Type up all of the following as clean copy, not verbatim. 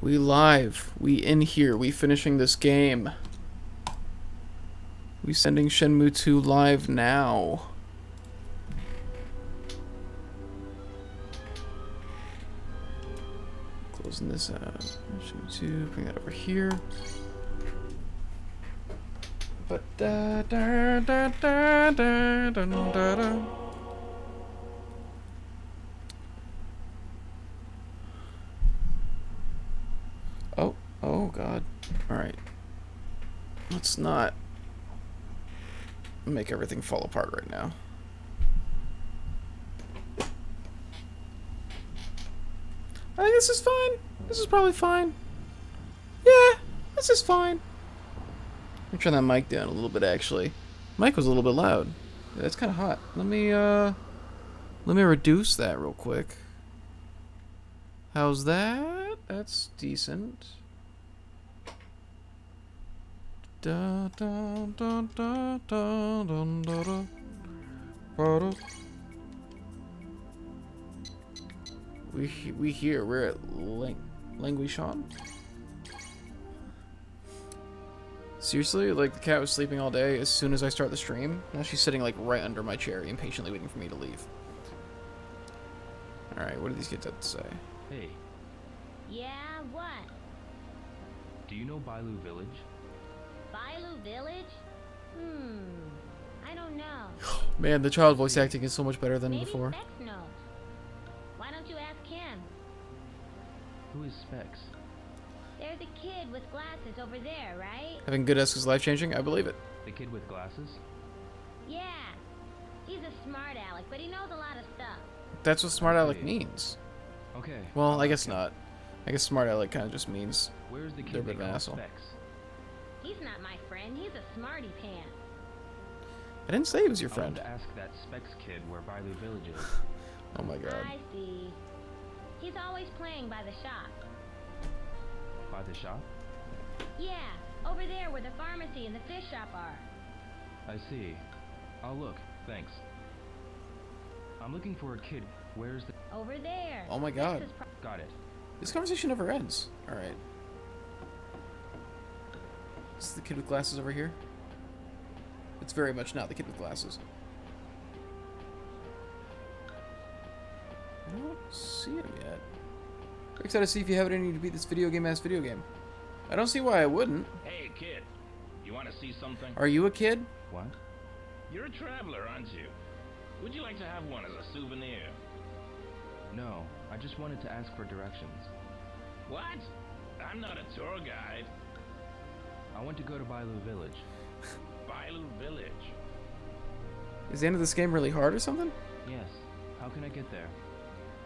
We live. We in here. We finishing this game. We sending Shenmue 2 live now. Closing this out. Shenmue 2, bring that over here. But da da da da da da da da. Oh god. Alright. Let's not make everything fall apart right now. I think this is fine. This is probably fine. Yeah, this is fine. Let me turn that mic down a little bit actually. Mic was a little bit loud. Yeah, it's kinda hot. Let me reduce that real quick. How's that? That's decent. Da, da, da, da, da, da, da, da. We here. We're at Languishon. Seriously, like the cat was sleeping all day. As soon as I start the stream, now she's sitting like right under my chair, impatiently waiting for me to leave. All right, what do these kids have to say? Hey. Yeah, what? Do you know Bailu Village? Bailu Village? I don't know. Man, the child voice acting is so much better than Maybe before. Specs knows. Why don't you ask him? Who is Specs? They're the kid with glasses over there, right? Having good S is life changing. I believe it. The kid with glasses? Yeah. He's a smart aleck, but he knows a lot of stuff. That's what smart aleck means. Okay. Well, I guess not. I guess smart aleck kind of just means Where's the they're kid a bit of an that asshole. Specs? He's not my friend. He's a smarty pants. I didn't say he was your I friend. want to ask that Specs kid where Bailu Village is. Oh my god. I see. He's always playing by the shop. By the shop? Yeah, over there where the pharmacy and the fish shop are. I see. I'll look. Thanks. I'm looking for a kid. Where's the... Over there. Oh my god. Got it. This conversation never ends. Alright. This is the kid with glasses over here. It's very much not the kid with glasses. I don't see him yet. Very excited to see if you have it in you to beat this video game. I don't see why I wouldn't. Hey, kid. You want to see something? Are you a kid? What? You're a traveler, aren't you? Would you like to have one as a souvenir? No, I just wanted to ask for directions. What? I'm not a tour guide. I want to go to Bailu Village. Bailu Village. Is the end of this game really hard or something? Yes. How can I get there?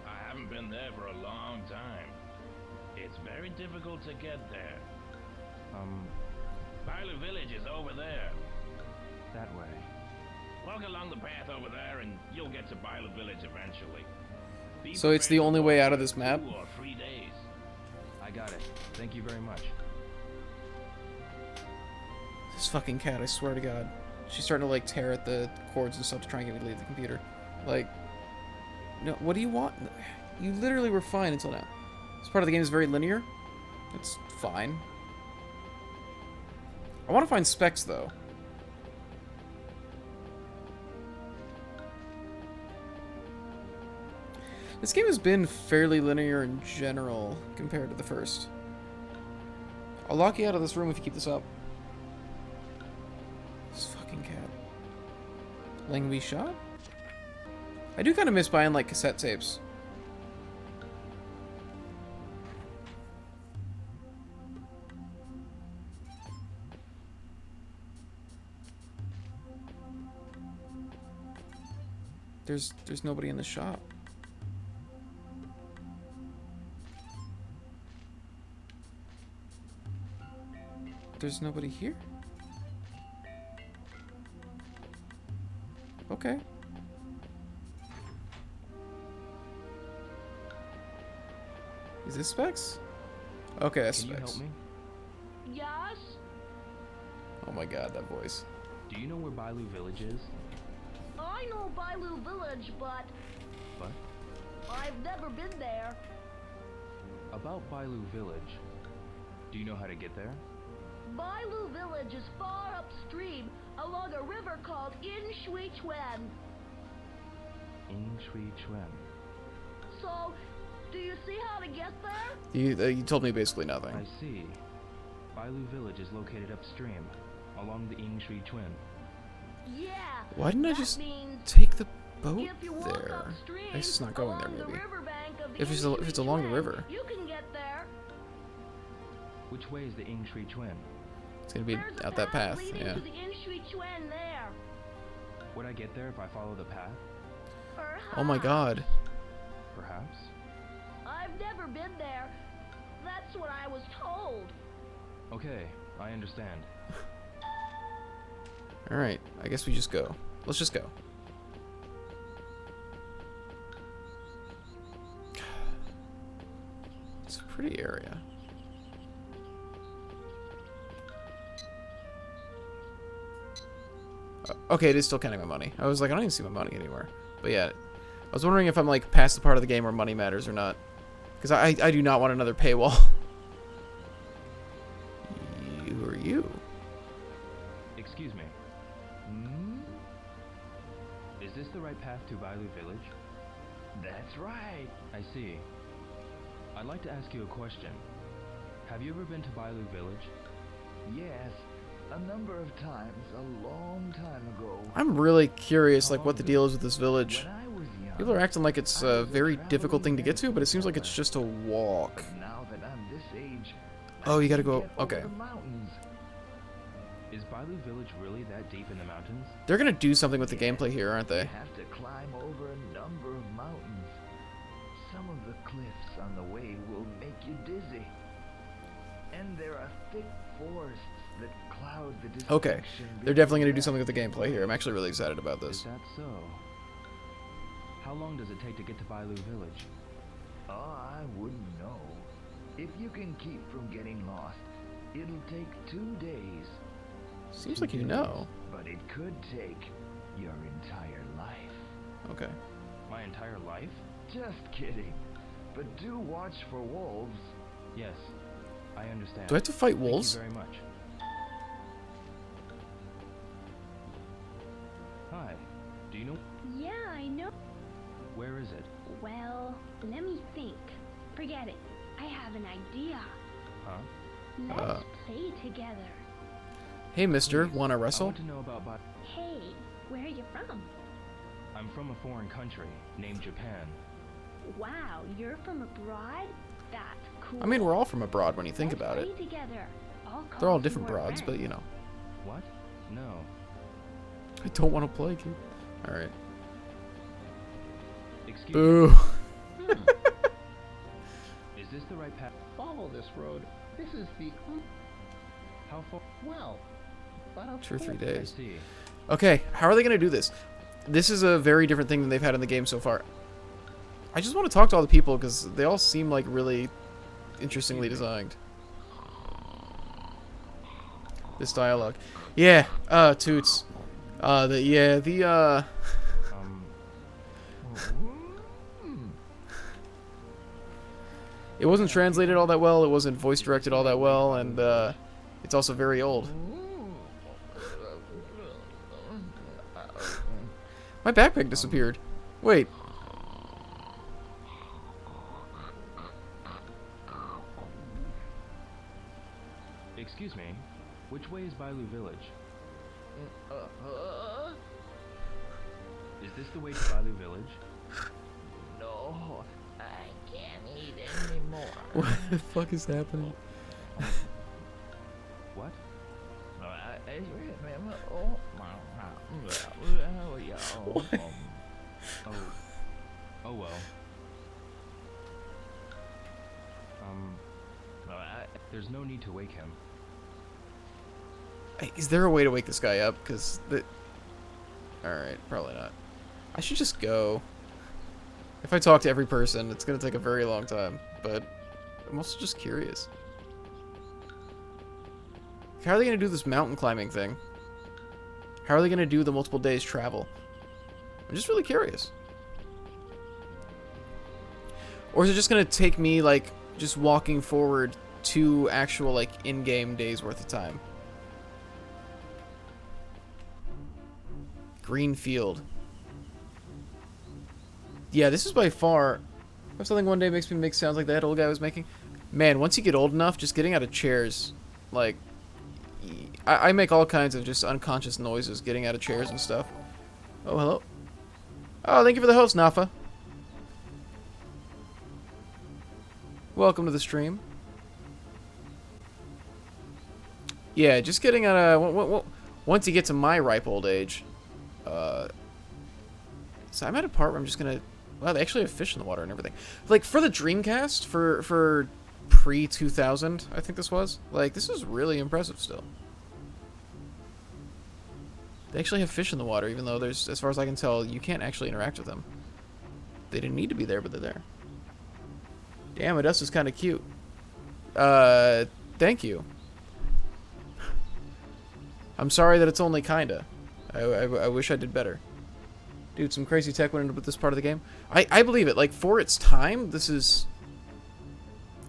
I haven't been there for a long time. It's very difficult to get there. Bailu Village is over there. That way. Walk along the path over there and you'll get to Bailu Village eventually. Be So it's the prepared only to way walk out of for this map? 2 or 3 days. I got it. Thank you very much. This fucking cat, I swear to god. She's starting to like tear at the cords and stuff to try and get me to leave the computer. Like, no, what do you want? You literally were fine until now. This part of the game is very linear. It's fine. I want to find Specs though. This game has been fairly linear in general compared to the first. I'll lock you out of this room if you keep this up. This fucking cat. Languy shot? I do kind of miss buying like cassette tapes. There's nobody in the shop. There's nobody here? Okay. Is this Specs? Okay, that's Can you Specs. help me? Yes? Oh my god, that voice. Do you know where Bailu Village is? I know Bailu Village, but What? I've never been there. About Bailu Village. Do you know how to get there? Bailu Village is far upstream along a river called Inshui-Chuen. Inshui-Chuen. So, do you see how to get there? You told me basically nothing. I see. Bailu Village is located upstream, along the Inshui-Chuen. Yeah. Why didn't I that just means take the boat if you walk there? upstream I guess it's not going there, along the maybe. riverbank of the If it's along the Inshui-Chuen, river. you can get there. Which way is the Inshui-Chuen? It's gonna be There's a out that path, leading yeah. to the Inshui-Chuen there. Would I get there if I follow the path? Perhaps. Oh my god. Perhaps. I've never been there. That's what I was told. Okay, I understand. Alright, I guess we just go. Let's just go. It's a pretty area. Okay, it is still counting my money. I was like, I don't even see my money anywhere. But yeah, I was wondering if I'm like past the part of the game where money matters or not. Because I do not want another paywall. Who are you? Excuse me. Hmm? Is this the right path to Bailu Village? That's right. I see. I'd like to ask you a question. Have you ever been to Bailu Village? Yes, a number of times, a long time ago. I'm really curious, like, what the deal is with this village. When I was young, People are acting like it's a very difficult thing to get to, but it seems like it's just a walk. but now that I'm this age, Oh, you gotta I go. get over Okay. the mountains. Is Bailu Village really that deep in the mountains? They're gonna do something with the gameplay here, aren't You they? have to climb over a number of mountains. Some of the cliffs on the way will make you dizzy. And there are thick forests that cloud the distinction. Okay. They're definitely gonna do something with the gameplay here. I'm actually really excited about Is this. that so? How long does it take to get to Bailu Village? Oh, I wouldn't know. If you can keep from getting lost, it'll take 2 days. Seems like you know. But it could take your entire life. Okay. My entire life? Just kidding. But do watch for wolves. Yes, I understand. Do I have to fight wolves? Thank you very much. Hi. Do you know Yeah, I know. where is it? Well, let me think. Forget it. I have an idea. Huh? Let's play together. Hey, mister, Please, wanna I wrestle? want to know about Hey, where are you from? I'm from a foreign country named Japan. Wow, you're from abroad? That's cool. I mean, we're all from abroad when you think Let's about it. play together. I'll They're all call different some more broads, but friends. you know. What? No. I don't want to play, kid. Alright. Excuse me. Boo. Is this the right path? Follow this road. This is the How far? well. But of 2 or 3 course- I days. see. Okay, how are they gonna do this? This is a very different thing than they've had in the game so far. I just want to talk to all the people because they all seem like really interestingly designed. This dialogue. Yeah, Toots. It wasn't translated all that well, it wasn't voice directed all that well, and, it's also very old. My backpack disappeared. Wait. Excuse me. Which way is Bailu Village? Is this the way to Bailu Village? No, I can't eat anymore. What the fuck is happening? What? I remember. Oh, Oh. Oh well. There's no need to wake him. Hey, is there a way to wake this guy up? Because the... Alright, probably not. I should just go. If I talk to every person, it's going to take a very long time. But I'm also just curious. How are they going to do this mountain climbing thing? How are they going to do the multiple days travel? I'm just really curious. Or is it just going to take me, like, just walking forward 2 actual, like, in-game days worth of time. Greenfield. Yeah, this is by far... If something one day makes me make sounds like that old guy was making... Man, once you get old enough, just getting out of chairs, like... I make all kinds of just unconscious noises getting out of chairs and stuff. Oh, hello. Oh, thank you for the host, Nafa. Welcome to the stream. Yeah, just getting out of... Once you get to my ripe old age... So I'm at a part where I'm just gonna... Wow, they actually have fish in the water and everything. Like, for the Dreamcast, for pre-2000, I think this was. Like, this is really impressive still. They actually have fish in the water, even though there's, as far as I can tell, you can't actually interact with them. They didn't need to be there, but they're there. Damn, Odessa's kind of cute. Thank you. I'm sorry that it's only kinda. I wish I did better. Dude, some crazy tech went into this part of the game. I believe it. Like, for its time, this is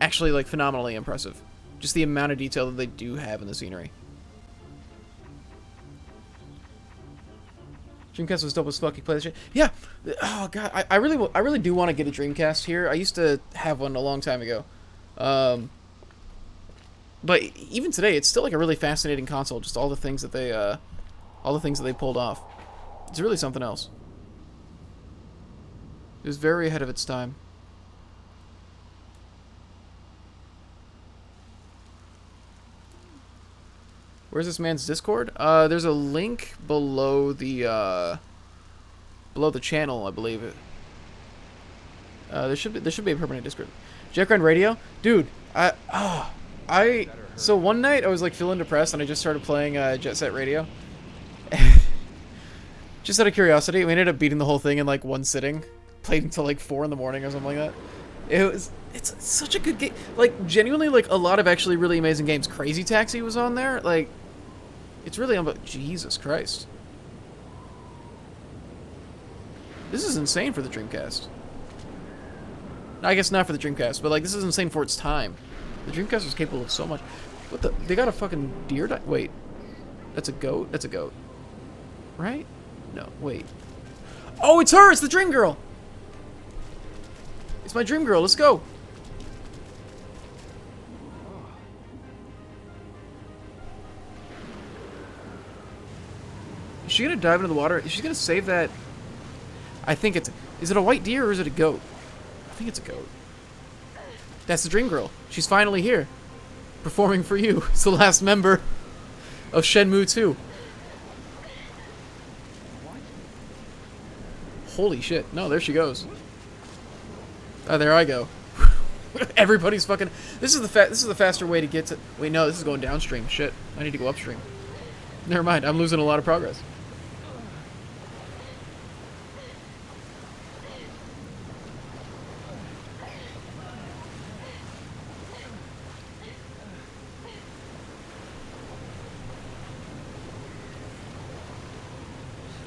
actually, like, phenomenally impressive. Just the amount of detail that they do have in the scenery. Dreamcast was dope as fuck. You play this shit. Yeah. Oh god, I really do want to get a Dreamcast here. I used to have one a long time ago. But even today, it's still like a really fascinating console. Just all the things that they pulled off. It's really something else. It was very ahead of its time. Where's this man's Discord? There's a link below the channel, I believe. There should be a permanent Discord. Jackground Radio, dude. So one night I was like feeling depressed and I just started playing Jet Set Radio. Just out of curiosity, we ended up beating the whole thing in like one sitting. Played until like 4 in the morning or something like that. It's such a good game. Like, genuinely, like, a lot of actually really amazing games. Crazy Taxi was on there. Like, it's really Jesus Christ. This is insane for the Dreamcast. I guess not for the Dreamcast, but like, this is insane for its time. The Dreamcast was capable of so much. What the? They got a fucking deer wait. That's a goat? That's a goat. Right? No, wait. Oh, it's her! It's the Dream Girl! It's my Dream Girl, let's go! Is she gonna dive into the water? Is she gonna save that? I think it's... Is it a white deer or is it a goat? I think it's a goat. That's the Dream Girl. She's finally here. Performing for you. It's the last member of Shenmue 2. Holy shit. No, there she goes. Oh, there I go. Everybody's fucking... This is the faster way to get to... Wait, no, this is going downstream. Shit. I need to go upstream. Never mind. I'm losing a lot of progress.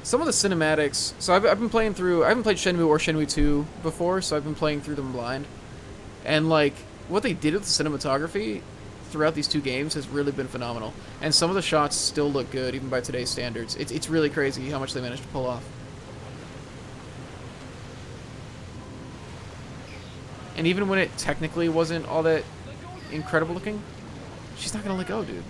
Some of the cinematics... So I've been playing through... I haven't played Shenmue or Shenmue 2 before, so I've been playing through them blind. And, like, what they did with the cinematography throughout these two games has really been phenomenal. And some of the shots still look good, even by today's standards. It's really crazy how much they managed to pull off. And even when it technically wasn't all that incredible looking, she's not gonna let go, dude.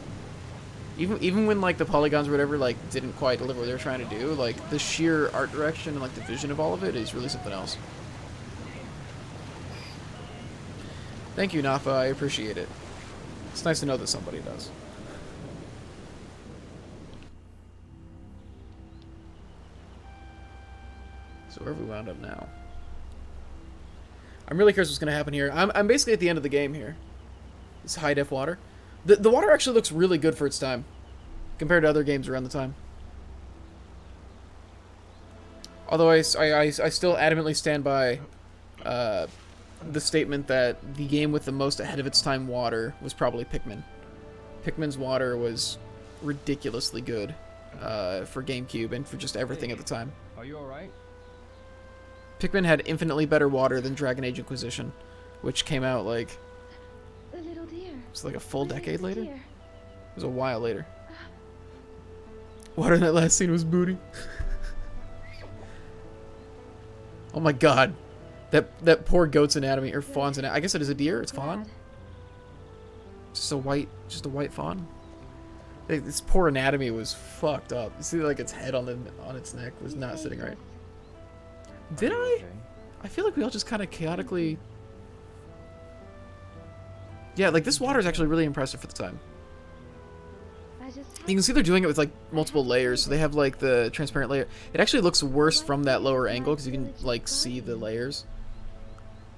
Even when, like, the polygons or whatever, like, didn't quite deliver what they were trying to do, like, the sheer art direction and, like, the vision of all of it is really something else. Thank you, Nafa. I appreciate it. It's nice to know that somebody does. So where have we wound up now? I'm really curious what's going to happen here. I'm basically at the end of the game here. It's high-def water. The water actually looks really good for its time, compared to other games around the time. Although I still adamantly stand by the statement that the game with the most ahead of its time water was probably Pikmin. Pikmin's water was ridiculously good for GameCube and for just everything at the time. Are you alright? Pikmin had infinitely better water than Dragon Age Inquisition, which came out like The little deer. It's like a full Where is decade the later? It deer? was a while later. What in that last scene was booty. Oh my god. That poor goat's anatomy, or fawn's anatomy. I guess it is a deer, it's fawn. Glad. Just a white fawn. This poor anatomy was fucked up. You see, like its head on its neck was You not saved sitting right. us. Did Are you I? okay? I feel like we all just kind of chaotically. Yeah, like this water is actually really impressive for the time. I just You can see they're doing it with like multiple layers. So they have like the transparent layer. It actually looks worse from that lower angle because you can like see the layers.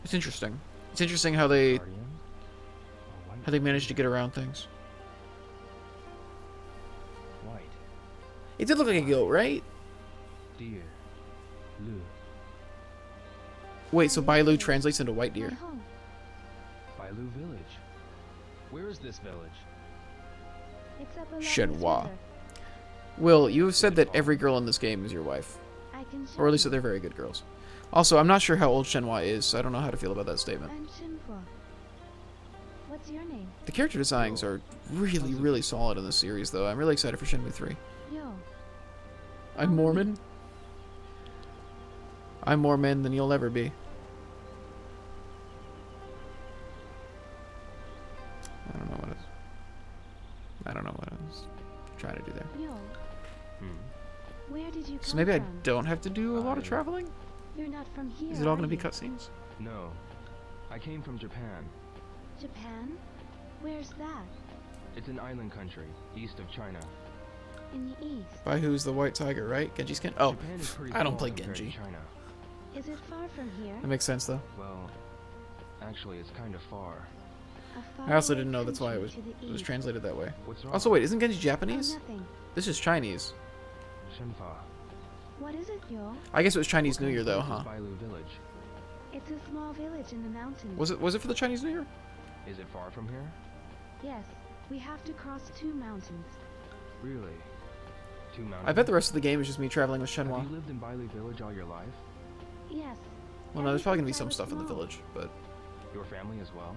It's interesting. It's interesting how they Guardian? A white managed to get around things. White. It did look like a goat, right? Deer. Lu. Wait, so Bailu translates into white deer. My home. Bailu village. Where is this village? It's up along Shenmue. this river. Will, you have said that every girl in this game is your wife. I can show Or at least that you. they're very good girls. Also, I'm not sure how old Shenmue is, so I don't know how to feel about that statement. I'm Shenhua. What's your name? The character designs are really, really solid in this series, though. I'm really excited for Shenmue 3. Yo. I'm Mormon. I'm more men than you'll ever be. I don't know what I was trying to do there. Yo. Hmm. Where did you come So maybe I from? don't have to do a lot of I- traveling? You're not from here. Is it all are going to be you? cutscenes? No. I came from Japan. Japan? Where's that? It's an island country, east of China. In the east. By who's the white tiger, right? Genji skin? Oh, Japan is pretty I don't small play compared to Genji. China. Is it far from here? That makes sense, though. Well, actually, it's kind of far. A I also faraway didn't know that's why it country was, to the it was east. translated that way. What's wrong? Also, wait, isn't Genji Oh, Japanese? nothing. This is Chinese. Shenfa. What is it, yo? I guess it was Chinese What New kind Year, of though, place is huh? Bailu village. It's a small village in the mountains. Was it for the Chinese New Year? Is it far from here? Yes. We have to cross 2 mountains. Really? 2 mountains? I bet the rest of the game is just me traveling with Have Shenmue. you lived in Bailu village all your life? Yes. Well, no, there's Ever probably gonna be since I some was stuff in the small. village, but Your family as well?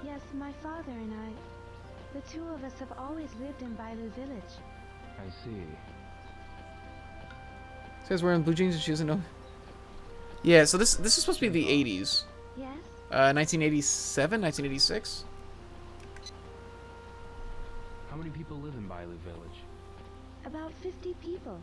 Yes, my father and I. The 2 of us have always lived in Bailu village. I see. this guy's wearing blue jeans and she doesn't know. Yeah, so this is supposed to be the 80s. Yes? 1987, 1986. How many people live in Bailu village? About 50 people.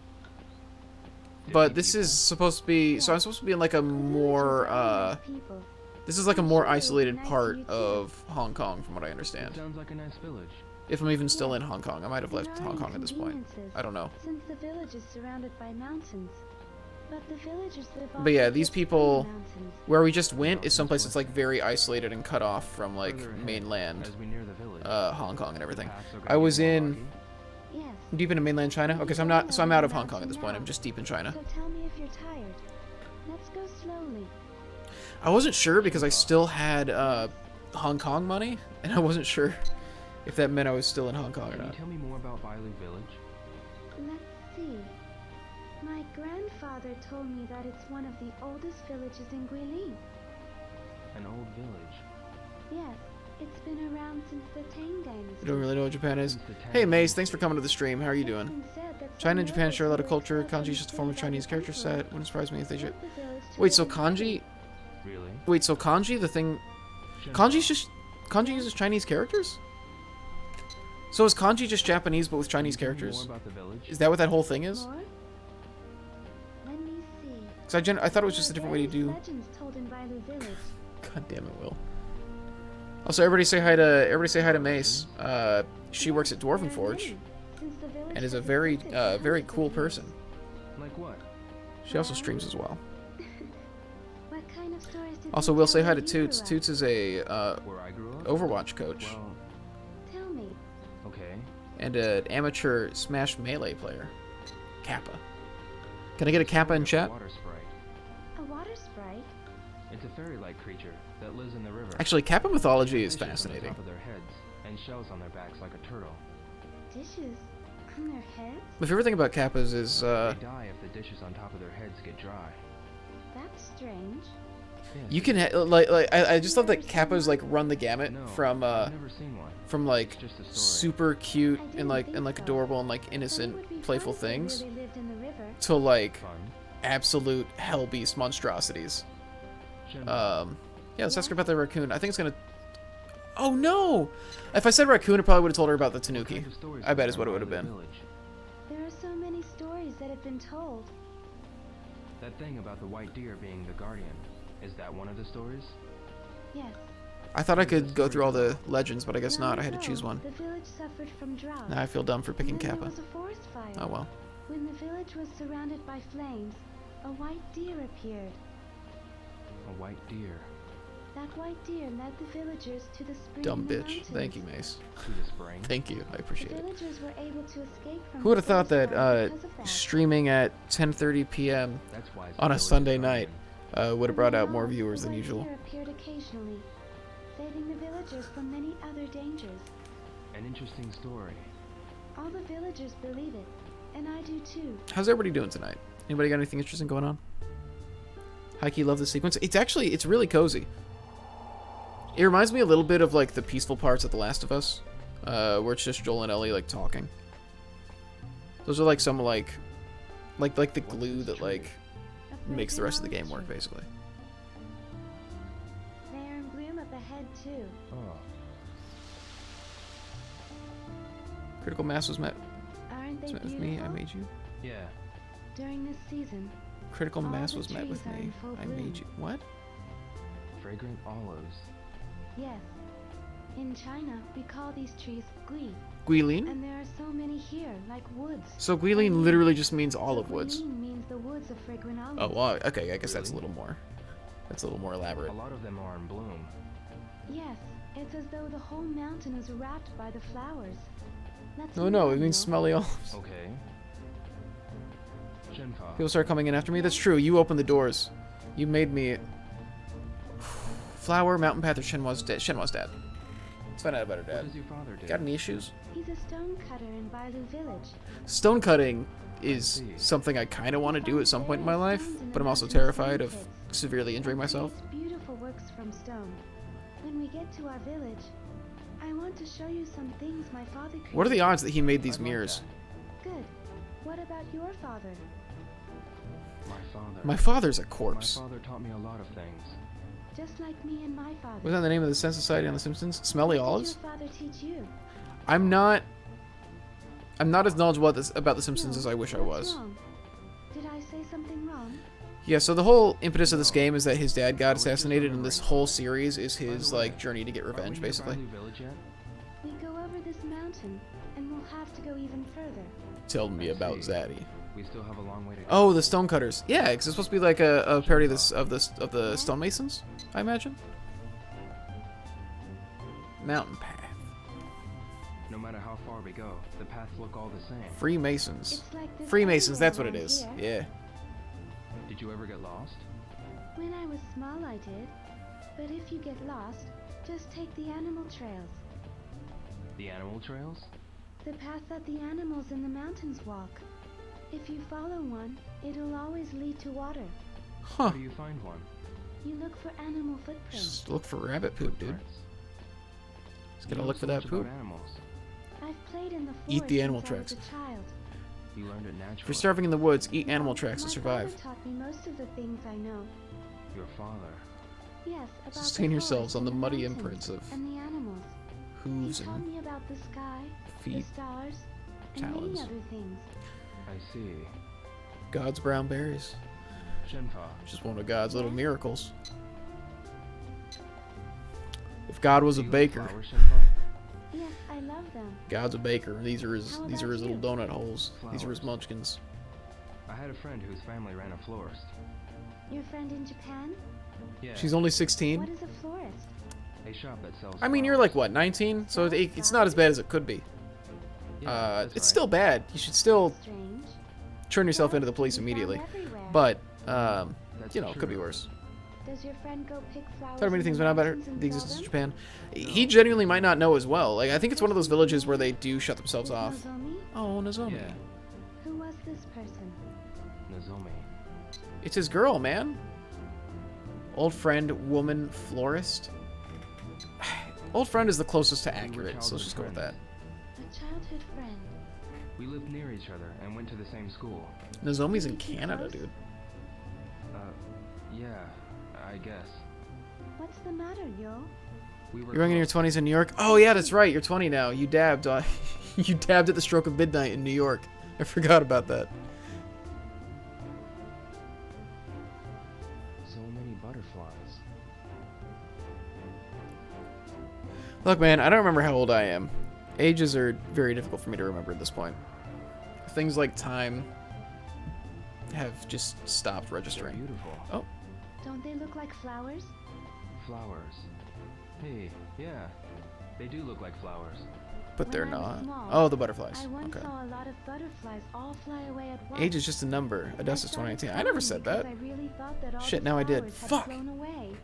But 50 this people? is supposed to be. So I'm supposed to be in like a The village is more. all nice people. This is like a I'm more sure it would be isolated nice to part you too. of Hong Kong, from what I It understand. sounds like a nice village. If I'm even still in Hong Kong, I might have There left are Hong Kong at this point. inconveniences, I don't know. Since the village is surrounded by mountains. But the villagers live off But yeah, the these tips of the people- mountains. Where we just went is someplace that's like very isolated and cut off from like Further ahead, mainland, as we near the village, Hong Kong and everything. paths are gonna I be was more in rocky. Yes. deep into mainland China. Okay, so I'm not. So I'm out of Hong Kong at this point. I'm just deep in China. So tell me if you're tired. Let's go slowly. I wasn't sure because I still had Hong Kong money, and I wasn't sure if that meant I was still in Hong Kong or Can you not. tell me more about Bailu village? Let's see. My grandfather told me that it's one of the oldest villages in Guilin. An old village. Yes, it's been around since the Tang You Dynasty. don't really know what Japan is. Since the Tang Hey Mace, Dynasty. thanks for coming to the stream. How are you It's doing? been said that China some and Japan share a lot of rebels culture. were Kanji is just a form of expelled by Chinese the character emperor set. Wouldn't surprise me if they should. left the village to Wait, live so in kanji? Really? Wait, so kanji, the thing? Kanji's just kanji uses Chinese characters? So is kanji just Japanese but with Chinese Can you tell me characters? More about the village? Is that what that whole thing is? More? Let me see. Because I thought it was just a There different are way to do. various legends told in Bailu village. God damn it, Will. Also, everybody say hi to Mace. She works at Dwarven There are Forge many, since the village and is a has very existed for very hundreds of cool years. person. Like what? She also streams as well. What kind of stories did Also, they we'll tell say hi when to you Toots. grew up? Toots is a Where I grew up? Overwatch coach Well, Tell me. okay. and an amateur Smash Melee player. Kappa. Can I get a Kappa in Like a chat? Water sprite. A water sprite? It's a fairy-like creature that lives in the river. Actually, Kappa mythology is Fishes on the fascinating. top of their heads and shells on their backs like a turtle. Dishes on their heads? My favorite thing about Kappas is They die if the dishes on top of their heads get dry. That's strange. You can I just love that Kappa's like run the gamut No, from I've never seen one. from like It's just a story. super cute I and didn't like think so. adorable and like But it innocent would be playful fun if they things really lived in the river. to like Fun. absolute hell beast monstrosities. Shenmue. Yeah, let's ask her about the raccoon. I think it's gonna. Oh no! If I said raccoon, I probably would have told her about the What Tanuki. kind of stories I bet are is what it there would have in been. the village? There are so many stories that have been told. That thing about the white deer being the guardian. Is that one of the stories? Yes. I thought I could go through all the legends, but I guess not. I had to choose one. The village suffered from drought. Now I feel dumb for picking And then Kappa. there was a forest fire. Oh well. When the village was surrounded by flames, a white deer appeared. A white deer. That white deer led the villagers to the spring Dumb in the bitch. mountains. Thank you, Mace. To the spring. Thank you. I The appreciate it. villagers were able to escape from Who would have the thought that forest fire because of that. streaming at 10:30 p.m. That's why it's on a village Sunday guardian. night would have From brought then out more on, viewers the than white usual? deer appeared occasionally, saving the villagers from many other dangers. An interesting story. All the villagers believe it, and I do too. How's everybody doing tonight? Anybody got anything interesting going on? Heike, love the sequence. It's really cozy. It reminds me a little bit of like the peaceful parts of The Last of Us, where it's just Joel and Ellie like talking. Those are like some like the glue that like A makes the rest of the frozen game work olive tree. basically. They are in bloom up ahead too. Oh. Critical mass was met. Aren't they Was met with beautiful? me. I made you. Yeah. During this season, Critical All mass the was met trees with are me. in full I bloom. made you. What? Fragrant olives. yes. In China, we call these trees gui, Guilin? and there are so many here, like woods. So Guilin literally just means olive So woods. Guilin means the woods of fragrant olives. Oh, well, okay. I guess that's a Really? little more. That's a little more elaborate. A lot of them are in bloom. Yes, it's as though the whole mountain is wrapped by the flowers. Let's No, move no, on, it means Neil. smelly olives. Okay. Shenpa. People start coming in after me. That's true. You opened the doors. You made me. Flower, Mountain Path, or Shenmue's dad. Shenmue's dad. Let's find out about her What dad. does your father do? Got any issues? He's a stone cutter in Bailu village. Stone cutting is see. something I kind of want to do at some point in my life, Stones in the but I'm also mountains terrified of pits. severely injuring He myself. creates beautiful works from stone. When we get to our village, I want to show you some things my father created. What are the odds that he made these I'd like mirrors? Good. What about your father? My father. My father's a My corpse. father taught me a lot of things. Just like me and my father. Was that the name of the Sense Society on The Simpsons? Smelly What olives? did your father teach you? I'm not as knowledgeable about The Simpsons No, as I wish I what's was. wrong? Did I say something wrong? Yeah, so the whole impetus of this game is that his dad got I was just assassinated, and this remembering. whole series is By the his way, like journey to get Aren't we revenge, near basically. Bailu village yet? We go over this mountain, and we'll have to go even further. Tell me I about see. Zaddy. We still have a long way to go. Oh, the Stonecutters. Yeah, because it's supposed to be like a parody of the stonemasons, I imagine. Mountain Path. No matter how far we go, the paths look all the same. Freemasons. It's like this Freemasons, that's what it everywhere is. around Yeah. Did you ever get lost? When I was small, I did. But if you get lost, just take the animal trails. The animal trails? The path that the animals in the mountains walk. If you follow one, it'll always lead to water. Huh. How do you find one? You look for animal footprints. Just look for rabbit poop, dude. Footprints. Just You gotta know look for so that much about poop. animals. I've played in the forest Eat the animal since I was tracks. a child. You learned it naturally. If you're starving in the woods, eat animal tracks to My survive. father taught me most of the things I know. Your father. Yes, about the Sustain yourselves forest on and the muddy mountains imprints of and the animals. He hooves taught and me about the sky, the feet, stars, and talons. many other things. I see. God's brown berries. Shenpa. Just one of God's little miracles. If God was a Do you like baker, flowers, Shenpa? Yes, I love them. God's a baker. These are his How little about you? donut holes. These are his Flowers. munchkins. I had a friend whose family ran a florist. Your friend in Japan? Yeah. She's only What 16. is a florist? a shop that sells. I mean, you're flowers. like what, 19? So it's not as bad as it could be. Yeah, that's It's right. still bad. You should still Strange. turn yourself into the Flowers police can be found immediately. everywhere. But That's you know, it could be true. worse. Does your friend go pick flowers? Thought many in things the about mountains the and sell existence of them? Japan. He genuinely might not know as well. Like I think it's one of those villages where they do shut themselves Is off. Nozomi? Oh, Nozomi. Yeah. Who was this person? Nozomi. It's his girl, man. Old friend, woman, florist. Old friend is the closest to accurate, so let's just go with that. A childhood friend. We lived near each other and went to the same school. Nozomi's in Canada, dude. Yeah, I guess. What's the matter, yo? We were You're young in your close. 20s in New York? Oh, yeah, that's right. You're 20 now. You dabbed. You dabbed at the stroke of midnight in New York. I forgot about that. So many butterflies. Look, man, I don't remember how old I am. Ages are very difficult for me to remember at this point. Things like time have just stopped They're registering. beautiful. Oh, Don't they look like flowers? Flowers. Hey, yeah. They do look like flowers. but When they're I was not. small, Oh, the butterflies. I once Okay. saw a lot of butterflies all fly away at once. Age is just a number. Augustus I started 2019. I never crying said because that. I really thought that all Shit, the now I did. flowers had Fuck. flown away.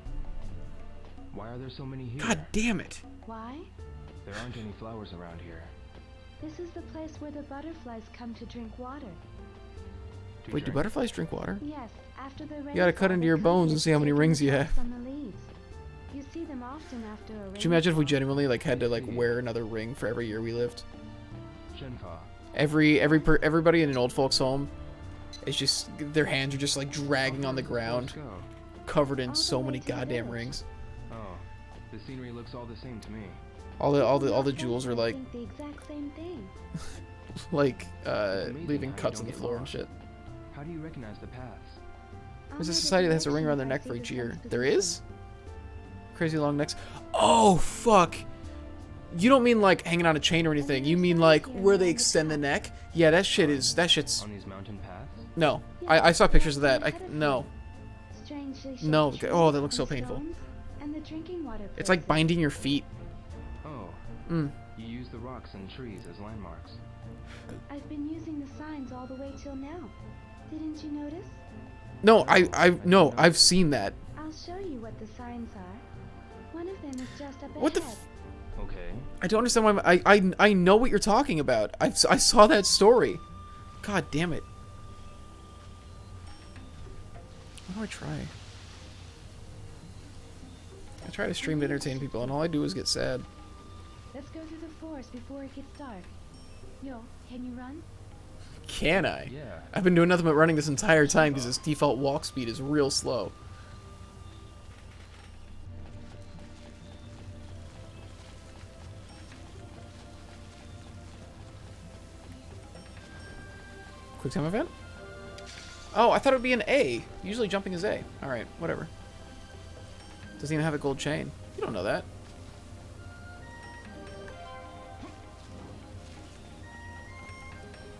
Why are there so many here? God damn it. Why? There aren't any flowers around here. This is the place where the butterflies come to drink water. To Wait, do drink? butterflies drink water? Yes, after the rain. You gotta cut into your bones and see how many rings you have. On the leaves. You see them often after a Could you imagine if we rainfall. genuinely like had to like wear another ring for every year we lived? Shenpa. Everybody in an old folks home, it's just their hands are just like dragging on the ground, Go. covered in All the so way many to the goddamn village. rings. Oh, the scenery looks all the same to me. All the Your jewels are friends like think the exact same thing. Amazing leaving how you cuts on don't the get floor and lost. shit. How do you recognize the paths? There's a I'll society that has a never ring know around their if I neck see for the each year. sun's There position. is? Crazy long necks. Oh fuck. You don't mean like hanging on a chain or anything. You mean like where they extend the neck? Yeah, that shit's On these mountain paths? no. I saw pictures of that. No. Strangely shaped No, trees oh, that looks and so painful. stones, and the drinking water It's like places. binding your feet. Oh, Mm. you use the rocks and trees as landmarks. I've been using the signs all the way till now. Didn't you notice? No, no, I've seen that. I'll show you what the signs are. One of them is just up What the ahead. Okay. I don't understand why I know what you're talking about. I saw that story. God damn it. What do I try? I try to stream to entertain people, and all I do is get sad. Let's go through the forest before it gets dark. Yo, can you run? Can I? Yeah. I've been doing nothing but running this entire time because its default walk speed is real slow. Quick time event? Oh, I thought it would be an A. Usually jumping is A. Alright, whatever. Doesn't even have a gold chain. You don't know that.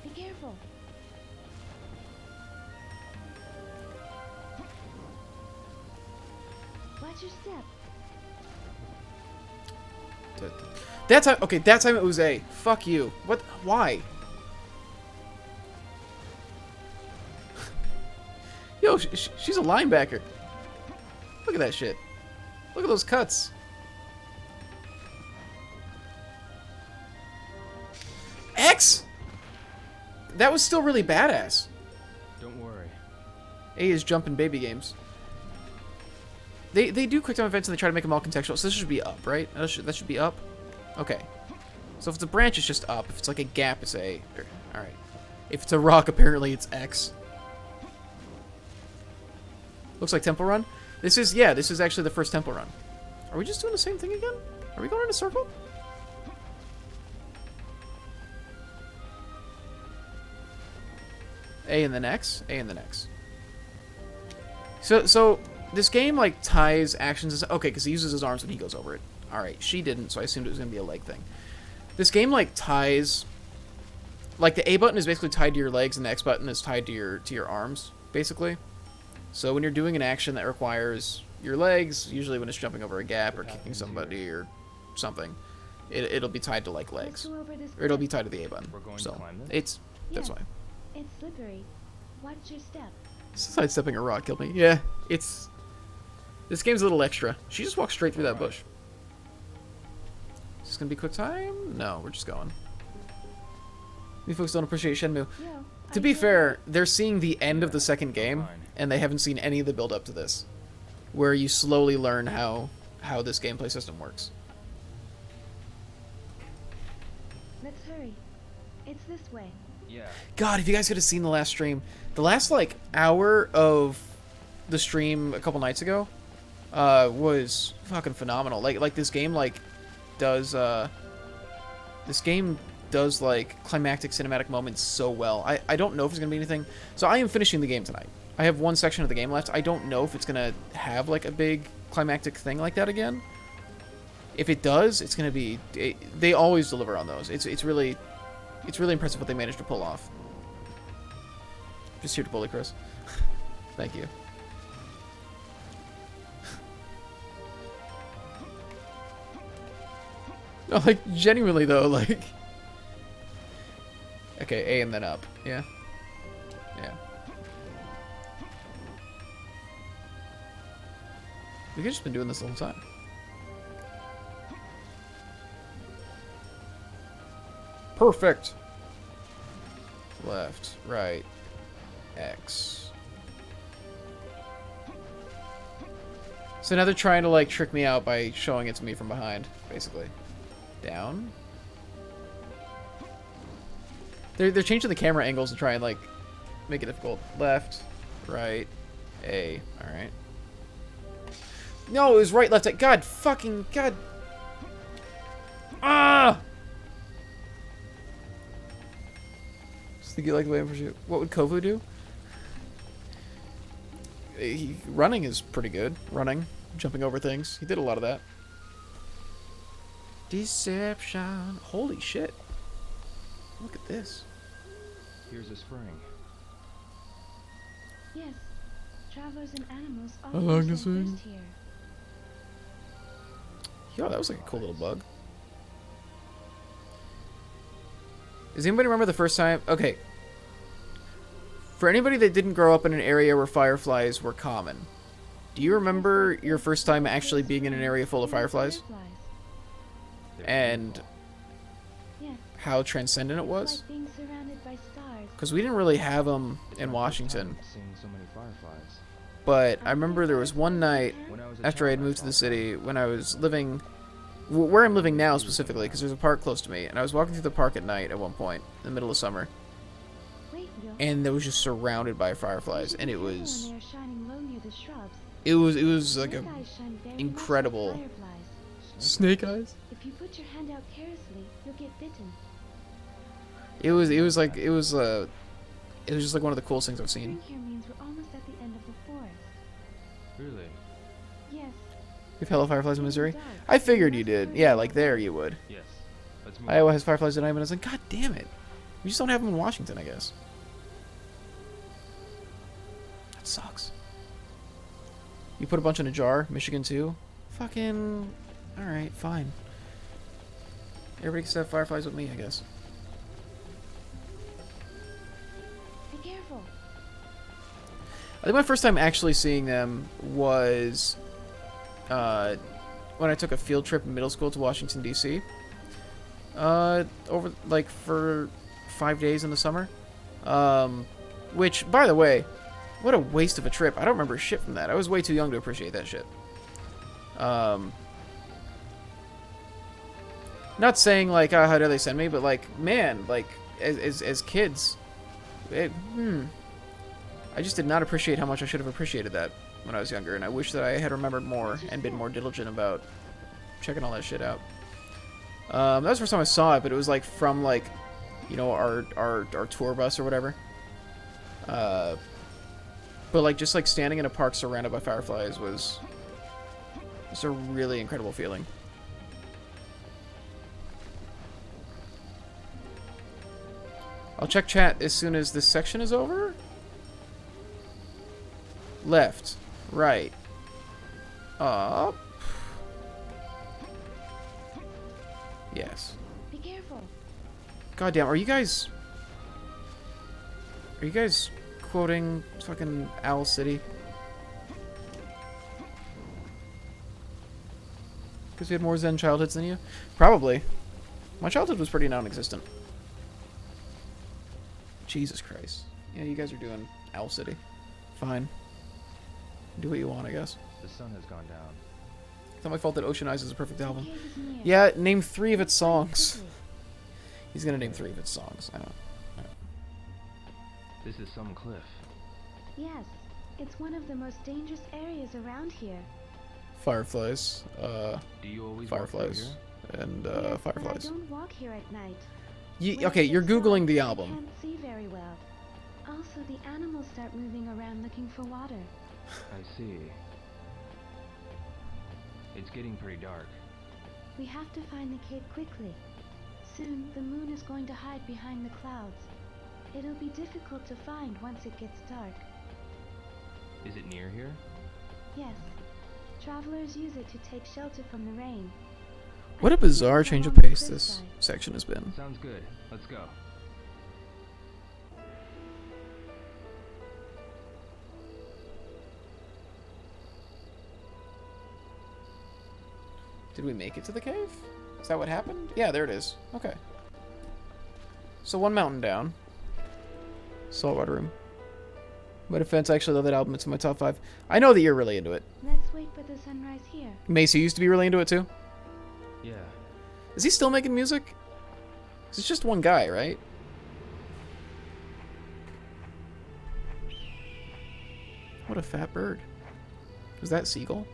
Be careful. Watch your step. That time, okay, that time it was A. Fuck you. What? Why? Yo, she's a linebacker. Look at that shit. Look at those cuts. X? That was still really badass. Don't worry. A is jumping baby games. They do quick time events and they try to make them all contextual. So this should be up, right? That should be up. Okay. So if it's a branch, it's just up. If it's like a gap, it's A. All right. If it's a rock, apparently it's X. Looks like temple run. This is actually the first temple run. Are we just doing the same thing again? Are we going in a circle? A and then X. A and then X. So this game like ties actions. Okay, because he uses his arms when he goes over it. All right, she didn't, so I assumed it was gonna be a leg thing. This game like ties. Like the A button is basically tied to your legs, and the X button is tied to your arms, basically. So when you're doing an action that requires your legs, usually when it's jumping over a gap or kicking somebody or something, it'll be tied to like legs, Let's go over this or it'll be cliff. tied to the A button. We're going to So climb this? that's Yes. why. It's slippery. Watch your step. Sidestepping a rock killed me. Yeah, this game's a little extra. She just walked straight through that bush. Is this gonna be quick time? No, we're just going. You folks don't appreciate Shenmue. Yo, To are be you fair, they're seeing the end of the second game, Fine. and they haven't seen any of the build up to this. where you slowly learn how this gameplay system works. Let's hurry. It's this way. Yeah. God, if you guys could have seen the last stream, the last like hour of the stream a couple nights ago was fucking phenomenal. Like this game does like climactic cinematic moments so well. I don't know if it's gonna be anything. So I am finishing the game tonight. I have one section of the game left. I don't know if it's gonna have like a big climactic thing like that again. If it does, it's gonna be. They always deliver on those. It's really impressive what they managed to pull off. Just here to bully Chris. Thank you. No, like genuinely though, like. Okay, A and then up. Yeah. Yeah. We've just been doing this the whole time. Perfect. Left, right, X. So now they're trying to like trick me out by showing it to me from behind, basically. Down. They're changing the camera angles to try and like make it difficult. Left, right, A. All right. No, it was right, left. God, fucking God. Ah. Just think you like the way I'm pursuing. What would Kovu do? Running is pretty good. Running, jumping over things. He did a lot of that. Deception. Holy shit. Look at this. Here's a spring. Yes. Travelers and animals I all like use this their thing. thirst here. Yo, that was like a cool little bug. Does anybody remember the first time? Okay. For anybody that didn't grow up in an area where fireflies were common, do you remember your first time actually being in an area full of fireflies? And Yes. how transcendent it It's was? like being surrounded by stars. Because we didn't really have them in Washington. Seeing so many fireflies. But I remember there was one night When I was a after I child, had moved to saw the some. city when I was living where I'm living now specifically, because there's a park close to me, and I was walking through the park at night at one point in the middle of summer, Wait, Will. and it was just surrounded by fireflies, and it When was they are shining low near the shrubs. it was like a Snake eyes shine very much like incredible fireflies. snake eyes. If you put your hand out carelessly, you'll get bitten. It was just like one of the coolest things I've seen. Spring here means we're almost at the end of the forest. Really? Yes. You've hella fireflies in Missouri? I figured you did. Yeah, like there you would. Yes. Let's move. Iowa has fireflies tonight, but I was like, God damn it. We just don't have them in Washington, I guess. That sucks. You put a bunch in a jar, Michigan too? Fucking... Alright, fine. Everybody can have fireflies with me, I guess. Be careful. I think my first time actually seeing them was when I took a field trip in middle school to Washington, D.C. Over, like, for 5 days in the summer. Which, by the way, what a waste of a trip. I don't remember shit from that. I was way too young to appreciate that shit. Not saying, like, how dare they send me, but, like, man, like, as kids, I just did not appreciate how much I should have appreciated that when I was younger, and I wish that I had remembered more and been more diligent about checking all that shit out. That was the first time I saw it, but it was, like, from, like, you know, our tour bus or whatever. But, like, just, like, standing in a park surrounded by fireflies was just a really incredible feeling. I'll check chat as soon as this section is over. Left, right, up. Yes. Be careful. Goddamn, are you guys quoting fucking Owl City? Because you had more Zen childhoods than you? Probably. My childhood was pretty non-existent. Jesus Christ. Yeah, you guys are doing Owl City. Fine. Do what you want, I guess. The sun has gone down. It's not my fault that Ocean Eyes is a perfect album. cave is near. Yeah, name 3 of its songs. Quickly. He's gonna name 3 of its songs. I don't. This is some cliff. Yes, it's one of the most dangerous areas around here. Fireflies. Do you always walk through Fireflies. here? And Yes, but I Fireflies. don't walk here at night. When Okay, it you're gets Googling dark, the I album. can't see very well. Also, the animals start moving around looking for water. I see. It's getting pretty dark. We have to find the cave quickly. Soon, the moon is going to hide behind the clouds. It'll be difficult to find once it gets dark. Is it near here? Yes, travelers use it to take shelter from the rain. What a I think bizarre it's change of along the pace this cliffside. section has been. Sounds good. Let's go. Did we make it to the cave? Is that what happened? Yeah, there it is. Okay. So 1 mountain down. Saltwater Room. My defense, I actually love that album. It's in my top 5. I know that you're really into it. Let's wait for the sunrise here. Macy used to be really into it too. Yeah. Is he still making music? 'Cause it's just one guy, right? What a fat bird. Was that seagull?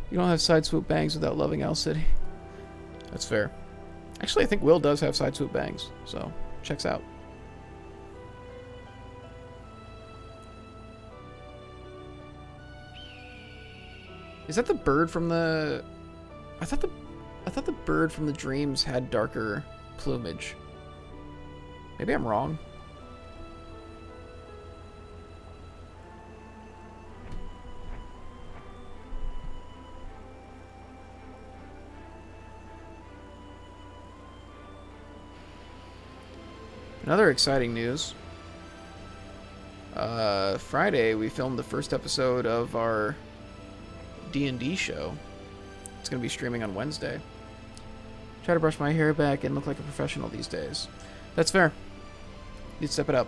You don't have side swoop bangs without loving Owl City. That's fair. Actually, I think Will does have side swoop bangs, so checks out. Is that the bird from the... I thought the bird from the dreams had darker plumage. Maybe I'm wrong. Another exciting news. Friday we filmed the first episode of our D&D show. It's going to be streaming on Wednesday. Try to brush my hair back and look like a professional these days. That's fair. Need to step it up.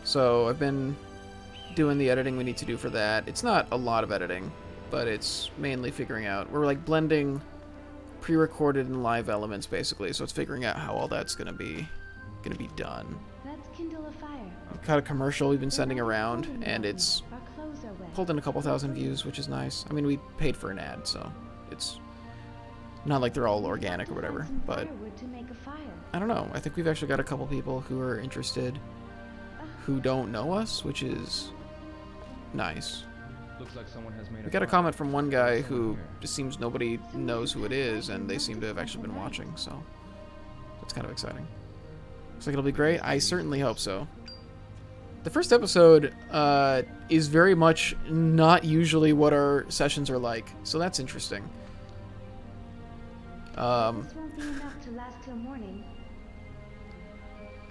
So I've been doing the editing we need to do for that. It's not a lot of editing, but it's mainly figuring out. We're like blending pre-recorded and live elements basically, so it's figuring out how all that's gonna be done. Let's kindle a fire. We've got a commercial we've been sending around, and it's Our clothes are wet. pulled in a couple thousand views, which is nice. I mean, we paid for an ad, so it's not like they're all organic or whatever, Find some but firewood to make a fire. I don't know. I think we've actually got a couple people who are interested who don't know us, which is nice. Looks like someone has made We got a comment from one guy Someone who here. just seems nobody knows who it is, and they seem to have actually been watching, so that's kind of exciting. Looks like it'll be great. I certainly hope so. The first episode is very much not usually what our sessions are like, so that's interesting. This won't be enough to last till morning.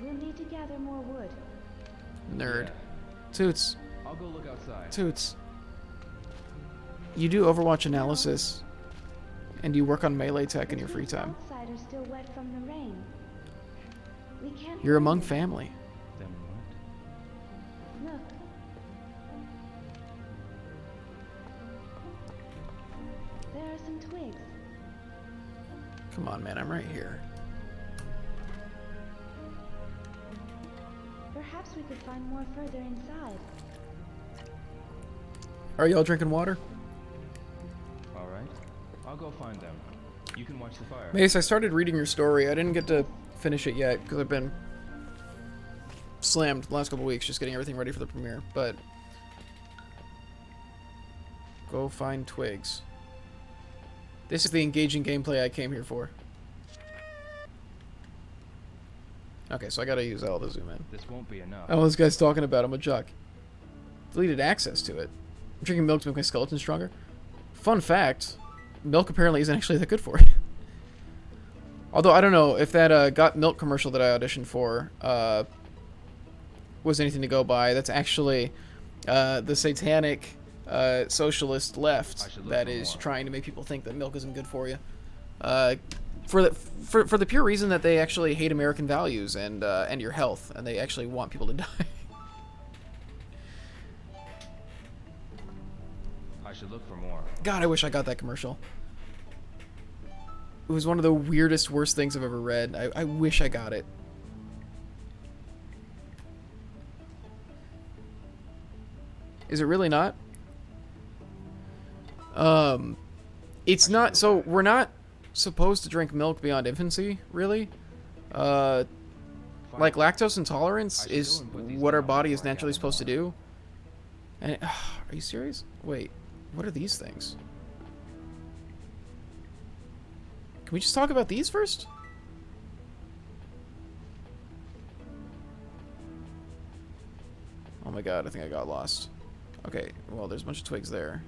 We'll need to gather more wood. Nerd. Yeah. Toots. I'll go look outside. Toots. You do Overwatch analysis, and you work on melee tech in your free The time. outside are still wet from the rain. We can't You're find among them. family. Then what? Look. There are some twigs. Come on, man, I'm right here. Perhaps we could find more further inside. Are y'all drinking water? All right. I'll go find them. You can watch the fire. Mace, I started reading your story. I didn't get to finish it yet because I've been slammed the last couple weeks just getting everything ready for the premiere. But go find twigs. This is the engaging gameplay I came here for. Okay, so I gotta use L to zoom in. This won't be enough. Oh, this guy's talking about. I'm a jock. Deleted access to it. I'm drinking milk to make my skeleton stronger. Fun fact, milk apparently isn't actually that good for you. Although, I don't know if that Got Milk commercial that I auditioned for was anything to go by. That's actually the satanic socialist I left should look that for is more. trying to make people think that milk isn't good for you. For the pure reason that they actually hate American values and your health, and they actually want people to die. look for more. God, I wish I got that commercial. It was one of the weirdest, worst things I've ever read. I wish I got it. Is it really not? It's not, so we're not supposed to drink milk beyond infancy, really. Like lactose intolerance is what our body is naturally supposed to do. And are you serious? Wait, what are these things? Can we just talk about these first? Oh my god, I think I got lost. Okay, well, there's a bunch of twigs there.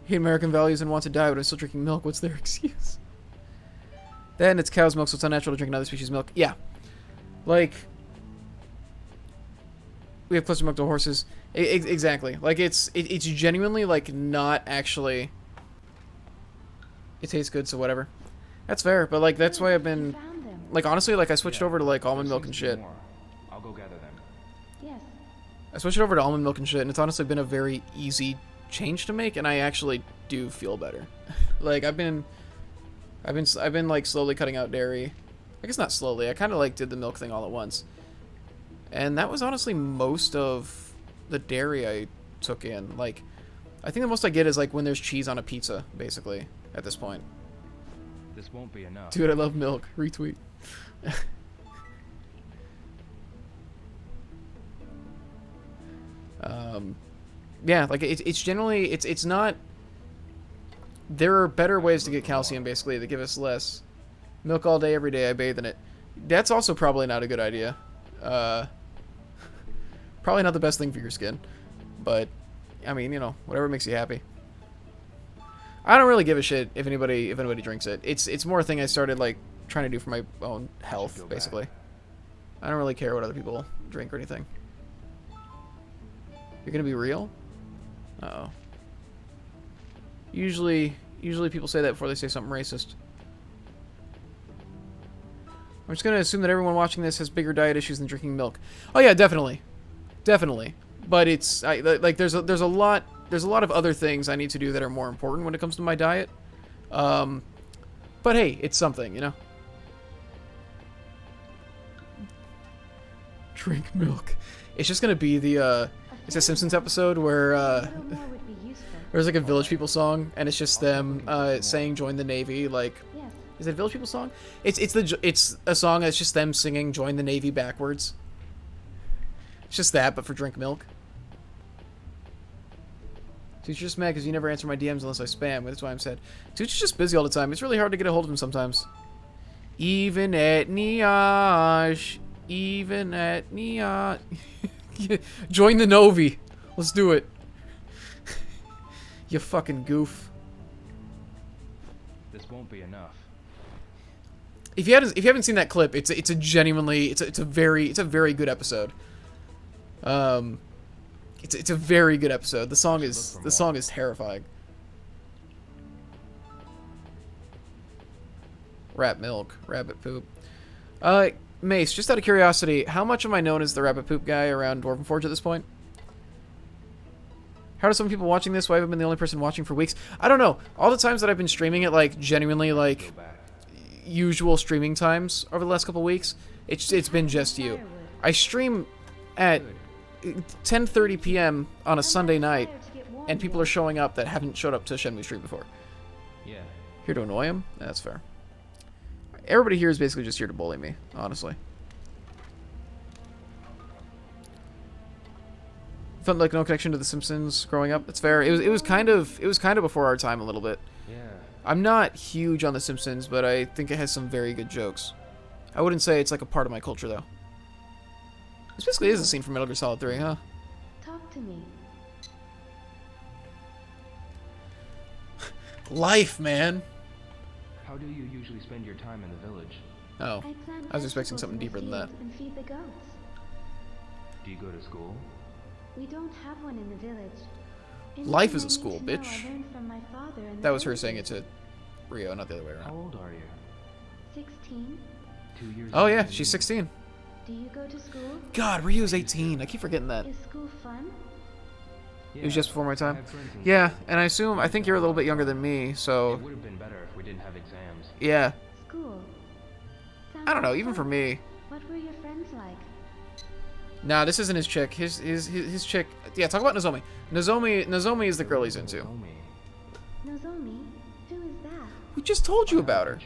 Hate American values and want to die, but I'm still drinking milk. What's their excuse? Then it's cow's milk, so it's unnatural to drink another species' milk. Yeah. Like, we have closer milk to horses. Exactly. Like, it's genuinely, like, not actually... It tastes good, so whatever. That's fair, but, like, that's why I've been... Like, honestly, like, I switched over to, like, almond milk and shit. I'll go gather them. Yes. I switched over to almond milk and shit, and it's honestly been a very easy change to make, and I actually do feel better. Like, I've been like slowly cutting out dairy. I guess not slowly. I kind of like did the milk thing all at once, and that was honestly most of the dairy I took in. Like, I think the most I get is like when there's cheese on a pizza, basically. At this point. This won't be enough. Dude, I love milk. Retweet. Yeah, like it's generally it's not. There are better ways to get calcium, basically, that give us less. Milk all day, every day. I bathe in it. That's also probably not a good idea. Probably not the best thing for your skin, but I mean, you know, whatever makes you happy. I don't really give a shit if anybody drinks it. It's more a thing I started like trying to do for my own health, basically. I don't really care what other people drink or anything. You're gonna be real? Uh-oh. Usually people say that before they say something racist. I'm just gonna assume that everyone watching this has bigger diet issues than drinking milk. Oh yeah, definitely, But it's like there's a lot of other things I need to do that are more important when it comes to my diet. But hey, it's something, you know. Drink milk. It's just gonna be the it's a Simpsons episode where there's like a Village People song, and it's just them saying "Join the Navy." Like, is it a Village People song? It's a song that's just them singing "Join the Navy" backwards. It's just that, but for drink milk. Dude's just mad because you never answer my DMs unless I spam. That's why I'm sad. Dude's just busy all the time. It's really hard to get a hold of him sometimes. Even at Niage. Even at Niage. Join the Novi. Let's do it. You fucking goof. This won't be enough. If you haven't seen that clip, it's a genuinely it's a very good episode. It's a very good episode. The song is terrifying. Rat milk, rabbit poop. Mace, just out of curiosity, how much am I known as the rabbit poop guy around Dwarven Forge at this point? How do some people watching this? Why have I been the only person watching for weeks? I don't know. All the times that I've been streaming at like genuinely like usual streaming times over the last couple weeks, it's been just you. I stream at 10:30 p.m. on a Sunday night, and people are showing up that haven't showed up to Shenmue stream before. Yeah. Here to annoy him? That's fair. Everybody here is basically just here to bully me, honestly. Felt like no connection to The Simpsons growing up. That's fair. It was kind of before our time a little bit. Yeah. I'm not huge on The Simpsons, but I think it has some very good jokes. I wouldn't say it's like a part of my culture though. This basically is a scene from Metal Gear Solid 3, huh? Talk to me. Life, man. How do you usually spend your time in the village? Oh, plant I was expecting vegetables something in the deeper than that. fields and feed the goats. Do you go to school? We don't have one in the village. Life is Anything a I school, need to know, bitch. I learned from my father and the That was her villagers. saying it to Rio, not the other way How around. old are you? 16. 2 years. Oh older yeah, than she's me. 16. Do you go to school? God, Rio's 18. I keep forgetting that. Is school fun? It was just before my I time. have friends in Yeah, school. and I think you're a little bit younger than me, It so would have been better if we didn't have exams. yeah. School. Sounds I don't know, like even for fun. me. What were your friends like? Nah, this isn't his chick. His chick. Yeah, talk about Nozomi. Nozomi is the girl he's into. Nozomi? Who is that? We just told you about her.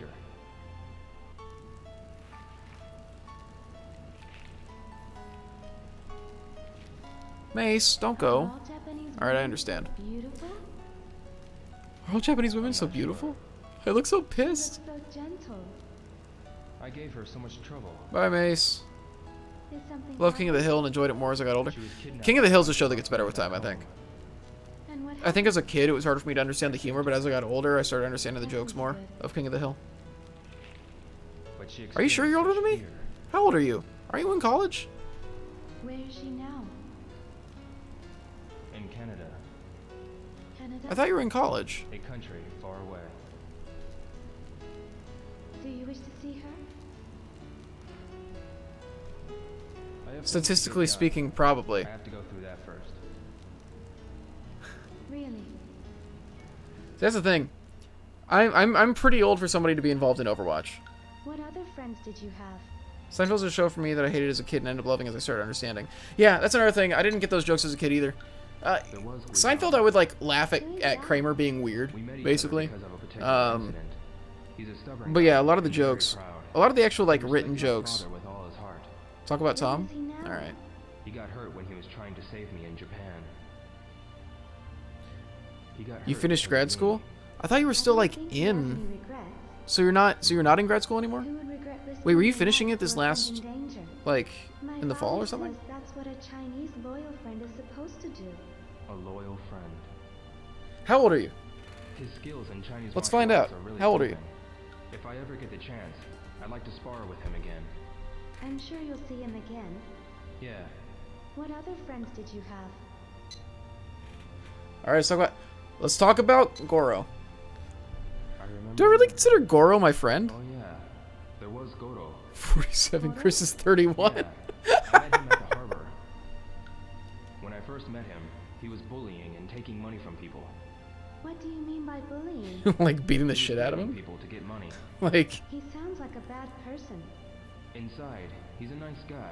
Mace, don't Are go. all Japanese Alright, I women understand. Beautiful? Are all Japanese women so beautiful? I look so You look pissed. so gentle. I gave her so much trouble. Bye, Mace. Is something Love King of the happening? Hill and enjoyed it more as I got older. She was kidnapped. King of the Hill is a show that gets better with time, I think. And what I think as a kid it was harder for me to understand the humor, but as I got older I started understanding the jokes more of King of the Hill. But she Are you sure you're older than me? experienced such How old are you? Are you in college? Where is she now? fear. In Canada, Canada? I thought you were in college. a country far away. Do you wish to see her? I have Statistically to speaking, probably. I have to go through that first. Really? That's the thing. I'm pretty old for somebody to be involved in Overwatch. What other friends did you have? Seinfeld's a show for me that I hated as a kid and ended up loving as I started understanding. Yeah, that's another thing. I didn't get those jokes as a kid either. There was weird Seinfeld, I would like laugh at Kramer being weird, We met each basically. other because of a particular incident. He's a stubborn But guy yeah, a lot of the and very jokes, proud. a lot of the actual like He written respects my jokes. father with all his heart. Talk about Where Tom. is he now? All right. He got hurt when he was trying to save me in Japan. He got You hurt finished because of grad me. school? I thought you were I still don't like think you have in. any regrets. So you're not in grad school anymore? Who would regret risking Wait, were you their finishing lives it this for a friend last, in danger? like, My in the fall or father something? says that's what a Chinese loyal friend is supposed to do. A loyal friend. How old are you? His skills in Chinese Let's martial find arts out. are really How old are you? something. If I ever get the chance, I'd like to spar with him again. I'm sure you'll see him again. Yeah. What other friends did you have? All right, let's talk about Goro. I remember. Do I really consider Goro my friend? Oh yeah. There was Goro. 47. Chris is 31. Yeah. I met him at the harbor. When I first met him, he was bullying and taking money from people. What do you mean by bullying? Like beating the He was shit out of begging him. people to get money. Like, He sounds like a bad person. Inside, he's a nice guy.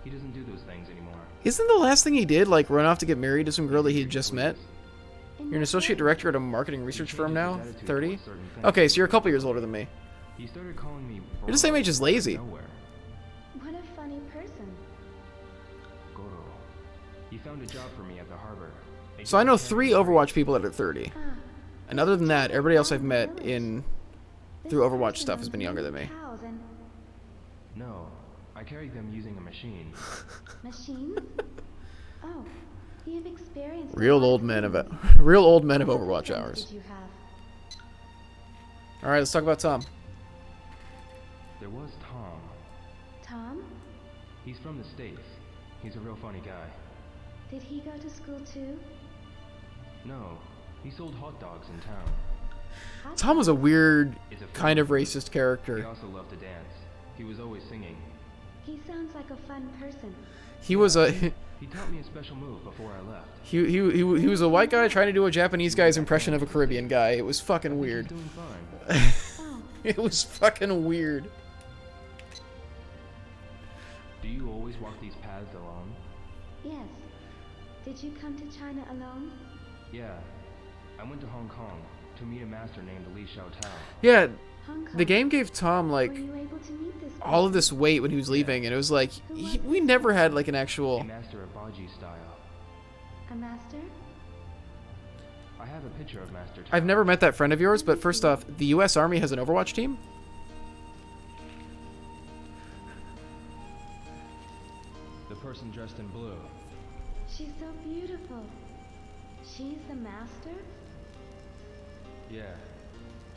He doesn't do those things anymore. isn't the last thing he did like run off to get married to some girl that he had just met? In You're an what associate way? director at a marketing research He firm changes now. his attitude 30. towards certain things. Okay, so you're a couple years older than me. He started calling me. You're the same age as Goro out of Lazy. nowhere. What a funny person. Goro. He found a job for me at the harbor. A So I know job 3 carrying Overwatch people that are 30. Ah, And other than that, everybody else I've met Village. in this through Overwatch person stuff has owns been younger than many me. cows and No, I carried them using a machine. machines? Oh, you have experienced a Real lot old of men of things. real old men of What other Overwatch friends hours. Did you have? All right, let's talk about Tom. There was Tom. Tom? He's from the States. He's a real funny guy. Did he go to school too? No, he sold hot dogs in town. Hot Tom was a weird, Is a kind of food. racist He character. also loved to dance. He was always singing. He sounds like a fun person. He was a He taught me a special move before I left. he was a white guy trying to do a Japanese guy's impression of a Caribbean guy. It was fucking He's weird. doing fine. Oh, It was fucking weird. Do you always walk these paths alone? yes. Did you come to China alone? Yeah. I went to Hong Kong to meet a master named Li Xiaotao. Yeah, Hong Kong. the game gave Tom like Were you able to meet this all of person? this weight when he was leaving, and it was like we never had like an A actual. master of Baji style. A master? I have a picture of Master Tao. I've never met that friend of yours, but first off, the U.S. Army has an Overwatch team. The person dressed in blue. She's so beautiful. She's the master? Yeah.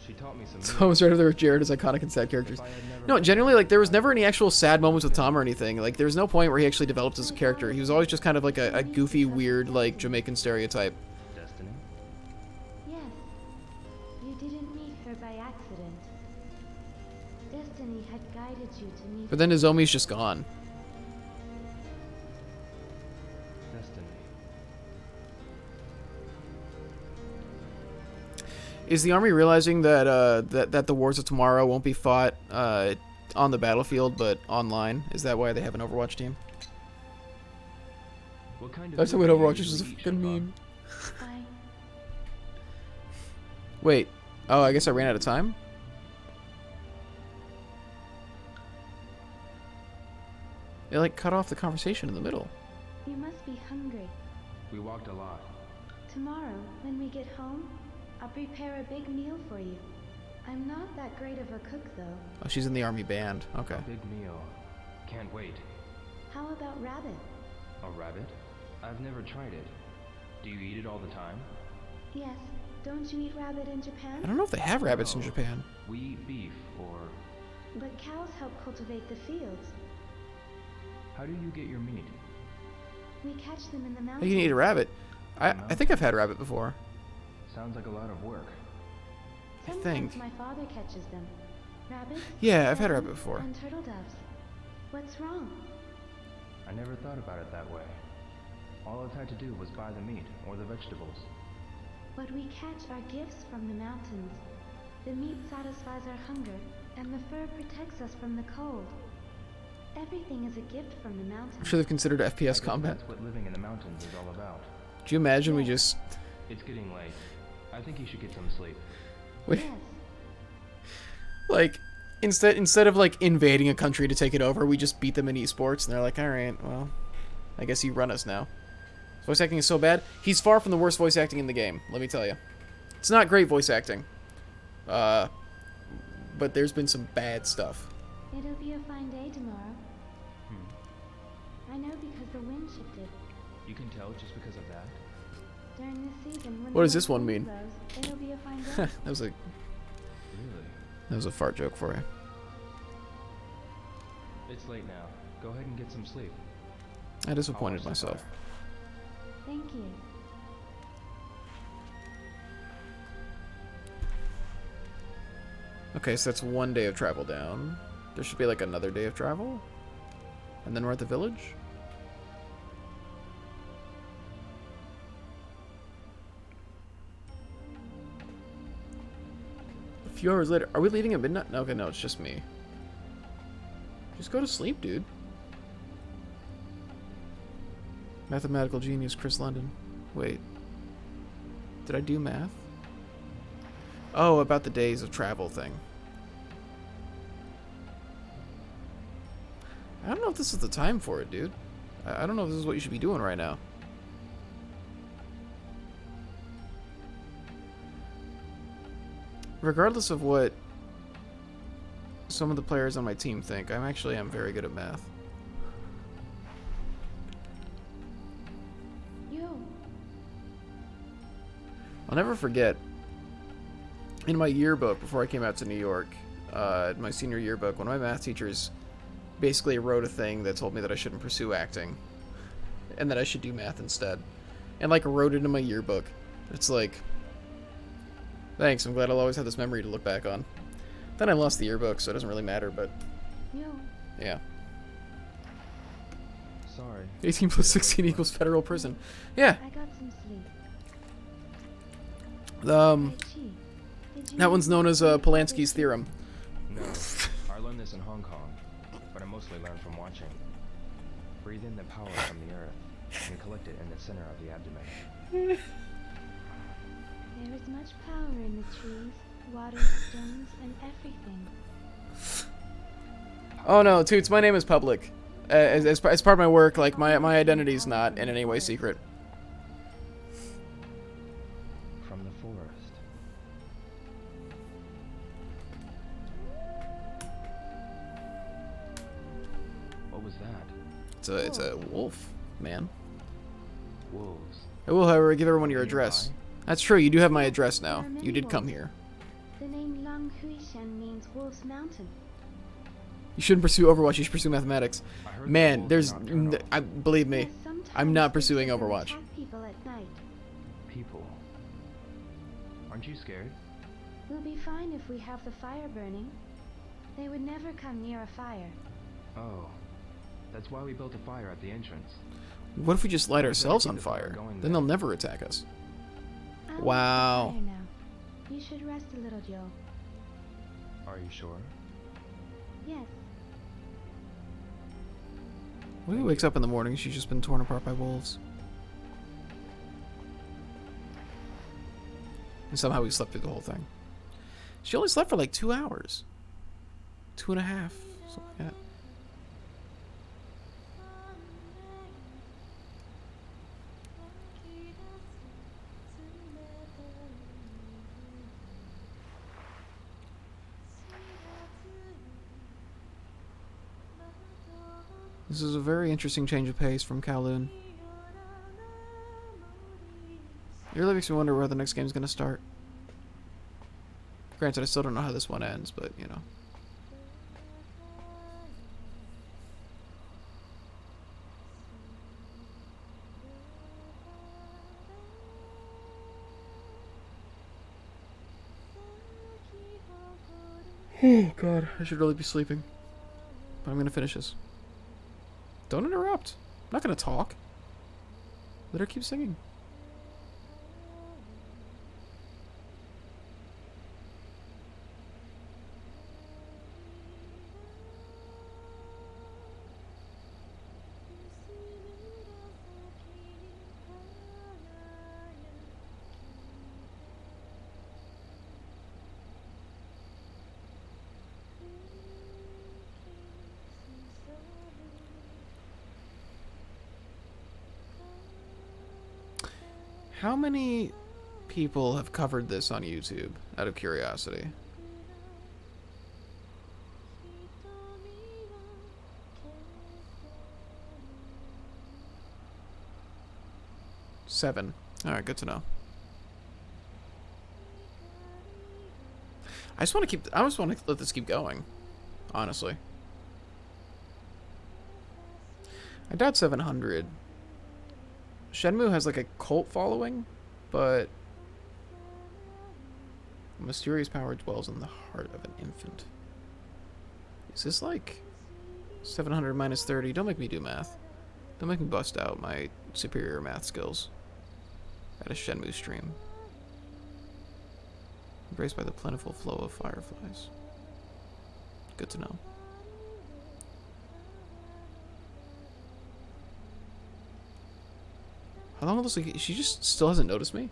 She taught me some. Tom's right over there with Jared as iconic and sad characters. If I had never No, met genuinely, like there was never any actual sad moments with Tom or anything. Like there was no point where he actually developed as a character. He was always just kind of like a goofy, weird, like Jamaican stereotype. Destiny. Yes. You didn't meet her by accident. Destiny had guided you to meet But then Nozomi's just gone. Destiny. Is the army realizing that that the wars of tomorrow won't be fought on the battlefield but online? Is that why they have an Overwatch team? What kind of That's food what do you Overwatch is usually a eat, fucking Shenmue? meme. I. Wait. Oh, I guess I ran out of time? It like cut off the conversation in the middle. You must be hungry. We walked a lot. Tomorrow, when we get home, I'll prepare a big meal for you. I'm not that great of a cook, though. Oh, she's in the army band. Okay. A big meal. Can't wait. How about rabbit? A rabbit? I've never tried it. Do you eat it all the time? Yes. Don't you eat rabbit in I Japan? don't know if they have rabbits in No. Japan. We eat beef, or... But cows help cultivate the fields. How do you get your meat? We catch them in the How mountains. you can eat a rabbit? I think I've had rabbit before. Sounds like a lot of work. I Sometimes think. my father catches them. Rabbits? Yeah, I've had salmon, rabbit before. And turtle doves. What's wrong? I never thought about it that way. All I've had to do was buy the meat, or the vegetables. What we catch are gifts from the mountains. The meat satisfies our hunger, and the fur protects us from the cold. Everything is a gift from the I'm mountains. sure they've considered I FPS guess combat. That's what living in the mountains is all about. Do you imagine we just... It's getting late. I think you should get some sleep. We, Yes. like, instead of, like, invading a country to take it over, we just beat them in esports, and they're like, alright, well, I guess you run us now. Voice acting is so bad. He's far from the worst voice acting in the game, let me tell you. It's not great voice acting. But there's been some bad stuff. It'll be a fine day tomorrow. Hmm. I know because the wind shifted. You can tell just because of that? During this season, when What the does this one wind mean? blows, it'll be a fine day. Really? That was a fart joke for you. It's late now. Go ahead and get some sleep. I disappointed I'll watch the myself. fire. Thank you. Okay, so that's one day of travel down. There should be like another day of travel. And then we're at the village. A few hours later. Are we leaving at midnight? No, okay, no, it's just me. Just go to sleep, dude. Mathematical genius Chris London. Wait. Did I do math? Oh, about the days of travel thing. I don't know if this is the time for it, dude. I don't know if this is what you should be doing right now. Regardless of what some of the players on my team think, I'm very good at math. Yo. I'll never forget, in my yearbook before I came out to New York, my senior yearbook, one of my math teachers basically wrote a thing that told me that I shouldn't pursue acting and that I should do math instead. And like wrote it in my yearbook. It's like, thanks, I'm glad I'll always have this memory to look back on. Then I lost the yearbook, so it doesn't really matter, but Yo. yeah. Sorry. 18 plus 16 equals federal prison. Yeah. I got some sleep. Um, Tai Chi. Did you that one's known as Polanski's theorem. No, I learned this in Hong Kong, but I mostly learned from watching. Breathe in the power from the earth and collect it in the center of the abdomen. There is much power in the trees, water, stones, and everything. Oh no, Toots, my name is public. As part of my work, like, my identity's not in any way secret. From the forest. What was that? It's a wolf, man. Wolves. I will, however, give everyone your Nearby? address. That's true, you do have my address now. You did come here. The name Lang Huishan means Wolf's Mountain. You shouldn't pursue Overwatch, you should pursue mathematics. I heard the Man, wolves there's... are nocturnal. believe me, Yes, sometimes I'm not they pursuing kill and Overwatch. attack people at night. People. Aren't you scared? We'll be fine if we have the fire burning. They would never come near a fire. Oh. That's why we built a fire at the entrance. What if we just light Why did I ourselves keep on the fire fire? going Then there? they'll never attack us. I'll light the Wow. fire now. You should rest a little, Joe. Are you sure? Yes. When he wakes up in the morning, she's just been torn apart by wolves. And somehow he slept through the whole thing. She only slept for like 2 hours. 2.5, something like that. This is a very interesting change of pace from Kowloon. It really makes me wonder where the next game's gonna start. Granted, I still don't know how this one ends, but, you know. Oh, God. I should really be sleeping. But I'm gonna finish this. Don't interrupt. I'm not gonna talk. Let her keep singing. How many people have covered this on YouTube, out of curiosity? Seven. Alright, good to know. I just want to let this keep going, honestly. I doubt 700. Shenmue has like a cult following, but a mysterious power dwells in the heart of an infant. Is this like 700 minus 30? Don't make me do math. Don't make me bust out my superior math skills at a Shenmue stream. Embraced by the plentiful flow of fireflies. Good to know. How long will this like, she just still hasn't noticed me?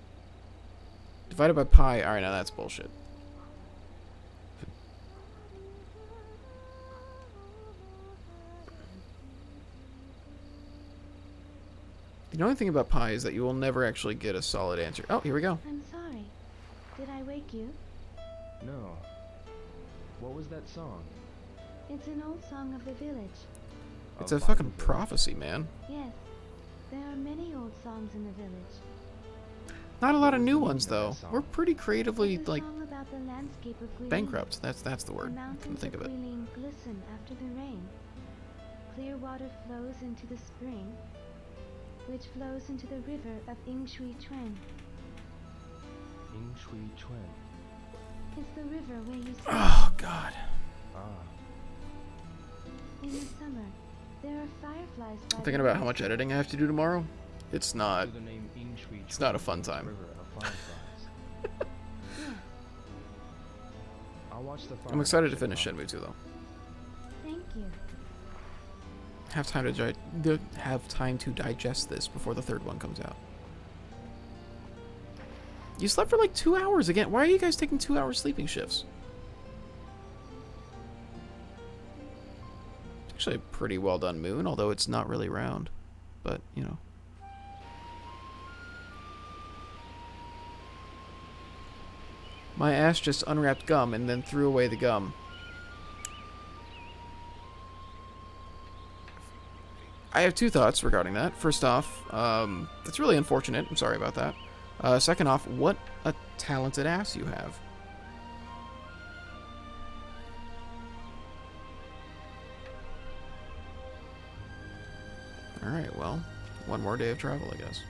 Divided by pi. Alright, now that's bullshit. The only thing about pi is that you will never actually get a solid answer. Oh, here we go. I'm sorry. Did I wake you? No. What was that song? It's an old song of the village. It's Of a fucking Bailu. prophecy, man. Yes. There are many old songs in the village. Not a lot of What was new the ones, meaning of though. that song? We're pretty creatively, It's a like, song about the landscape of Guilin. bankrupt. That's the The word. I couldn't mountains think of it. Guilin glisten after the rain. Clear water flows into the spring, which flows into the river of Ingshui Chuan. Ying Shui Chuan. It's the river where you see Oh, God. Ah. in the summer. There are fireflies by I'm thinking the about how much editing I have to do tomorrow. It's not. The name Ying Shui It's not a Chuan, fun time. River of Fireflies. I'll watch the I'm excited to fireworks finish tomorrow. Shenmue 2, though. Thank you. Have time to digest this before the third one comes out. You slept for like 2 hours again. Why are you guys taking 2-hour sleeping shifts? It's actually a pretty well done moon, although it's not really round. But, you know. My ass just unwrapped gum and then threw away the gum. I have two thoughts regarding that. First off, that's really unfortunate. I'm sorry about that. Second off, what a talented ass you have. Alright, well, one more day of travel, I guess.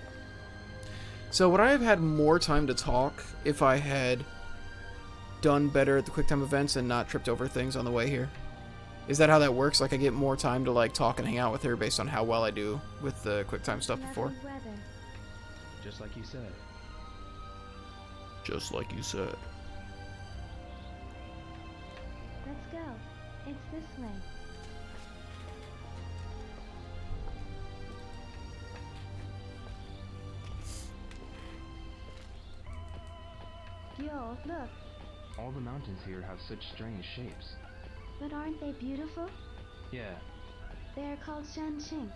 So would I have had more time to talk if I had done better at the QuickTime events and not tripped over things on the way here? Is that how that works? Like I get more time to like talk and hang out with her based on how well I do with the QuickTime stuff before? Lovely weather. Just like you said. Just like you said. It's this way. Yo, look. All the mountains here have such strange shapes. But aren't they beautiful? Yeah, They're called Shenxing.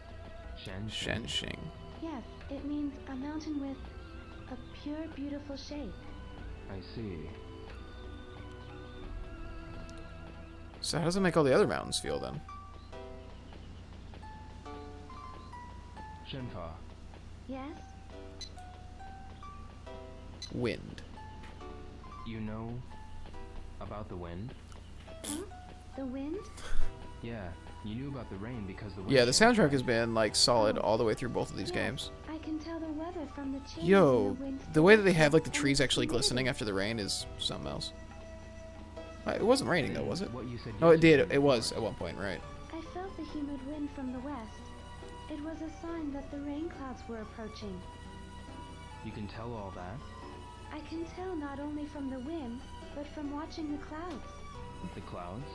Shenxing. Yes, it means a mountain with a pure, beautiful shape. I see. So how does it make all the other mountains feel then? Shenfa, Yes? Wind. you know about the wind? Huh? The wind? Yeah, you knew about the rain because the wind Yeah, the changed, soundtrack right? has been like solid all the way through both of these Yes, games. I can tell the weather from the change Yo, in the wind the way that they have like the and trees actually humidity. glistening after the rain is something else. It wasn't raining though, was it? What you said No, it did. yesterday It was before. at one point, right? I felt the humid wind from the west. It was a sign that the rain clouds were approaching. You can tell all that? I can tell not only from the wind, but from watching the clouds. The clouds?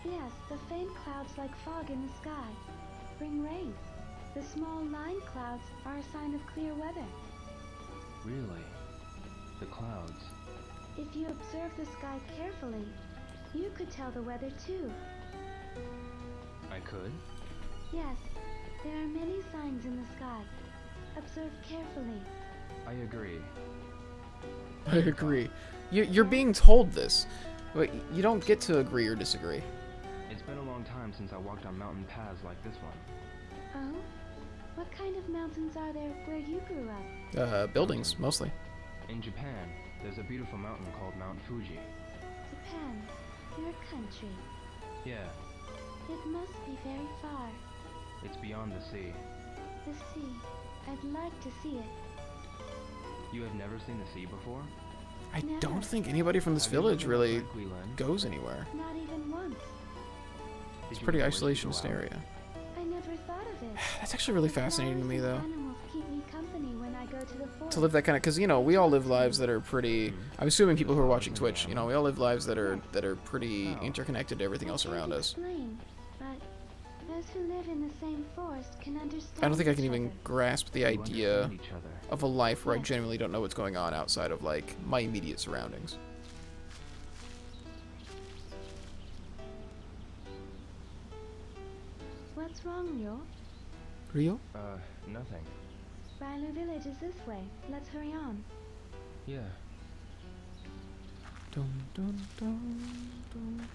Yes, the faint clouds like fog in the sky bring rain. The small line clouds are a sign of clear weather. Really? The clouds. If you observe the sky carefully, you could tell the weather too. I could? Yes, there are many signs in the sky. Observe carefully. I agree. I agree. You're being told this. But you don't get to agree or disagree. It's been a long time since I walked on mountain paths like this one. Oh? What kind of mountains are there where you grew up? Buildings, mostly. In Japan, there's a beautiful mountain called Mount Fuji. Japan, your country. Yeah, It must be very far. it's beyond the sea. The sea. I'd like to see it. You have never seen the sea before? I Never. don't think anybody from this Have you village ever been to really Franklin? goes anywhere. Not even once. Did It's you pretty ever wish to go isolationist out? area. I never thought of it. That's actually really The fascinating to flowers me, and though. Animals keep me company when I go to the forest. To live that kind of, because you know, we all live lives that are pretty. I'm assuming people who are watching Twitch, you know, we all live lives that are pretty interconnected to everything else I around can't us. explain, but those who live in the same forest can understand I don't think I can each even other. grasp the You idea understand each other. of a life where I genuinely don't know what's going on outside of like my immediate surroundings. What's wrong, Ryo? Rio? Nothing. Bailu village is this way. Let's hurry on. Yeah. Dun, dun, dun, dun,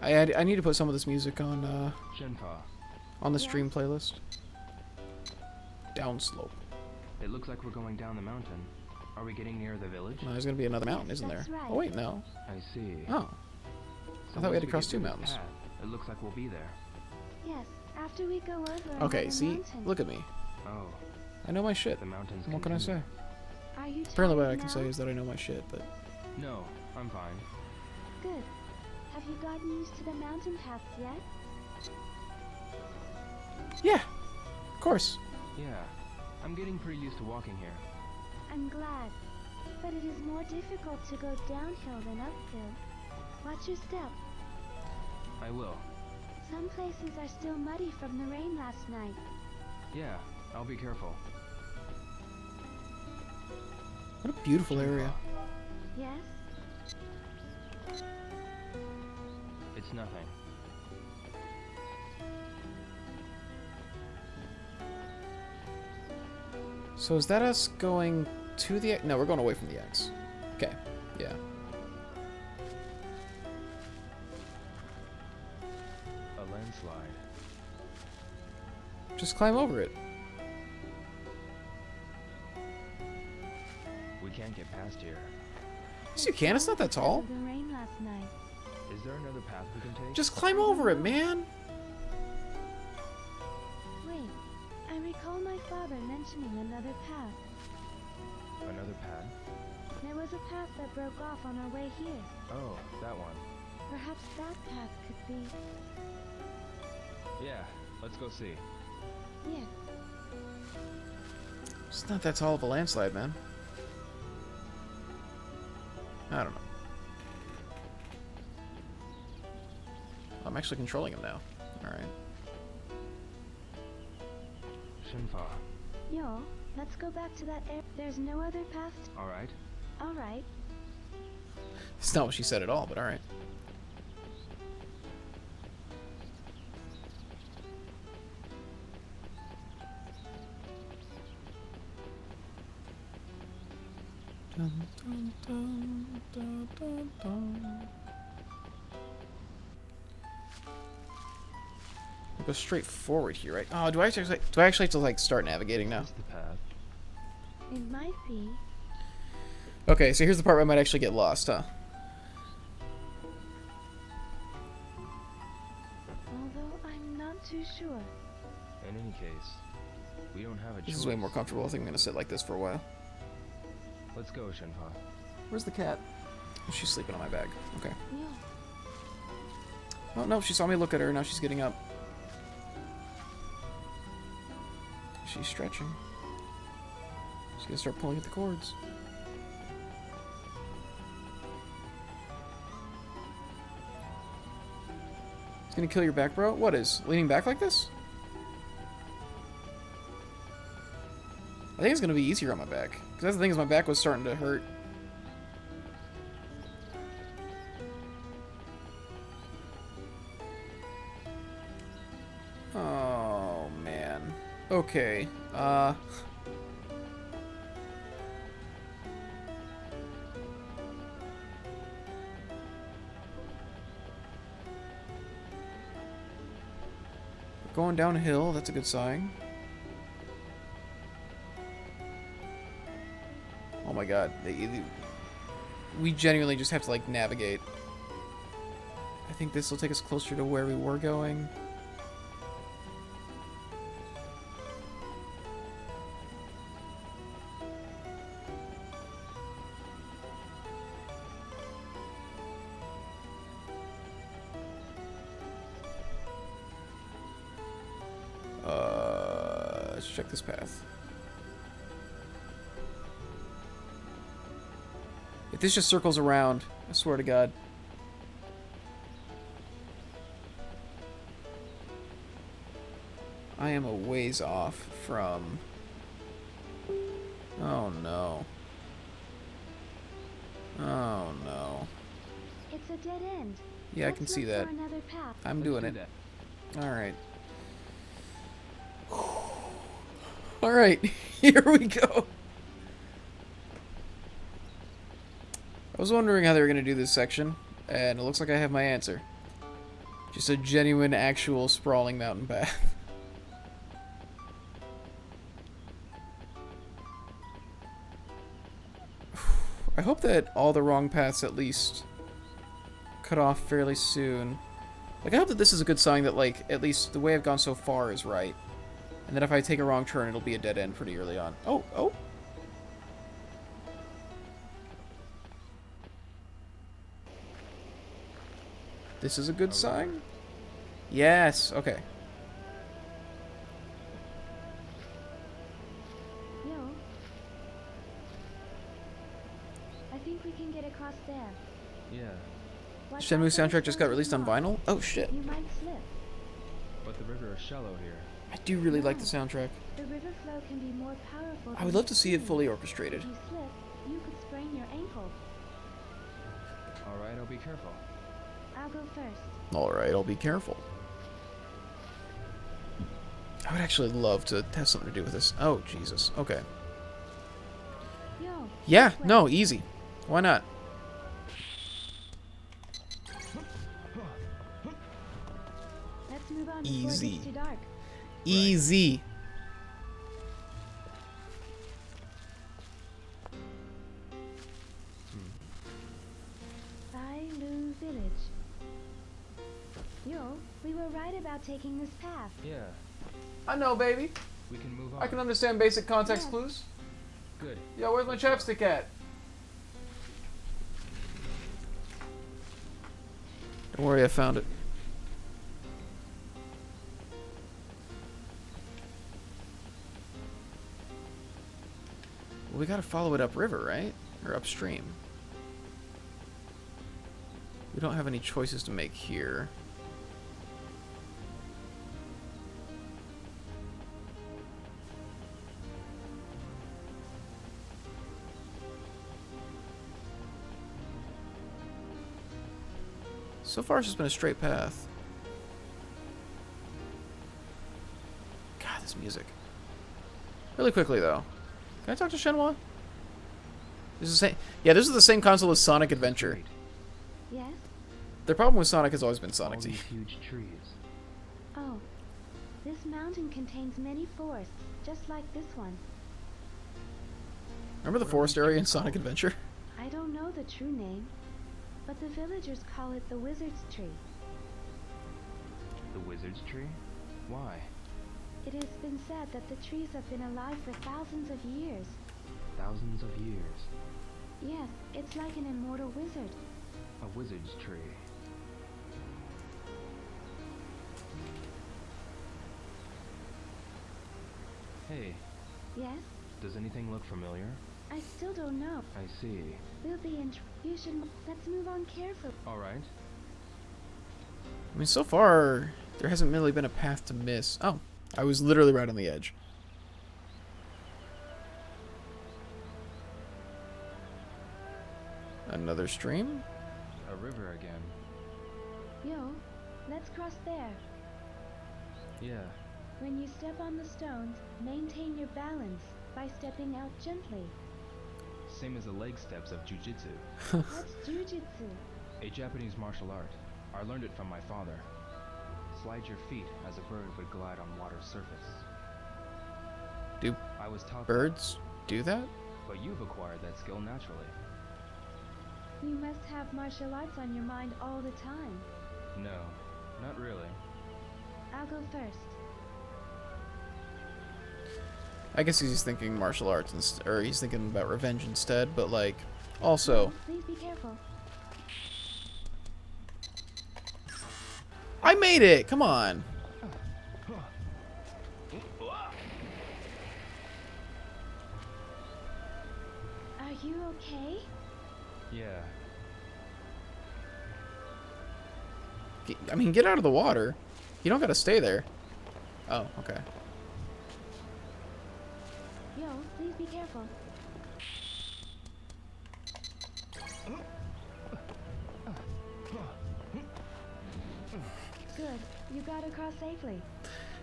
dun. I need to put some of this music Shenfa, on the Yes? stream playlist. Downslope. it looks like we're going down the mountain. Are we getting near the village? No, there's gonna be another mountain, Yes, isn't there? that's right. Oh wait, no. I see. Oh, So thought we had once to cross get two through this mountains. path, it looks like we'll be there. Yes, after we go over okay. another See, mountain. look at me. Oh, I know my shit. the mountains What can I say? continue. Are you Apparently, what tired I can now? say is that I know my shit, but No, I'm fine. Good. Have you gotten used to the mountain paths yet? yeah, of course. Yeah, I'm getting pretty used to walking here. I'm glad. But it is more difficult to go downhill than uphill. Watch your step. I will. Some places are still muddy from the rain last night. Yeah, I'll be careful. What a beautiful area. Yes? It's nothing. So is that us going to the X? No, we're going away from the X. Okay, yeah. A landslide. Just climb over it. We can't get past here. Yes, you can. It's not that tall. The rain last night. Is there another path we can take? Just climb over it, man. Wait, I recall my father mentioning another path. Another path? There was a path that broke off on our way here. Oh, that one. Perhaps that path could be... Yeah, let's go see. Yes. It's not that tall of a landslide, man. I don't know. I'm actually controlling him now. Alright. Shenfa. Yo, let's go back to that air. There's no other path. Alright. Alright. It's not what she said at all, but alright. Dun, dun, dun, dun, dun, dun. We'll go straight forward here, right? Oh, do I actually have to like start navigating now? Here's the path. It might be. Okay, so here's the part where I might actually get lost, huh? Although I'm not too sure. In any case, we don't have a choice. This is way more comfortable. I think I'm gonna sit like this for a while. Let's go, Shenfa. Where's the cat? Oh, she's sleeping on my bag. Okay. Yo, Oh no, she saw me look at her. Now she's getting up. She's stretching. She's gonna start pulling at the cords. It's gonna kill your back, bro? What is? Leaning back like this? I think it's gonna be easier on my back. Because that's the thing is my back was starting to hurt. Oh, man. Okay. Going downhill, that's a good sign. Oh my god. We genuinely just have to, like, navigate. I think this will take us closer to where we were going. Let's check this path. If this just circles around, I swear to God. I am a ways off from... Oh no. Oh no. it's a dead end. Yeah, I Let's can see look that. for another path. I'm Let's doing do it. that. Alright. Alright, here we go. I was wondering how they were going to do this section, and it looks like I have my answer. Just a genuine, actual, sprawling mountain path. I hope that all the wrong paths at least cut off fairly soon. Like, I hope that this is a good sign that, like, at least the way I've gone so far is right. And that if I take a wrong turn, it'll be a dead end pretty early on. Oh, oh! This is a good sign? Yes, okay. Yo, I think we can get across there. Yeah, Watch Shenmue out for the soundtrack just got stone released on wall. vinyl? Oh shit. You might slip. but the river is shallow here. I do really like the soundtrack. The river flow can be more powerful. I than would love to see it swimming. fully orchestrated. If you slip, you could sprain your ankle. Alright, I'll be careful. I'll go first. Alright, I'll be careful. I would actually love to have something to do with this. Oh, Jesus. Okay. Yo. Yeah, this way. no, easy. Why not? Let's move on before Easy. it gets too dark. Easy. Bailu village. Yo, we were right about taking this path. Yeah, I know, baby. we can move on. I can understand basic context Yeah. clues. Good. Yo, where's my chapstick at? Don't worry, I found it. Well, we gotta follow it upriver, right? Or upstream. We don't have any choices to make here. So far, it's just been a straight path. God, this music. Really quickly, though. Can I talk to Shenmue? This is the same. Yeah, this is the same console as Sonic Adventure. Great. Yes? The problem with Sonic has always been Sonic All Team. these huge trees. Oh. This mountain contains many forests, just like this one. Remember the forest area in Sonic Adventure? I don't know the true name, but the villagers call it the Wizard's Tree. The wizard's tree? Why? It has been said that the trees have been alive for thousands of years. Thousands of years. Yes, it's like an immortal wizard. A wizard's tree. Hey, Yes? does anything look familiar? I still don't know. I see. We'll be in. You should. Let's move on carefully. Alright. I mean, so far, there hasn't really been a path to miss. Oh, I was literally right on the edge. Another stream? A river again. Yo, let's cross there. Yeah. When you step on the stones, maintain your balance by stepping out gently. Same as the leg steps of jujitsu. What's jujitsu? A Japanese martial art. I learned it from my father. Slide your feet as a bird would glide on water's surface. Do I was taught birds do that? that, but you've acquired that skill naturally. You must have martial arts on your mind all the time. No, not really. I'll go first. I guess he's thinking martial arts, or he's thinking about revenge instead, but like, also... Please be careful. I made it! Come on! Are you okay? Yeah. I mean, get out of the water. You don't gotta stay there. Oh, okay. Yo, please be careful. Good. You got across safely.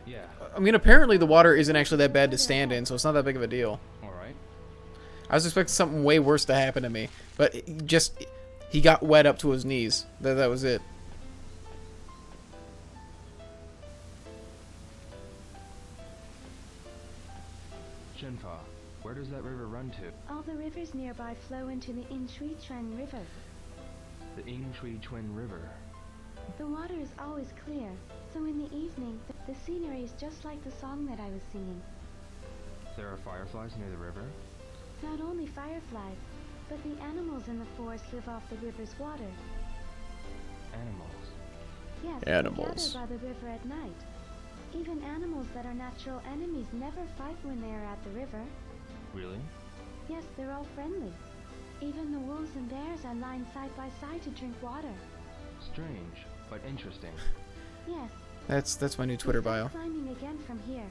Yeah. I mean, apparently the water isn't actually that bad to stand in, so it's not that big of a deal. Alright. I was expecting something way worse to happen to me, but he got wet up to his knees. That was it. Shenfa, where does that river run to? All the rivers nearby flow into the Inshui-Chuen River. The Inshui-Chuen River. The water is always clear, so in the evening, the scenery is just like the song that I was singing. There are fireflies near the river? Not only fireflies, but the animals in the forest live off the river's water. Animals. Yes, Animals. they gather by the river at night. Even animals that are natural enemies never fight when they are at the river. Really? Yes, they're all friendly. Even the wolves and bears are lying side by side to drink water. Strange, but interesting. Yes. That's my new Twitter We'll bio. start climbing again from here.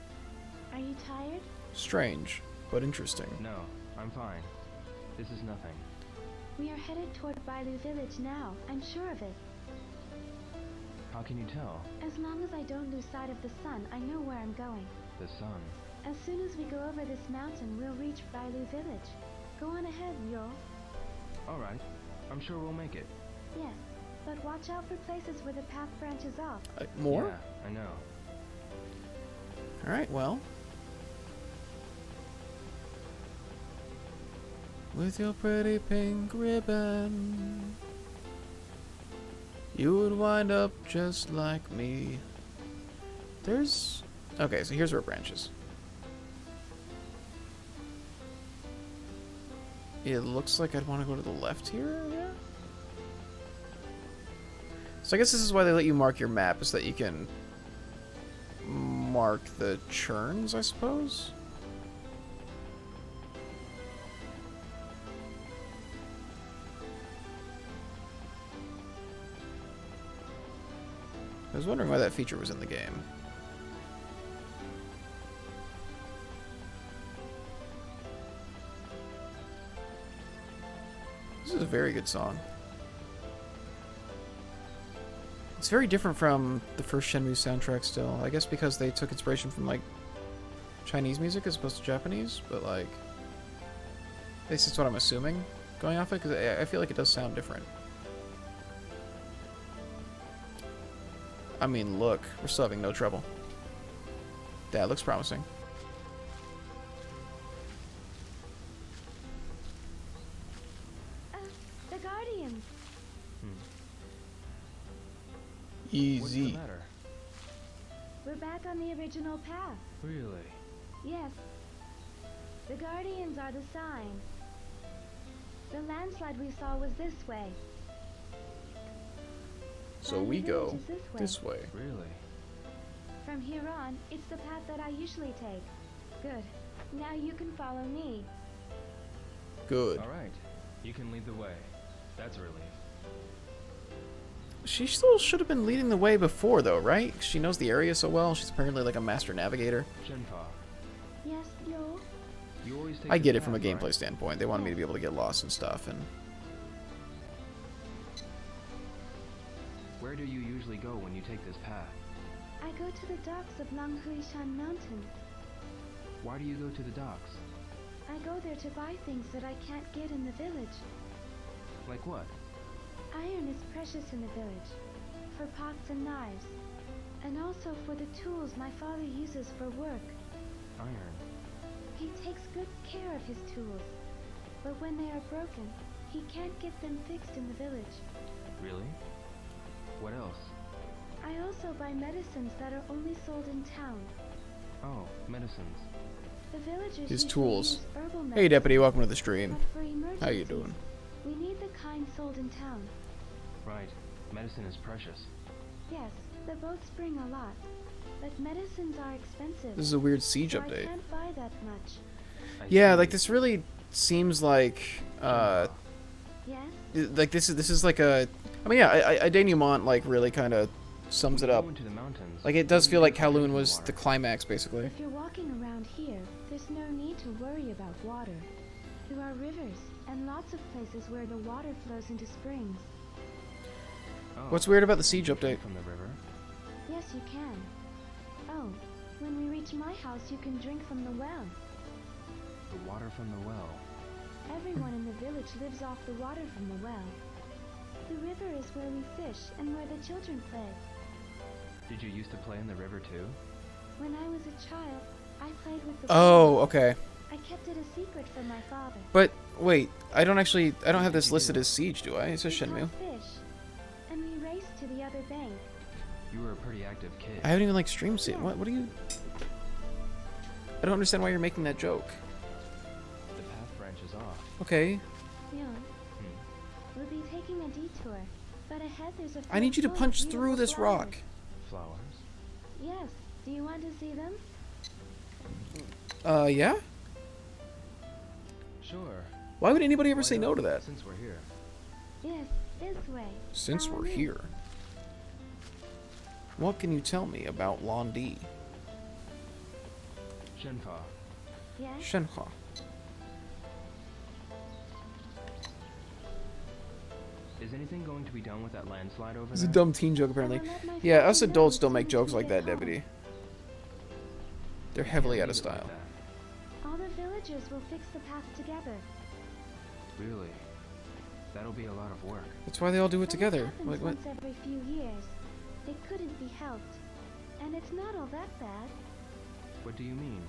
Are you tired? Strange, but interesting. No, I'm fine. This is nothing. We are headed toward Bailu village now. I'm sure of it. How can you tell? As long as I don't lose sight of the sun, I know where I'm going. The sun. As soon as we go over this mountain, we'll reach Bailu village. Go on ahead, Yo. Alright. I'm sure we'll make it. Yes, but watch out for places where the path branches off. More? Yeah, I know. Alright, well. With your pretty pink ribbon, you would wind up just like me. There's... Okay, so here's where it branches. It looks like I'd want to go to the left here, yeah? So I guess this is why they let you mark your map, is that you can mark the churns, I suppose? I was wondering why that feature was in the game. This is a very good song. It's very different from the first Shenmue soundtrack still. I guess because they took inspiration from, like, Chinese music as opposed to Japanese, but, like, this is what I'm assuming going off it, because I feel like it does sound different. I mean, look, we're still having no trouble. That looks promising. The Guardians. What's the Easy. matter? We're back on the original path. Really? Yes. The Guardians are the sign. The landslide we saw was this way. So And we the go village is this way. Really? From here on, it's the path that I usually take. Good. Now you can follow me. Good. Alright. You can lead the way. That's a relief. She still should have been leading the way before, though, right? She knows the area so well. She's apparently like a master navigator. Shenpa, Yes, Yo. you always take I this get it from a path, gameplay right? standpoint. They wanted me to be able to get lost and stuff, and Where do you usually go when you take this path? I go to the docks of Langhuishan Mountain. Why do you go to the docks? I go there to buy things that I can't get in the village. Like what? Iron is precious in the village, for pots and knives, and also for the tools my father uses for work. Iron. He takes good care of his tools, but when they are broken, he can't get them fixed in the village. Really? What else? I also buy medicines that are only sold in town. Oh, medicines. The villagers his usually tools. use herbal Hey, medicines, deputy, welcome to the stream. but for emergencies, How you doing? we need the kind sold in town. Right. Medicine is precious. Yes, the boats bring a lot, but medicines are expensive. This is a weird siege so update. I can't buy that much. I Yeah, see. like this really seems like Yes? like this is like a. I mean, yeah, I denouement like really kind of sums When it you up. go into the mountains, Like it does what do feel you like do for Kowloon drinking was water? the climax, basically. If you're walking around here, there's no need to worry about water. There are rivers and lots of places where the water flows into springs. Oh, What's weird about the siege drink update? from the river? Yes, you can. Oh, when we reach my house, you can drink from the well. The water from the well. Everyone in the village lives off the water from the well. The river is where we fish and where the children play. Did you used to play in the river too? When I was a child, I played with the Oh, pool. okay. I kept it a secret from my father. But wait, I don't have this listed as siege, do I? It says We caught Shenmue. fish, and we raced to the other bank. You were a pretty active kid. I haven't even like streamed it. What are you? I don't understand why you're making that joke. The path branches off. Okay, Yeah, Hmm. we'll be taking a detour, but ahead there's a I need you to field full of punch through beautiful this flowers. rock. Flowers. Yes. Do you want to see them? Yeah? Sure. Why would anybody ever Why say no not, to that? Since we're here. Yes, this way. Since Follow we're me. here. What can you tell me about Londi? Shenfa, Yes. Shenhua. is anything going to be done with that landslide over It's a there? dumb teen joke, apparently. I will let my Yeah, father us know adults as don't soon make as jokes we like get that, home. deputy. They're Can't heavily leave out of it like style. that. All the villagers will fix the path together. Really? That'll be a lot of work. That's why they all do it But together. happens Like what? once every few years. It couldn't be helped. And it's not all that bad. What do you mean?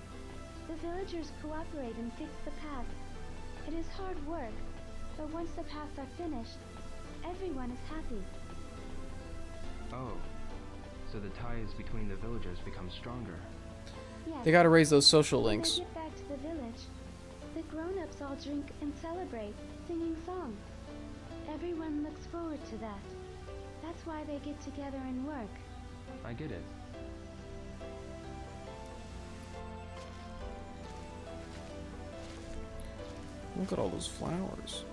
The villagers cooperate and fix the path. It is hard work, but once the paths are finished, everyone is happy. Oh. So the ties between the villagers become stronger. Yes. They gotta raise those social When links. they get back to the village, the grown-ups all drink and celebrate, singing songs. Everyone looks forward to that. That's why they get together and work. I get it. Look at all those flowers.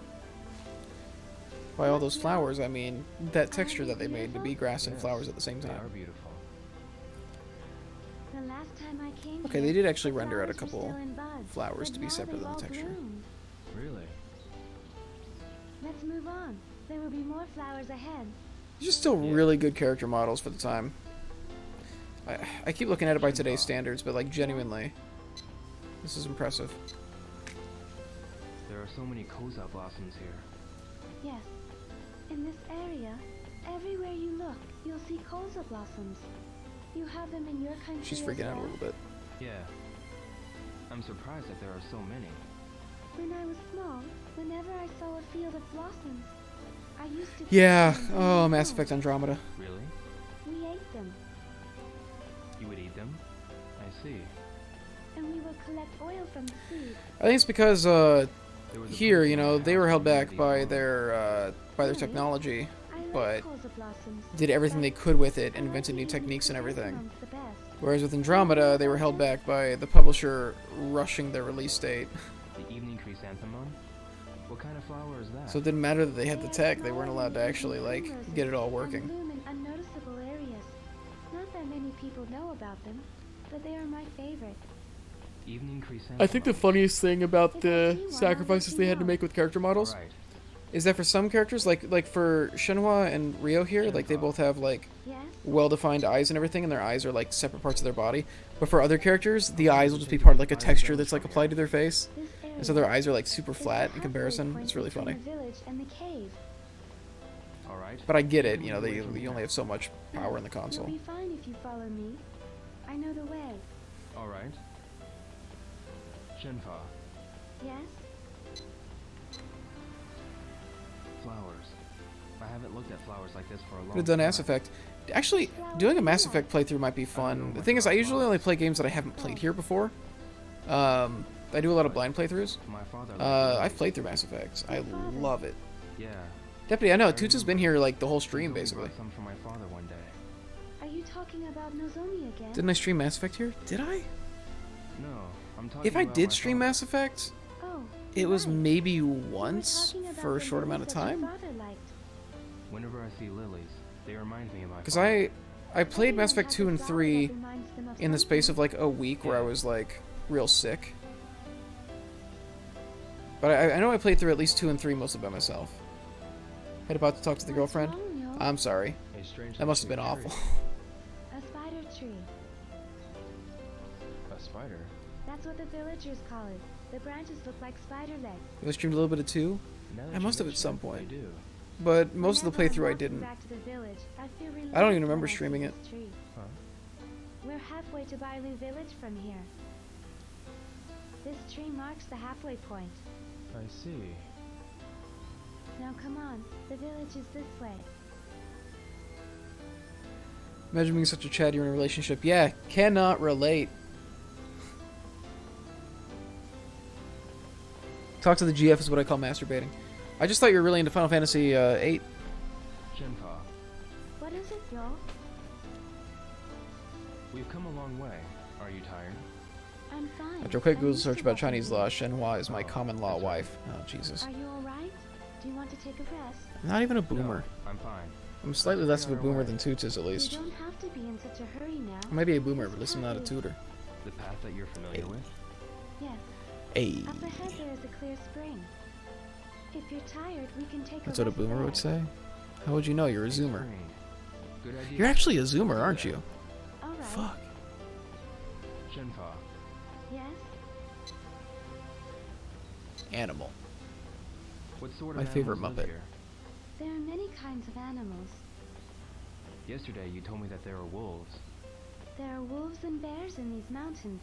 By all those flowers, I mean that texture that they made to be grass and Yes, flowers at the same They are time. beautiful. The last time I came Okay, here, they did actually the render out a flowers were couple still in bud, flowers but to be now separate they've than the all texture. bloomed. Really? Let's move on. There will be more flowers ahead. These are still really good character models for the time. I keep looking at it by today's standards, but like genuinely, this is impressive. There are so many koza blossoms here. Yes. In this area, everywhere you look, you'll see koza blossoms. You have them in your country. She's as freaking out a well? little bit. Yeah. I'm surprised that there are so many. When I was small, whenever I saw a field of blossoms, I used to. Yeah. pick them and Oh, bring Mass them Effect Andromeda. Really? home. We ate them, You would eat them? I see. and we would collect oil from the seeds. I think it's because There was a here, place you in know, my they house were held where back these by farms- their technology, I like but koza blossoms. did everything they could with it and invented new techniques and everything. Whereas with Andromeda, they were held back by the publisher rushing their release date. The evening chrysanthemum? What kind of flower is that? So it didn't matter that they had the tech; they weren't allowed to actually like get it all working. Bloom in unnoticeable areas. Not that many people know about them, but they are my favorite. Evening chrysanthemum. I think the funniest thing about the sacrifices they had to make with character models Right. is that for some characters, like for Shenhua and Ryo here, like they both have like Yes? well-defined eyes and everything, and their eyes are like separate parts of their body. But for other characters, the eyes will just be part of like a texture that's like applied to their face, This area and so their eyes are like super is the flat in halfway comparison. point It's really between funny. The village and the cave. All right. But I get it, you know, you only have so much power in the You'll console. be fine if you follow me. I know the way. All right. Shenfa. Yes? Flowers. I haven't looked at flowers like this for a long Could have done time. Mass Effect. Actually, doing a Mass Effect playthrough might be fun. The thing is, I usually only play games that I haven't played here before. I do a lot of blind playthroughs. My father. I've played through Mass Effect. I love it. Yeah. Deputy, I know, Toots has been here like the whole stream, Nozomi basically. brought some for my father one day. Are you talking about Nozomi again? Didn't I stream Mass Effect here? Did I? No, I'm talking If I about did my stream father. Mass Effect, Oh, it was right. maybe You were once talking about for a the short amount of lilies that your time. father liked. Whenever I see lilies, they remind me of my Because father. I played Mass Everyone Effect has 2 a and flower 3 that reminds them of in the space something. of like a week where I was like real sick. But I know I played through at least 2 and 3 mostly by myself. Head about to talk to the What's girlfriend. wrong, Yo? I'm sorry. A strange That must have been looking awful. tree. A spider tree. A spider. That's what the villagers call it. The branches look like spider legs. I streamed a little bit of 2, Now that I you must have at mention some it, point. I do. but most of the Whenever I'm playthrough I walking didn't. Back to the village, I feel relieved I don't even when remember I see streaming this it. tree. Huh? We're halfway to Bailu village from here. This tree marks the halfway point. I see. Now come on, the village is this way. Imagine being such a chatty in a relationship. Yeah, cannot relate. Talk to the GF is what I call masturbating. I just thought you were really into Final Fantasy 8. Shenpa, What is it, y'all? we've come a long way. Are you tired? I'm fine. After a quick I'm Google used search to about walking Chinese here. law, Shenhua is my Oh, common law that's right. wife. Oh, Jesus. Are you alright? Do you want to take a rest? I'm not even a boomer. No, I'm fine. I'm slightly less of a Figure out boomer a way. than Toots is, at You least. don't have to be in such a hurry now. I might be a boomer, but at least I'm not a tutor. The path that you're familiar with? Yes. Hey. Up ahead there is a clear spring. If you're tired, we can take That's a what a rest boomer there. would say. How would you know? You're a zoomer. Spring. Good idea. You're actually a zoomer, aren't you? Alright. Fuck. Shenpa, Yes? Animal. what sort My of favorite animals live Muppet. here? There are many kinds of animals. Yesterday you told me that there are wolves. There are wolves and bears in these mountains.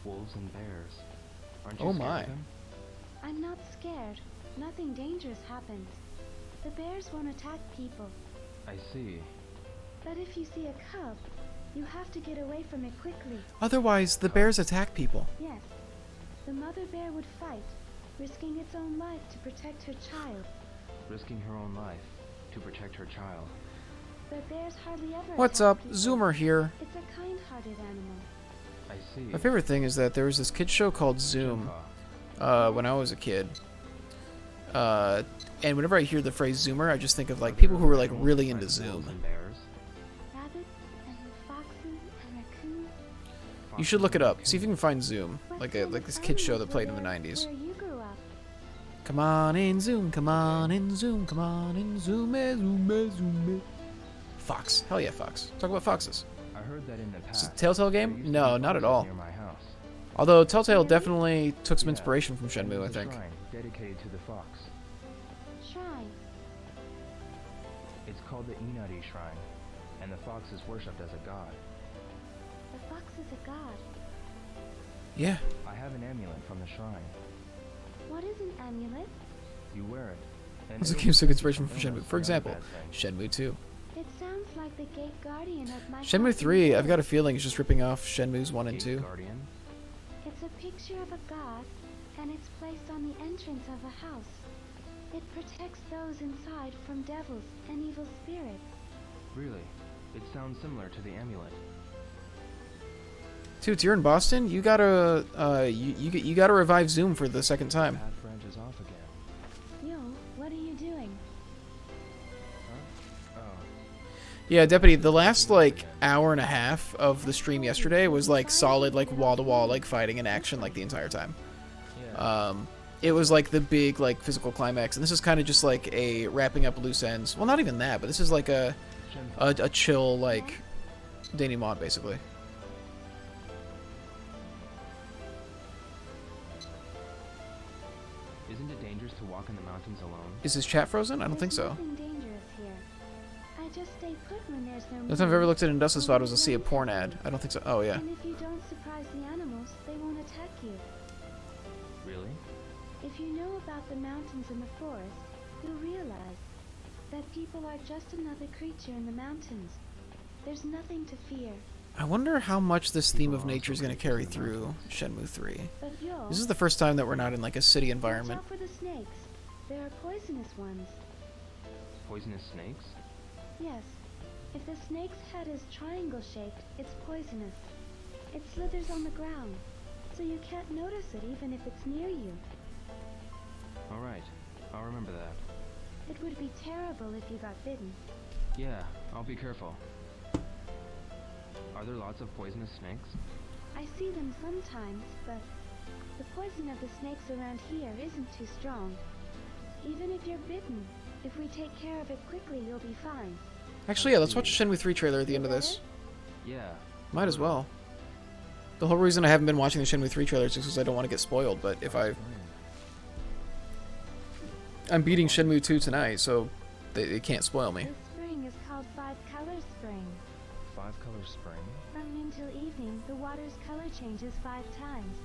Wolves and bears. Aren't you Oh scared my. of them? I'm not scared. Nothing dangerous happens. The bears won't attack people. I see. But if you see a cub, you have to get away from it quickly. Otherwise, the bears attack people. Yes. The mother bear would fight, risking its own life to protect her child. Risking her own life to protect her child. But bears hardly ever What's attack up? people. Zoomer here. It's a kind-hearted animal. I see. My favorite thing is that there was this kid show called Zoom Shenpa, when I was a kid. And whenever I hear the phrase Zoomer, I just think of like people who were like really into Wolves Zoom. and bears. Rabbits and foxes and raccoons. You should look it Foxes up. and See if you can find Zoom, What like kind this of kid show that animals played were in the there 90s. Where you grew up? Come on in, zoom. Come on in, zoom. Come on in, zoom. Zoom. Fox. Hell yeah, Fox. Talk about foxes. I heard that in the Is it past. a Telltale there game? used to No, be not at foxes all. Near my house. Although Telltale Really? definitely took some Yeah, inspiration from and Shenmue, I there's a think. shrine dedicated to the fox. Shrine. It's called the Inari Shrine, and the fox is worshipped as a god. The fox is a god. Yeah. I have an amulet from the shrine. What is an amulet? You wear it. and Those it'll games took protect you inspiration from Shenmue. illness For and other example, bad things. Shenmue 2. It sounds like the gate guardian of my Shenmue house 3, in I've got a Paris. feeling, is just ripping off Shenmue's 1 and Gate 2. Guardian. It's a picture of a god, and it's placed on the entrance of a house. It protects those inside from devils and evil spirits. Really? It sounds similar to the amulet. Toots, you're in Boston? You gotta, you gotta revive Zoom for the second time. Path branches off again. Yo, what are you doing? Huh? Oh. Yeah, Deputy, the last, like, hour and a half of the stream yesterday was, like, solid, like, wall-to-wall, like, fighting and action, like, the entire time. Yeah. It was, like, the big, like, physical climax, and this is kind of just, like, a wrapping up loose ends. Well, not even that, but this is, like, a chill, like, denouement, basically. Isn't it dangerous to walk in the mountains alone? Is his chat frozen? I don't think There's so. nothing dangerous here. I just stay put when there's no The last time I've ever moon. looked at Industrial Spot was to see a porn ad. I don't think so. Oh, yeah. And if you don't surprise the animals, they won't attack you. Really? If you know about the mountains and the forest, you'll realize that people are just another creature in the mountains. There's nothing to fear. I wonder how much this theme of nature is going to carry through Shenmue 3. But yo, This is the first time that we're not in, like, a city watch environment. out for the snakes. There are poisonous ones. Poisonous snakes? Yes. If the snake's head is triangle-shaped, it's poisonous. It slithers on the ground, so you can't notice it even if it's near you. Alright, I'll remember that. It would be terrible if you got bitten. Yeah, I'll be careful. Are there lots of poisonous snakes? I see them sometimes, but the poison of the snakes around here isn't too strong. Even if you're bitten, if we take care of it quickly, you'll be fine. Actually, yeah, let's watch the Shenmue 3 trailer at the end of this. Yeah. Might as well. The whole reason I haven't been watching the Shenmue 3 trailers is because I don't want to get spoiled, but if I'm beating Shenmue 2 tonight, so they can't spoil me. This spring is called Five Color Spring. 5-color spring? From noon till evening, the water's color changes 5 times.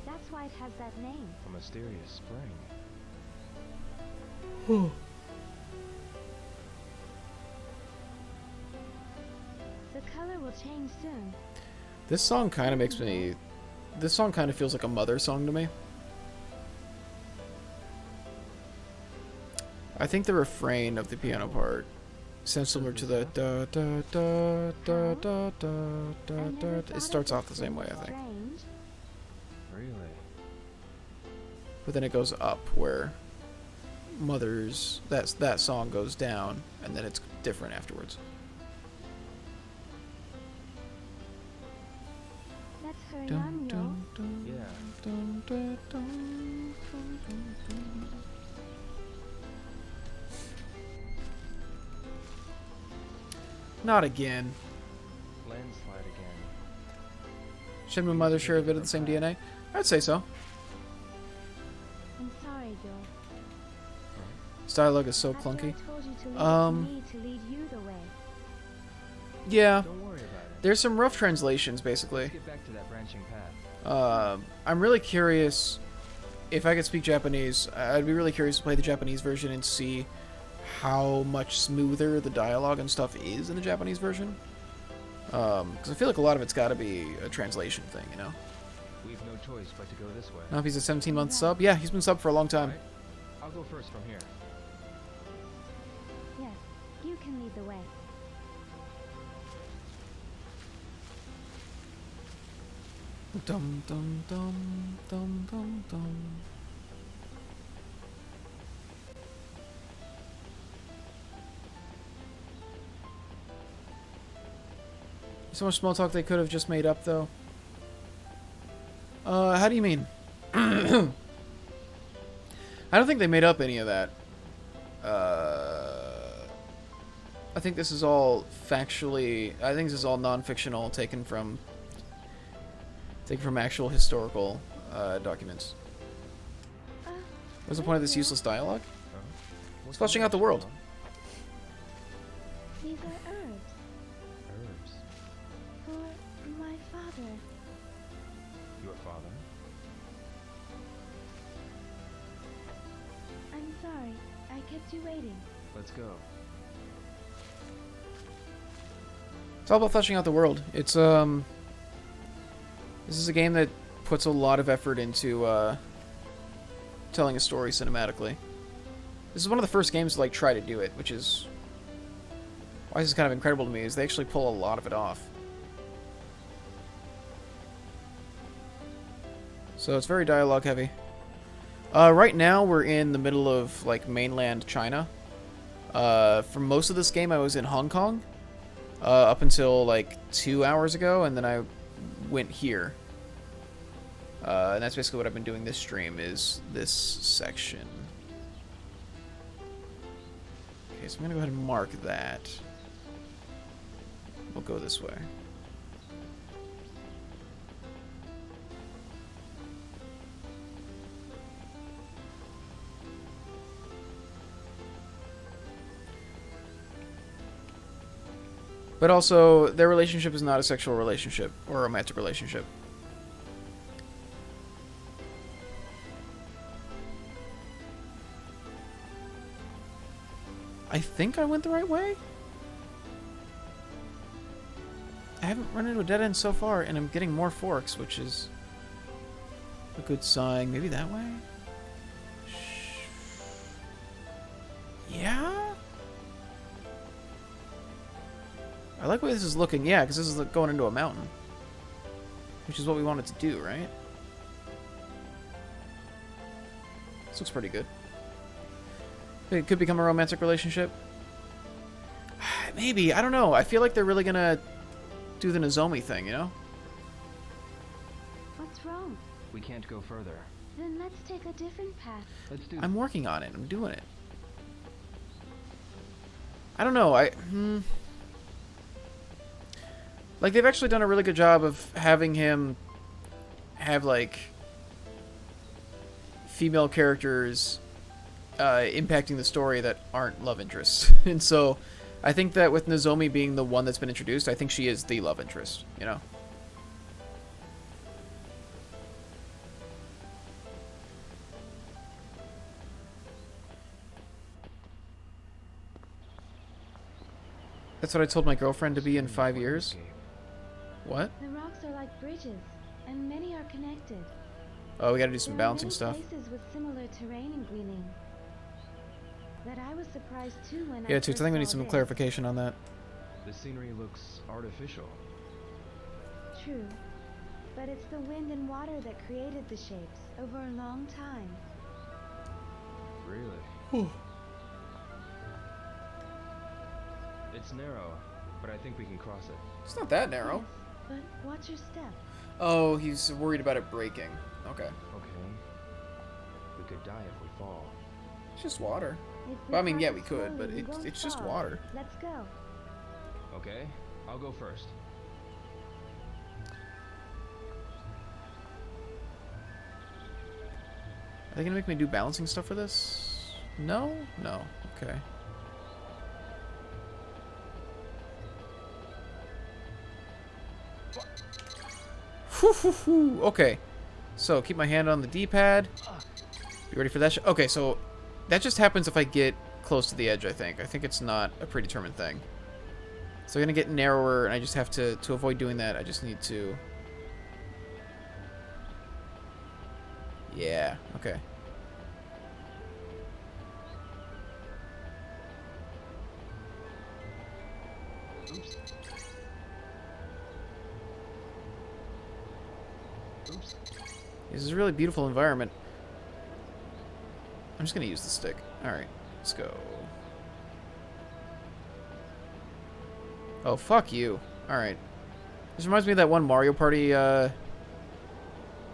That's why it has that name. A mysterious spring. The color will change soon. This song kind of makes me... This song kind of feels like a Mother song to me. I think the refrain of the piano part sounds similar to the da da da da da da da I da. never It thought starts of off the this same way, being I think. strange. Really? But then it goes up where Mother's... That song goes down, and then it's different afterwards. Let's hurry Dun, on, yo. dun, dun, Yeah. dun, dun, dun, dun, dun, dun. Not again. Landslide again. Shenmue and Mother share a bit of the same DNA? I'd say so. I'm sorry, yo. This dialogue is so After I clunky. told you to leave me to lead you the way. Yeah, Don't worry about it. there's some rough translations, basically. Let's get back to that branching path. I'm really curious if I could speak Japanese. I'd be really curious to play the Japanese version and see how much smoother the dialogue and stuff is in the Japanese version. Because I feel like a lot of it's got to be a translation thing, you know? We've no choice but to go this way. Now, if he's a 17-month sub, yeah, he's been sub for a long time. Right? I'll go first from here. Yes, you can lead the way. Dum dum dum dum dum dum. So much small talk they could have just made up, though. How do you mean? I don't think they made up any of that. I think this is all factually... I think this is all non-fictional, taken from actual historical documents. What's the point of this useless dialogue? It's fleshing out the world. These are herbs Herbs. for my father. Your father? I'm sorry, I kept you waiting. Let's go. It's all about fleshing out the world. It's this is a game that puts a lot of effort into telling a story cinematically. This is one of the first games to like try to do it, which is why this is kind of incredible to me. Is they actually pull a lot of it off. So it's very dialogue heavy. Right now we're in the middle of like mainland China. For most of this game, I was in Hong Kong. Up until like 2 hours ago, and then I went here. And that's basically what I've been doing this stream, is this section. Okay, so I'm gonna go ahead and mark that. We'll go this way. But also, their relationship is not a sexual relationship or a romantic relationship. I think I went the right way? I haven't run into a dead end so far, and I'm getting more forks, which is a good sign. Maybe that way? Yeah? I like the way this is looking, yeah, because this is going into a mountain. Which is what we wanted to do, right? This looks pretty good. It could become a romantic relationship. Maybe, I don't know. I feel like they're really gonna do the Nozomi thing, you know? What's wrong? We can't go further. Then let's take a different path. Let's do. I'm working on it. I'm doing it. I don't know. Like, they've actually done a really good job of having him have, like, female characters impacting the story that aren't love interests. And so, I think that with Nozomi being the one that's been introduced, I think she is the love interest, you know? That's what I told my girlfriend to be in 5 years. What? The rocks are like bridges, and many are connected. Oh, we gotta do some There are balancing many stuff. places with similar terrain in Guilin. That I was surprised too when Yeah, I Toots, first I think we need saw some this. clarification on that. The scenery looks artificial. True, but it's the wind and water that created the shapes over a long time. Really? It's narrow, but I think we can cross it. It's not that narrow. Yes, but watch your step. Oh, he's worried about it breaking. Okay. Okay. We could die if we fall. It's just water. If we Well, I mean, cross yeah, it we could, slowly, but we won't it's just fall. water. Let's go. Okay, I'll go first. Are they gonna make me do balancing stuff for this? No? No. Okay. Okay. So, keep my hand on the D-pad. Be ready for that. Okay, so that just happens if I get close to the edge, I think. I think it's not a predetermined thing. So I'm going to get narrower, and I just have to avoid doing that, I just need to... Yeah, okay. Oops. Oops. This is a really beautiful environment. I'm just going to use the stick. Alright, let's go. Oh, fuck you. Alright. This reminds me of that one Mario Party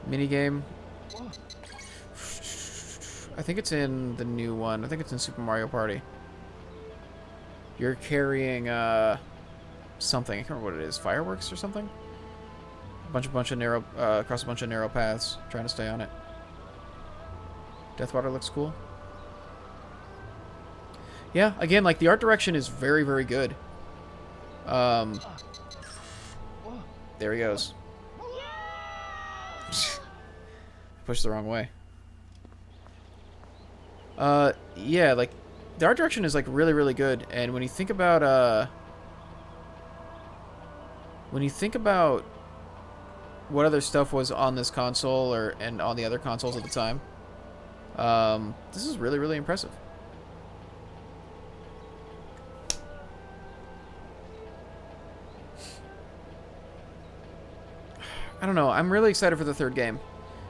minigame. I think it's in the new one. I think it's in Super Mario Party. You're carrying something. I can't remember what it is. Fireworks or something? Bunch of narrow across a bunch of narrow paths, trying to stay on it. Deathwater looks cool. Yeah, again, like the art direction is very, very good. There he goes. Pushed the wrong way. Yeah, like the art direction is like really, really good. And when you think about what other stuff was on this console and on the other consoles at the time, this is really, really impressive. I don't know. I'm really excited for the third game.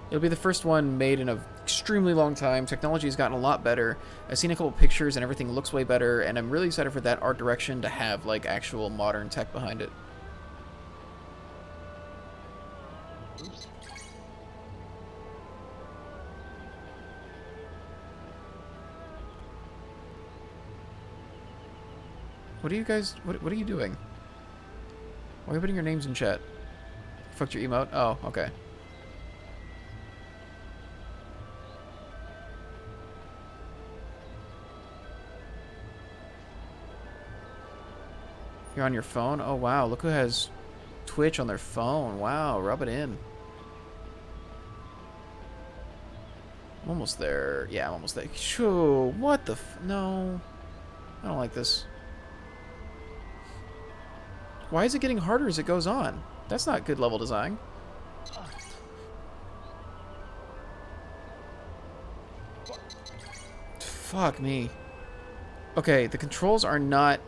It'll be the first one made in an extremely long time. Technology has gotten a lot better. I've seen a couple pictures and everything looks way better, and I'm really excited for that art direction to have like actual modern tech behind it. Oops. What are you guys... What are you doing? Why are you putting your names in chat? Fucked your emote? Oh, okay. You're on your phone? Oh, wow. Look who has Twitch on their phone. Wow, rub it in. I'm almost there. Yeah, I'm almost there. Shoo, what the f... No. I don't like this. Why is it getting harder as it goes on? That's not good level design. Fuck me. Okay, the controls are not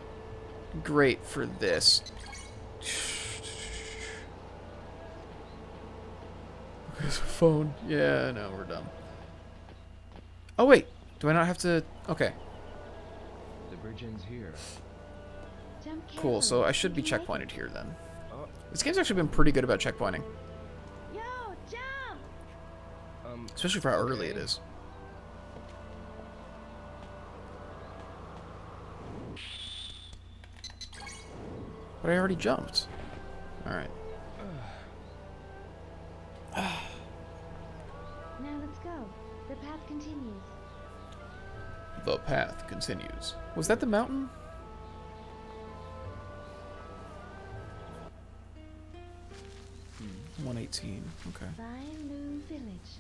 great for this. There's a phone. Yeah, no, we're dumb. Oh, wait. Do I not have to... Okay. The bridge ends here. Cool, so I should be checkpointed here then. Oh, This game's actually been pretty good about checkpointing. Yo, jump! Especially for how early it is. But I already jumped. Alright. Now let's go. The path continues. The path continues. Was that the mountain? Hmm, 118. Okay. Bailu village.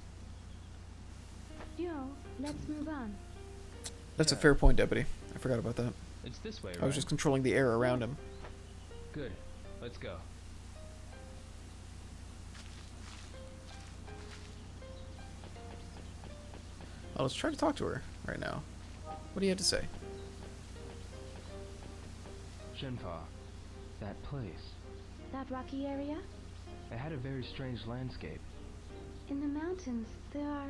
Yo, let's move on. That's a fair point, Deputy. I forgot about that. it's this way, right? I was just controlling the air around him. Good. Let's go. Oh, let's try to talk to her right now. What do you have to say? Shenpa, that place. That rocky area? It had a very strange landscape. In the mountains, there are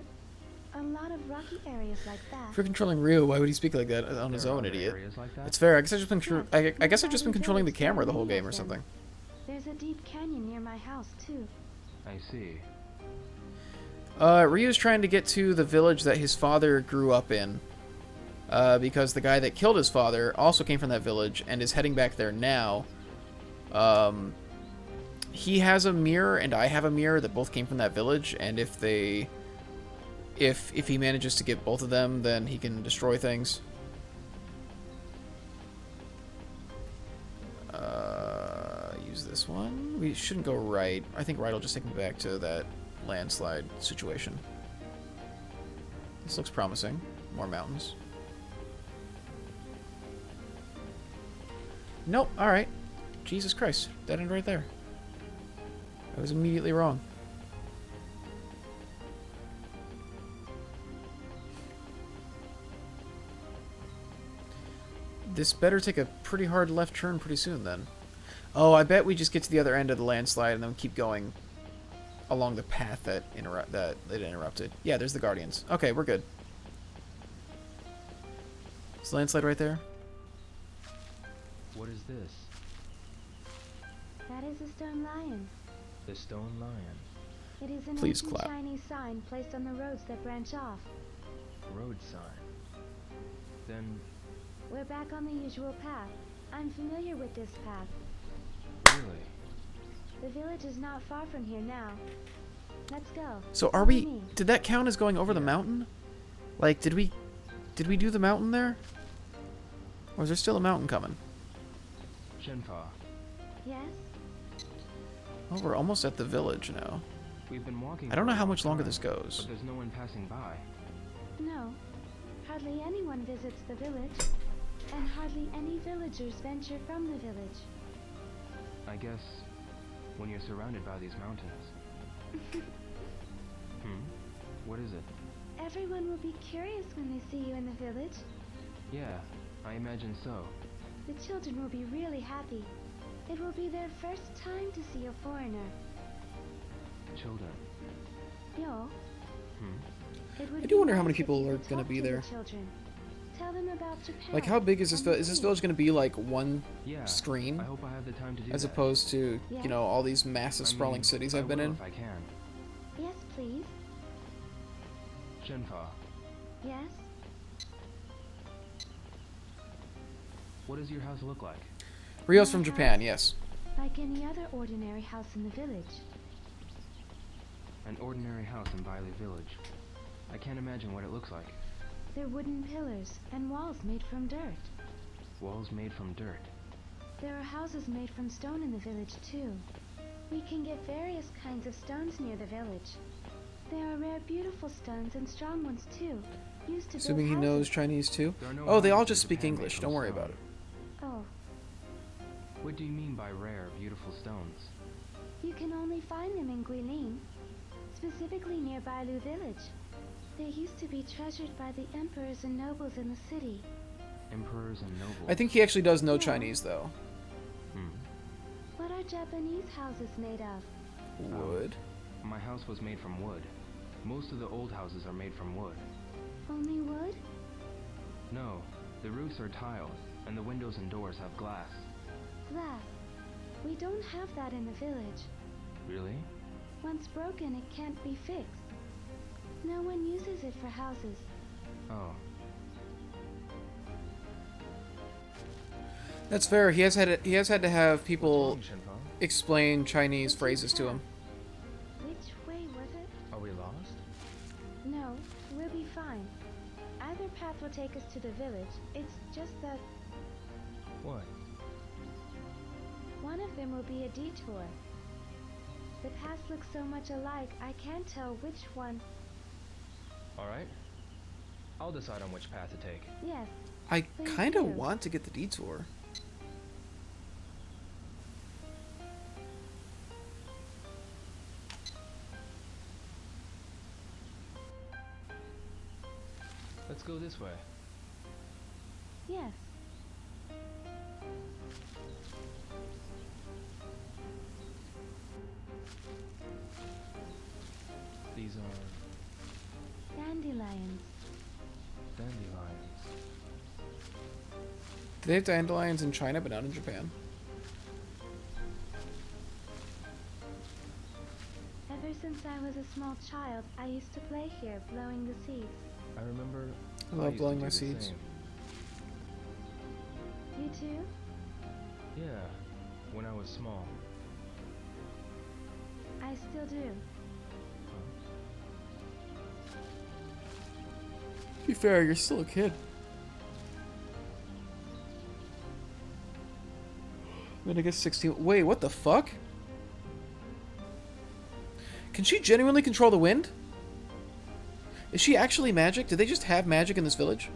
a lot of rocky areas like that. If you're controlling Ryu, why would he speak like that on his There are own, other idiot? areas like that? It's fair. I guess I've just been I guess I've just been controlling the camera the whole game or something. There's a deep canyon near my house, too. I see. Ryu's trying to get to the village that his father grew up in. Because the guy that killed his father also came from that village and is heading back there now. He has a mirror and I have a mirror that both came from that village, and if he manages to get both of them, then he can destroy things. Use this one. We shouldn't go right. I think right will just take me back to that landslide situation. This looks promising. More mountains. Nope. Alright. Jesus Christ. Dead end right there. I was immediately wrong. This better take a pretty hard left turn pretty soon then. Oh, I bet we just get to the other end of the landslide and then keep going along the path that it interrupted. Yeah, there's the Guardians. Okay, we're good. Is the landslide right there? What is this? That is a stone lion. The stone lion. It is an Please ancient clap. Chinese sign placed on the roads that branch off. road sign. Then, We're back on the usual path. I'm familiar with this path. really? The village is not far from here now. Let's go. So are Follow we? me. Did that count as going over the mountain? Like, did we do the mountain there? Or is there still a mountain coming? Shenfa, Yes? Oh, we're almost at the village now. we've been walking. I don't for know a how long much longer time, this goes. But there's no one passing by. No. Hardly anyone visits the village. And hardly any villagers venture from the village. I guess when you're surrounded by these mountains. What is it? Everyone will be curious when they see you in the village. Yeah, I imagine so. The children will be really happy. It will be their first time to see a foreigner. Children. Yo, it would I do be wonder how many nice if people you are could gonna talk be to the there. children. Tell them about Japan. Like, how big is this? and Is this me. village going to be like one Yeah. screen, I hope I have the time to do as that. opposed to Yes. you know all these massive I sprawling mean, cities I I've been will in? If I can. Yes, please. Shenfa, Yes? what does your house look like? Rio's My from Japan, house. yes. Like any other ordinary house in the village. An ordinary house in Bailu village. I can't imagine what it looks like. They're wooden pillars and walls made from dirt. Walls made from dirt. There are houses made from stone in the village, too. We can get various kinds of stones near the village. There are rare, beautiful stones and strong ones, too. Used to Assuming he build knows houses. Chinese too. There are no Oh, they all houses in just speak Japan made English. from Don't worry stone. about it. Oh, What do you mean by rare, beautiful stones? you can only find them in Guilin, specifically near Bailu village. They used to be treasured by the emperors and nobles in the city. Emperors and nobles. I think he actually does know Yeah. Chinese though. What are Japanese houses made of? Wood. My house was made from wood. Most of the old houses are made from wood. Only wood? No, the roofs are tiled, and the windows and doors have glass. Glass. We don't have that in the village. Really? Once broken, it can't be fixed. No one uses it for houses. Oh, That's fair. He has had to have people what's wrong, Shenfa? explain Chinese phrases to him. Which way was it? Are we lost? No, we'll be fine. Either path will take us to the village. It's just that What? one of them will be a detour. The paths look so much alike, I can't tell which one. Alright. I'll decide on which path to take. Yes, I Thank kind of you. want to get the detour. Let's go this way. yes. These are Dandelions. dandelions. Do they have dandelions in China but not in Japan? Ever since I was a small child, I used to play here, blowing the seeds. I remember. I love used to blowing do my the seeds. same. You too? Yeah, when I was small. I still do. To be fair, you're still a kid. I mean, I guess 16. Wait, what the fuck? Can she genuinely control the wind? Is she actually magic? Did they just have magic in this village?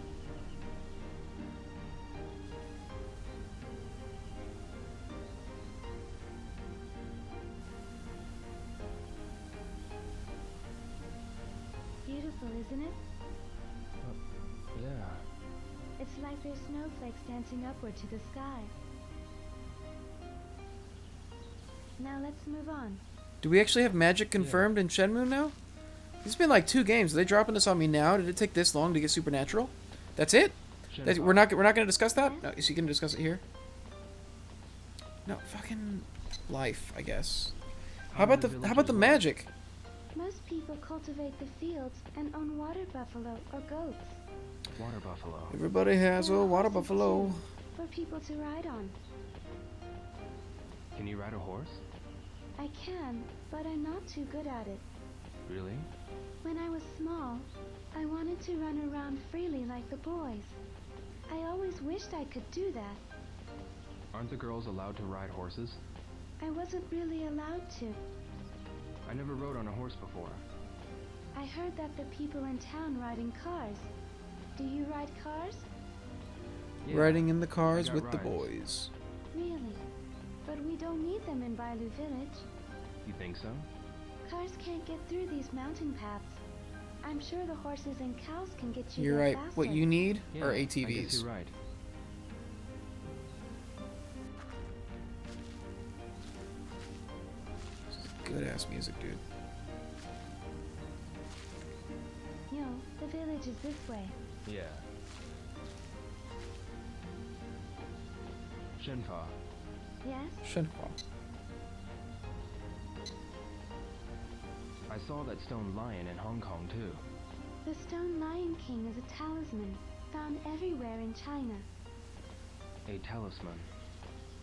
Beautiful, isn't it? Yeah. It's like there's snowflakes dancing upward to the sky. Now let's move on. Do we actually have magic confirmed in Shenmue now? It's been like 2 games. Are they dropping this on me now? Did it take this long to get supernatural? That's it? Shenfa, We're not going to discuss that? No, is he going to discuss it here? No, fucking life, I guess. How about the magic? Most people cultivate the fields and own water buffalo or goats. Water buffalo. Everybody has There a are water horses, buffalo. too, for people to ride on. Can you ride a horse? I can, but I'm not too good at it. Really? When I was small, I wanted to run around freely like the boys. I always wished I could do that. Aren't the girls allowed to ride horses? I wasn't really allowed to. I never rode on a horse before. I heard that the people in town ride in cars. Do you ride cars? Yeah, Riding in the cars I got with the rides. boys. Really? But we don't need them in Bailu village. You think so? Cars can't get through these mountain paths. I'm sure the horses and cows can get you You're there right. faster. What you need Yeah, are I guess ATVs. you're right. Good ass music, dude. Yo, the village is this way. Yeah. Shenfa. Yes? Shenhua. I saw that stone lion in Hong Kong too. The Stone Lion King is a talisman found everywhere in China. A talisman.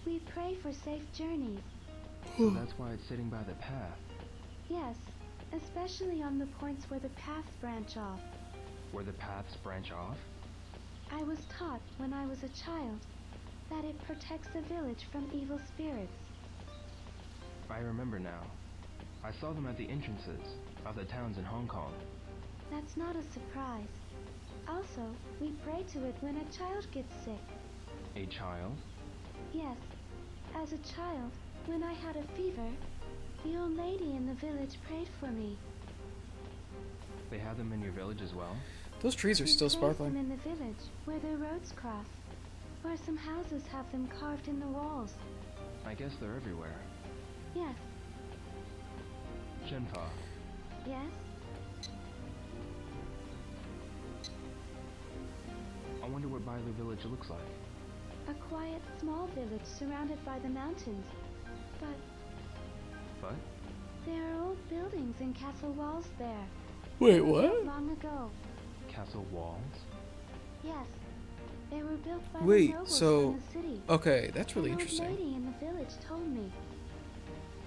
We pray for safe journeys. So that's why it's sitting by the path. Yes, especially on the points where the paths branch off. Where the paths branch off? I was taught when I was a child that it protects the village from evil spirits. I remember now. I saw them at the entrances of the towns in Hong Kong. That's not a surprise. Also, we pray to it when a child gets sick. A child? Yes, as a child, when I had a fever, the old lady in the village prayed for me. They have them in your village as well? Those trees are She still placed sparkling. them in the village where the roads cross, where some houses have them carved in the walls. I guess they're everywhere. Yes, Shenfa. yes. I wonder what Bailu village looks like. A quiet, small village surrounded by the mountains. But But? there are old buildings and castle walls there. Wait, They were what? built long ago. Castle walls? Yes, they were built by Wait, the nobles so- from the city. Okay, that's really An old interesting. lady in the village told me.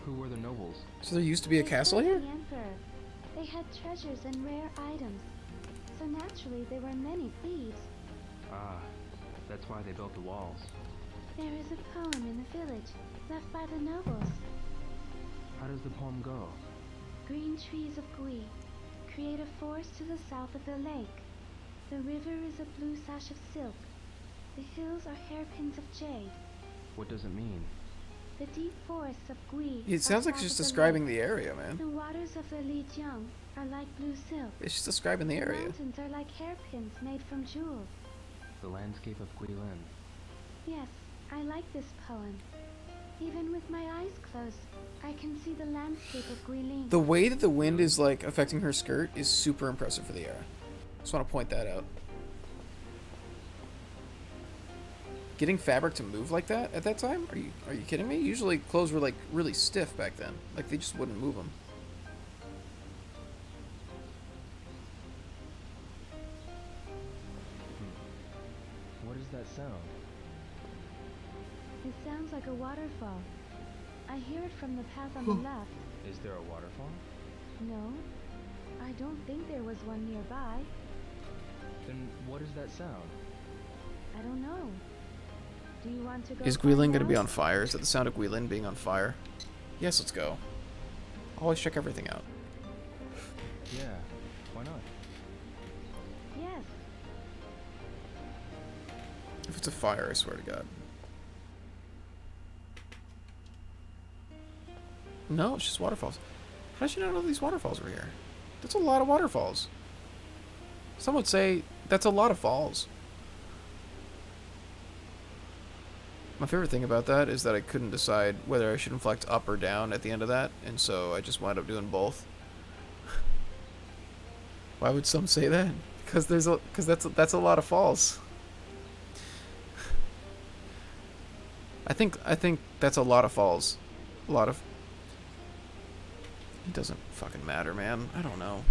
Who were the nobles? So there used to be a They castle served here? the emperor. They had treasures and rare items. So naturally, there were many thieves. Ah, that's why they built the walls. There is a poem in the village, left by the nobles. How does the poem go? Green trees of Gui create a forest to the south of the lake. The river is a blue sash of silk. The hills are hairpins of jade. What does it mean? The deep forests of Gui. It sounds like it's just describing the area, man. The waters of the Lijiang are like blue silk. It's just describing the The area. mountains are like hairpins made from jewels. The landscape of Guilin. Yes, I like this poem. Even with my eyes closed, I can see the landscape of Guilin. The way that the wind is like affecting her skirt is super impressive for the era. Just want to point that out. Getting fabric to move like that at that time? Are you kidding me? Usually clothes were like really stiff back then. Like they just wouldn't move them. What is that sound? It sounds like a waterfall. I hear it from the path on the left. Is there a waterfall? No, I don't think there was one nearby. Then what is that sound? I don't know. Do you want to go? Is find Guilin going to be out? on fire? Is that the sound of Guilin being on fire? Yes, let's go. Always check everything out. Yeah, why not? Yes. If it's a fire, I swear to God. No, it's just waterfalls. How did you not know these waterfalls were here? That's a lot of waterfalls. Some would say that's a lot of falls. My favorite thing about that is that I couldn't decide whether I should inflect up or down at the end of that, and so I just wound up doing both. Why would some say that? Because that's a lot of falls. I think that's a lot of falls. A lot of. It doesn't fucking matter, man. I don't know.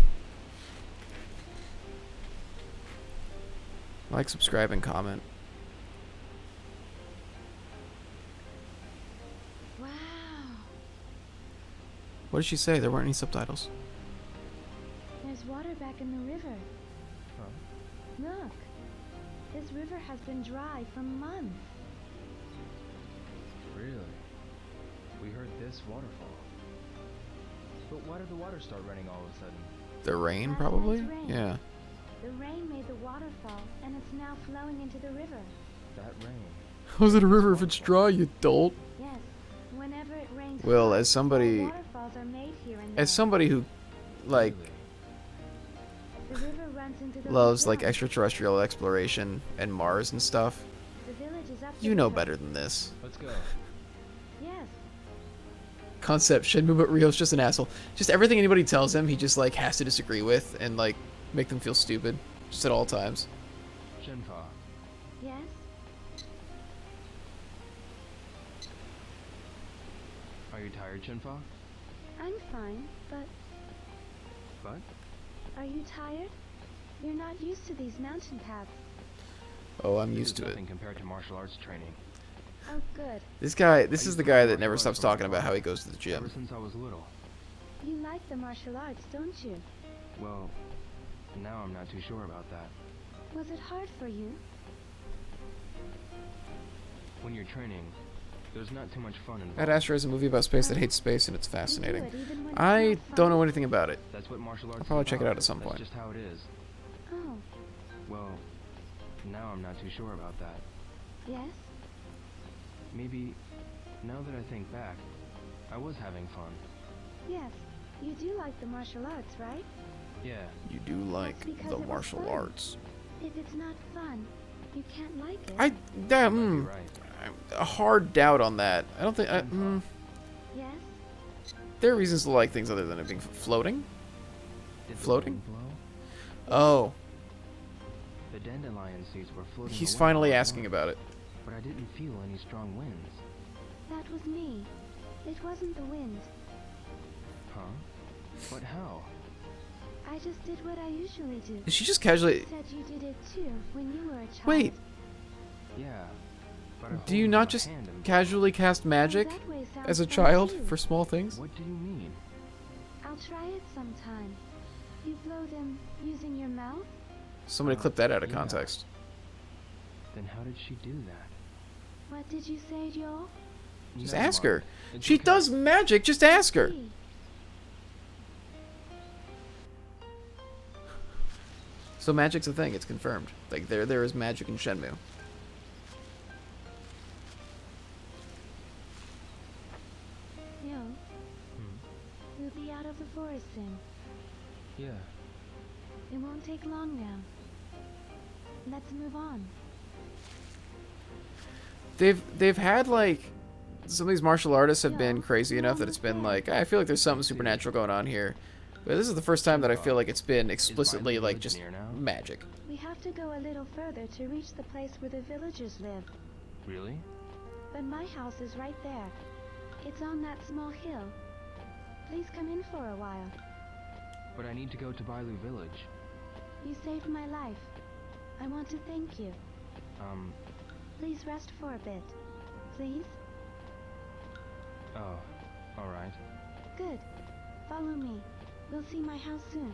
Like, subscribe, and comment. Wow. What did she say? There weren't any subtitles. There's water back in the river. Huh? Look. This river has been dry for months. Really? We heard this waterfall. But why did the water start running all of a sudden? The rain, Last probably? night's rain. Yeah. The rain made the waterfall, and it's now flowing into the river. That rain. How's it a river if it's dry, you dolt? Yes. Whenever it rains Well, hard, as somebody... waterfalls are made here and there. As somebody who, like, Really? The river runs into the loves, like, lagoon. extraterrestrial exploration and Mars and stuff, The village is up the you know river. better than this. Let's go. Yes. Concept, Shenmue, but Rio's just an asshole. Just everything anybody tells him, he just, like, has to disagree with and, like, make them feel stupid. Just at all times. Shenfa, Yes. are you tired, Shenfa? I'm fine, but But? are you tired? You're not used to these mountain paths. Oh, I'm This used is to it. nothing compared to martial arts training. Oh, good. This is the guy that never stops talking about how he goes to the Ever gym. since I was little. You like the martial arts, don't you? Well, now I'm not too sure about that. Was it hard for you? When you're training, there's not too much fun involved. Ad Astra is a movie about space that hates space, and it's You do fascinating. it even when it's I not don't fun? know anything about it. That's what martial arts I'll probably is check it about. out at some point. That's just how it is. Oh, Well, now I'm not too sure about that. yes? Maybe, now that I think back, I was having fun. Yes. You do like the martial arts, right? Yeah, You do like because the it was martial fun. arts. If it's not fun, you can't like it. I, you might be mm, right. a hard doubt on that. I don't think, Yes? there are reasons to like things other than it being floating. Did the Floating? wind blow? Oh, The dandelion seeds were floating he's away finally all at asking once, about it. But I didn't feel any strong winds. That was me. It wasn't the wind. Huh? But how? I just did what I usually do. Did she just casually? Said you did it too when you were a child. Wait, Yeah. But I do you hold not my just hand and- casually cast magic that way sounds as a fun child too. for small things? What do you mean? I'll try it sometime. You blow them using your mouth? Somebody clip that out of Yeah. context. Then how did she do that? What did you say, Joel? Just Never ask her. mind. It's She okay. does magic. Just ask her. Gee, So magic's a thing. It's confirmed. Like there is magic in Shenmue. Yo, Hmm. we'll be out of the forest soon. Yeah. It won't take long now. Let's move on. They've had like some of these martial artists have been Yeah, crazy enough that it's been like I feel like there's something supernatural going on here. But this is the first time that I feel like it's been explicitly Bailu like village just near now? magic. We have to go a little further to reach the place where the villagers live. Really? But my house is right there. It's on that small hill. Please come in for a while. But I need to go to Bailu village. You saved my life. I want to thank you. Please rest for a bit. Please? Oh, alright. Good. Follow me. We'll see my house soon.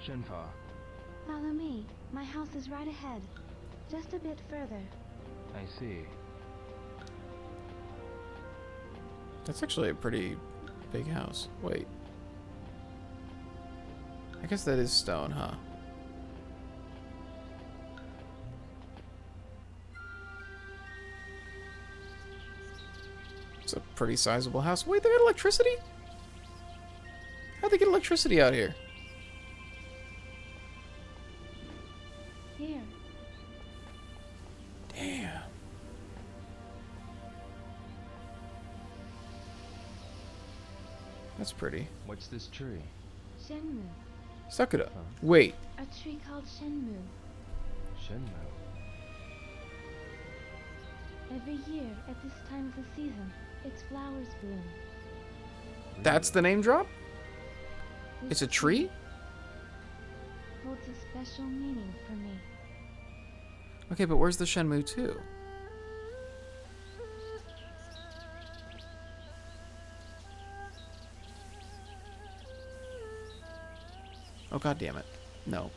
Shenfa, Follow me. My house is right ahead. Just a bit further. I see. That's actually a pretty big house. Wait. I guess that is stone, huh? It's a pretty sizable house. Wait, they got electricity? How'd they get electricity out here? Here. Damn. That's pretty. What's this tree? Shenmue. Sakura. Wait. A tree called Shenmue. Shenmue. Every year, at this time of the season, its flowers bloom. That's the name drop? This It's a tree? holds a special meaning for me. Okay, but where's the Shenmue 2? Oh, god damn it. No.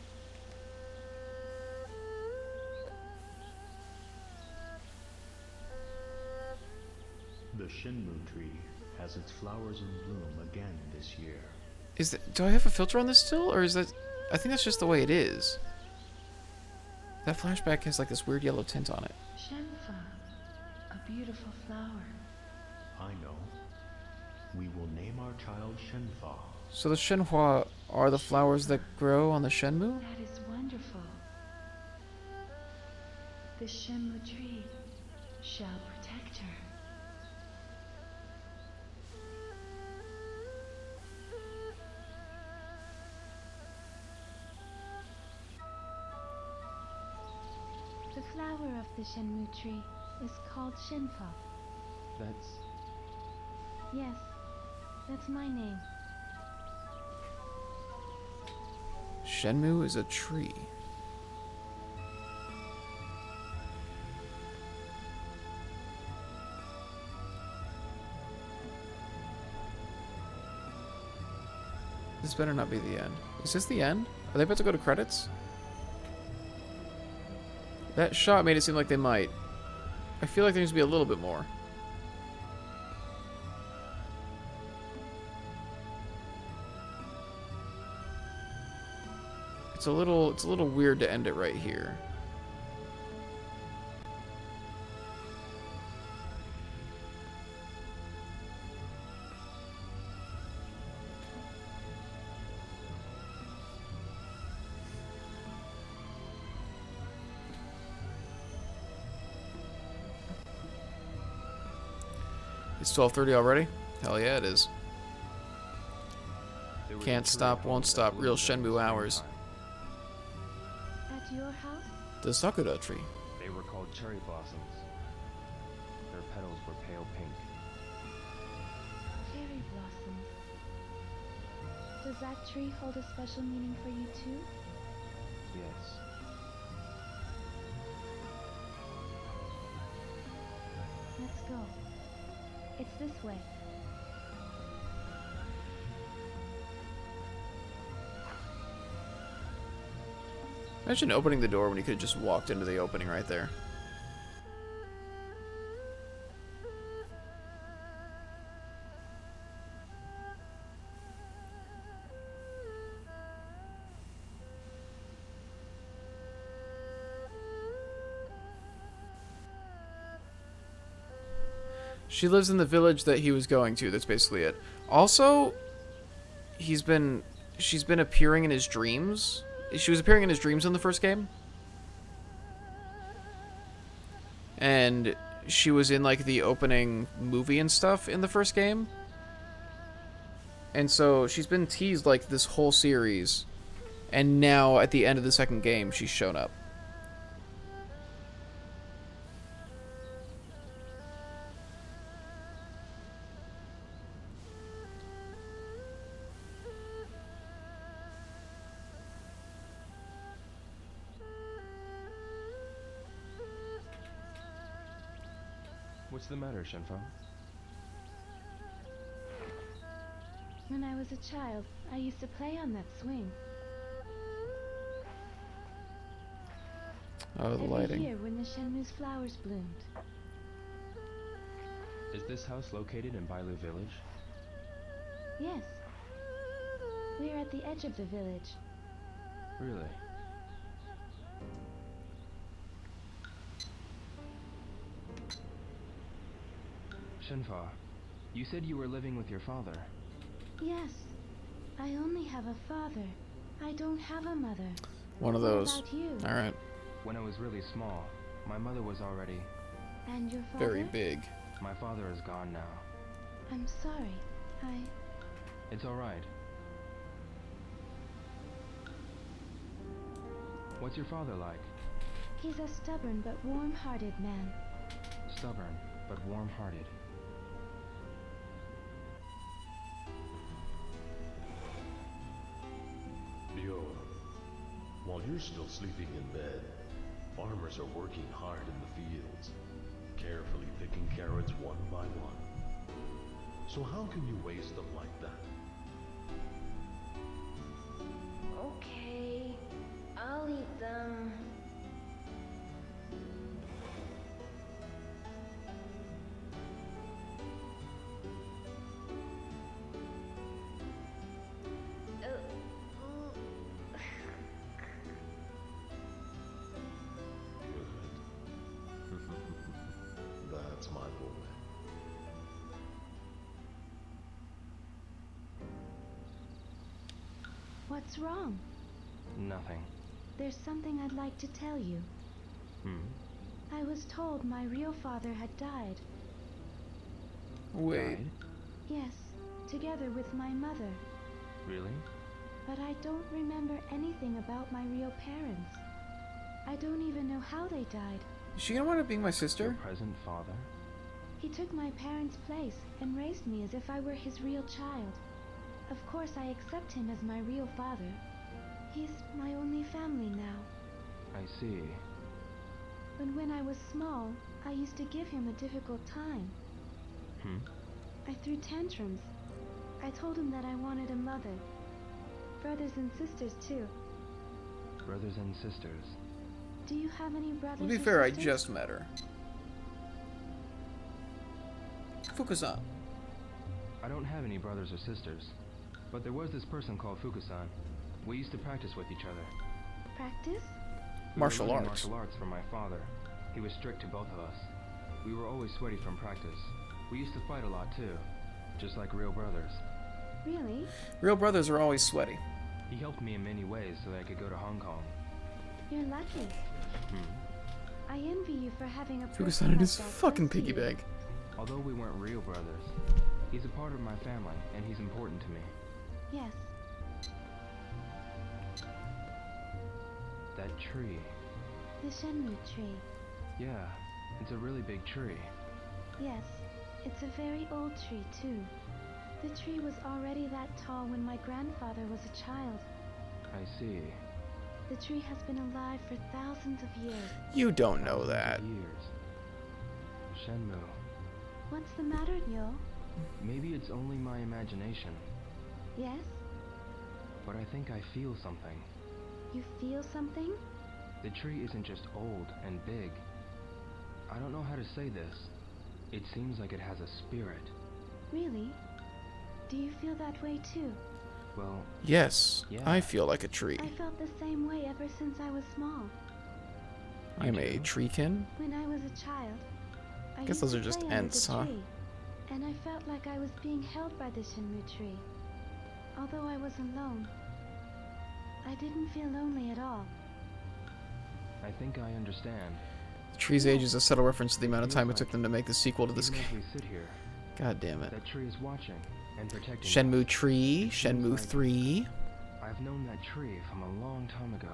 The Shenmue tree has its flowers in bloom again this year. Is that, do I have a filter on this still, or is that... I think that's just the way it is. That flashback has like this weird yellow tint on it. Shenfa, a beautiful flower. I know. We will name our child Shenfa. So the Shenhua are the flowers that grow on the Shenmue? That is wonderful. The Shenmue tree shall protect her. The flower of the Shenmue tree is called Shenfa. That's... Yes, that's my name. Shenmue is a tree. This better not be the end. Is this the end? Are they about to go to credits? That shot made it seem like they might. I feel like there needs to be a little bit more. It's a little weird to end it right here. It's 12:30 already? Hell yeah, it is. there was a Can't tree stop, home won't that stop. Real bloomed in the Shenmue hours. springtime. At your house? The Sakura tree. They were called cherry blossoms. Their petals were pale pink. Cherry blossoms. Does that tree hold a special meaning for you too? Yes. Let's go. It's this way. Imagine opening the door when you could have just walked into the opening right there. She lives in the village that he was going to. That's basically it. Also, she's been appearing in his dreams. She was appearing in his dreams in the first game. And she was in like the opening movie and stuff in the first game. And so she's been teased like this whole series. And now at the end of the second game, she's shown up. What's the matter, Shenfa? When I was a child, I used to play on that swing. Oh, the Every lighting. year when the Shenmue's flowers bloomed. Is this house located in Bailu village? Yes. We are at the edge of the village. Really? Shenfa, you said you were living with your father. Yes. I only have a father. I don't have a mother. One of What those. about you? Alright. When I was really small, my mother was already... And your father? Very big. My father is gone now. I'm sorry. It's alright. What's your father like? He's a stubborn but warm-hearted man. Stubborn, but warm-hearted. you're still sleeping in bed, farmers are working hard in the fields, carefully picking carrots one by one. So how can you waste them like that? Okay, I'll eat them. That's my boy. What's wrong? Nothing. There's something I'd like to tell you. I was told my real father had died. Wait. Died? Yes, together with my mother. Really? But I don't remember anything about my real parents. I don't even know how they died. Is she gonna wind up being my Your sister? present father? He took my parents' place and raised me as if I were his real child. Of course, I accept him as my real father. He's my only family now. I see. But when I was small, I used to give him a difficult time. I threw tantrums. I told him that I wanted a mother. Brothers and sisters, too. Brothers and sisters. Do you have any brothers To be or fair, I sisters? just met her. Fukusan. I don't have any brothers or sisters, but there was this person called Fukusan. We used to practice with each other. Practice? We were Martial learning arts. Martial arts from my father. He was strict to both of us. We were always sweaty from practice. We used to fight a lot too, just like real brothers. Really? Real brothers are always sweaty. He helped me in many ways so that I could go to Hong Kong. You're lucky. I envy you for having a person Fukusan in like his that fucking close to piggy you. bank. Although we weren't real brothers, he's a part of my family and he's important to me. Yes. That tree. The Shenmue tree. Yeah, it's a really big tree. Yes. It's a very old tree, too. The tree was already that tall when my grandfather was a child. I see. The tree has been alive for thousands of years. You don't know that. Years. Shenmue. What's the matter, Yo? Maybe it's only my imagination, Yes? but I think I feel something. You feel something? The tree isn't just old and big. I don't know how to say this. It seems like it has a spirit. Really? Do you feel that way, too? Well, Yes, Yeah. I feel like a tree. I felt the same way ever since I was small. I'm a treekin. When I was a child, I Guess used those to are just play under ents, the huh? tree, and I felt like I was being held by the Shenmue tree. Although I was alone, I didn't feel lonely at all. I think I understand. The tree's age is a subtle reference to the amount of time it took them to make the sequel to this Even game. as we sit here, God damn it. that tree is watching and protecting Shenmue us. Tree, It seems Shenmue like 3. I've known that tree from a long time ago.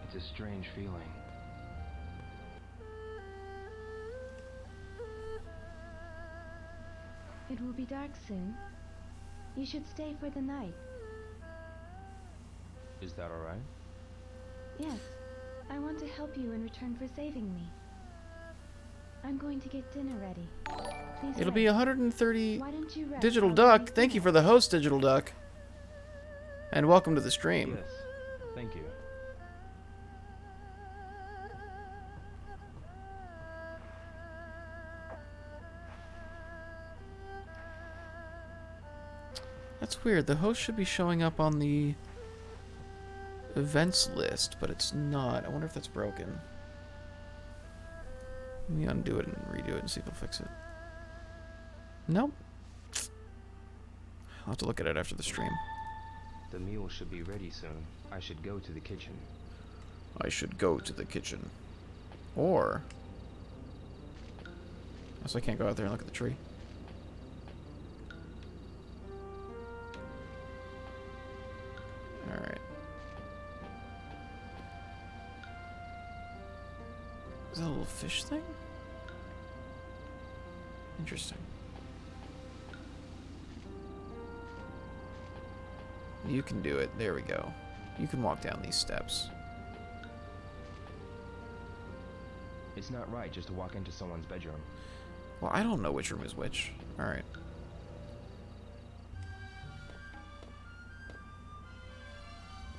It's a strange feeling. It will be dark soon. You should stay for the night. Is that alright? Yes, I want to help you in return for saving me. I'm going to get dinner ready. Please It'll be rest. 130. Why don't you rest Digital while we Duck, make thank you dinner? for the host, Digital Duck. And welcome to the stream. Yes. Thank you. That's weird. The host should be showing up on the events list, but it's not. I wonder if that's broken. Let me undo it and redo it and see if it'll fix it. Nope. I'll have to look at it after the stream. The meal should be ready soon. I should go to the kitchen. I should go to the kitchen. Or... So I can't go out there and look at the tree. Alright. Is that a little fish thing? Interesting. You can do it. There we go. You can walk down these steps. It's not right just to walk into someone's bedroom. Well, I don't know which room is which. Alright.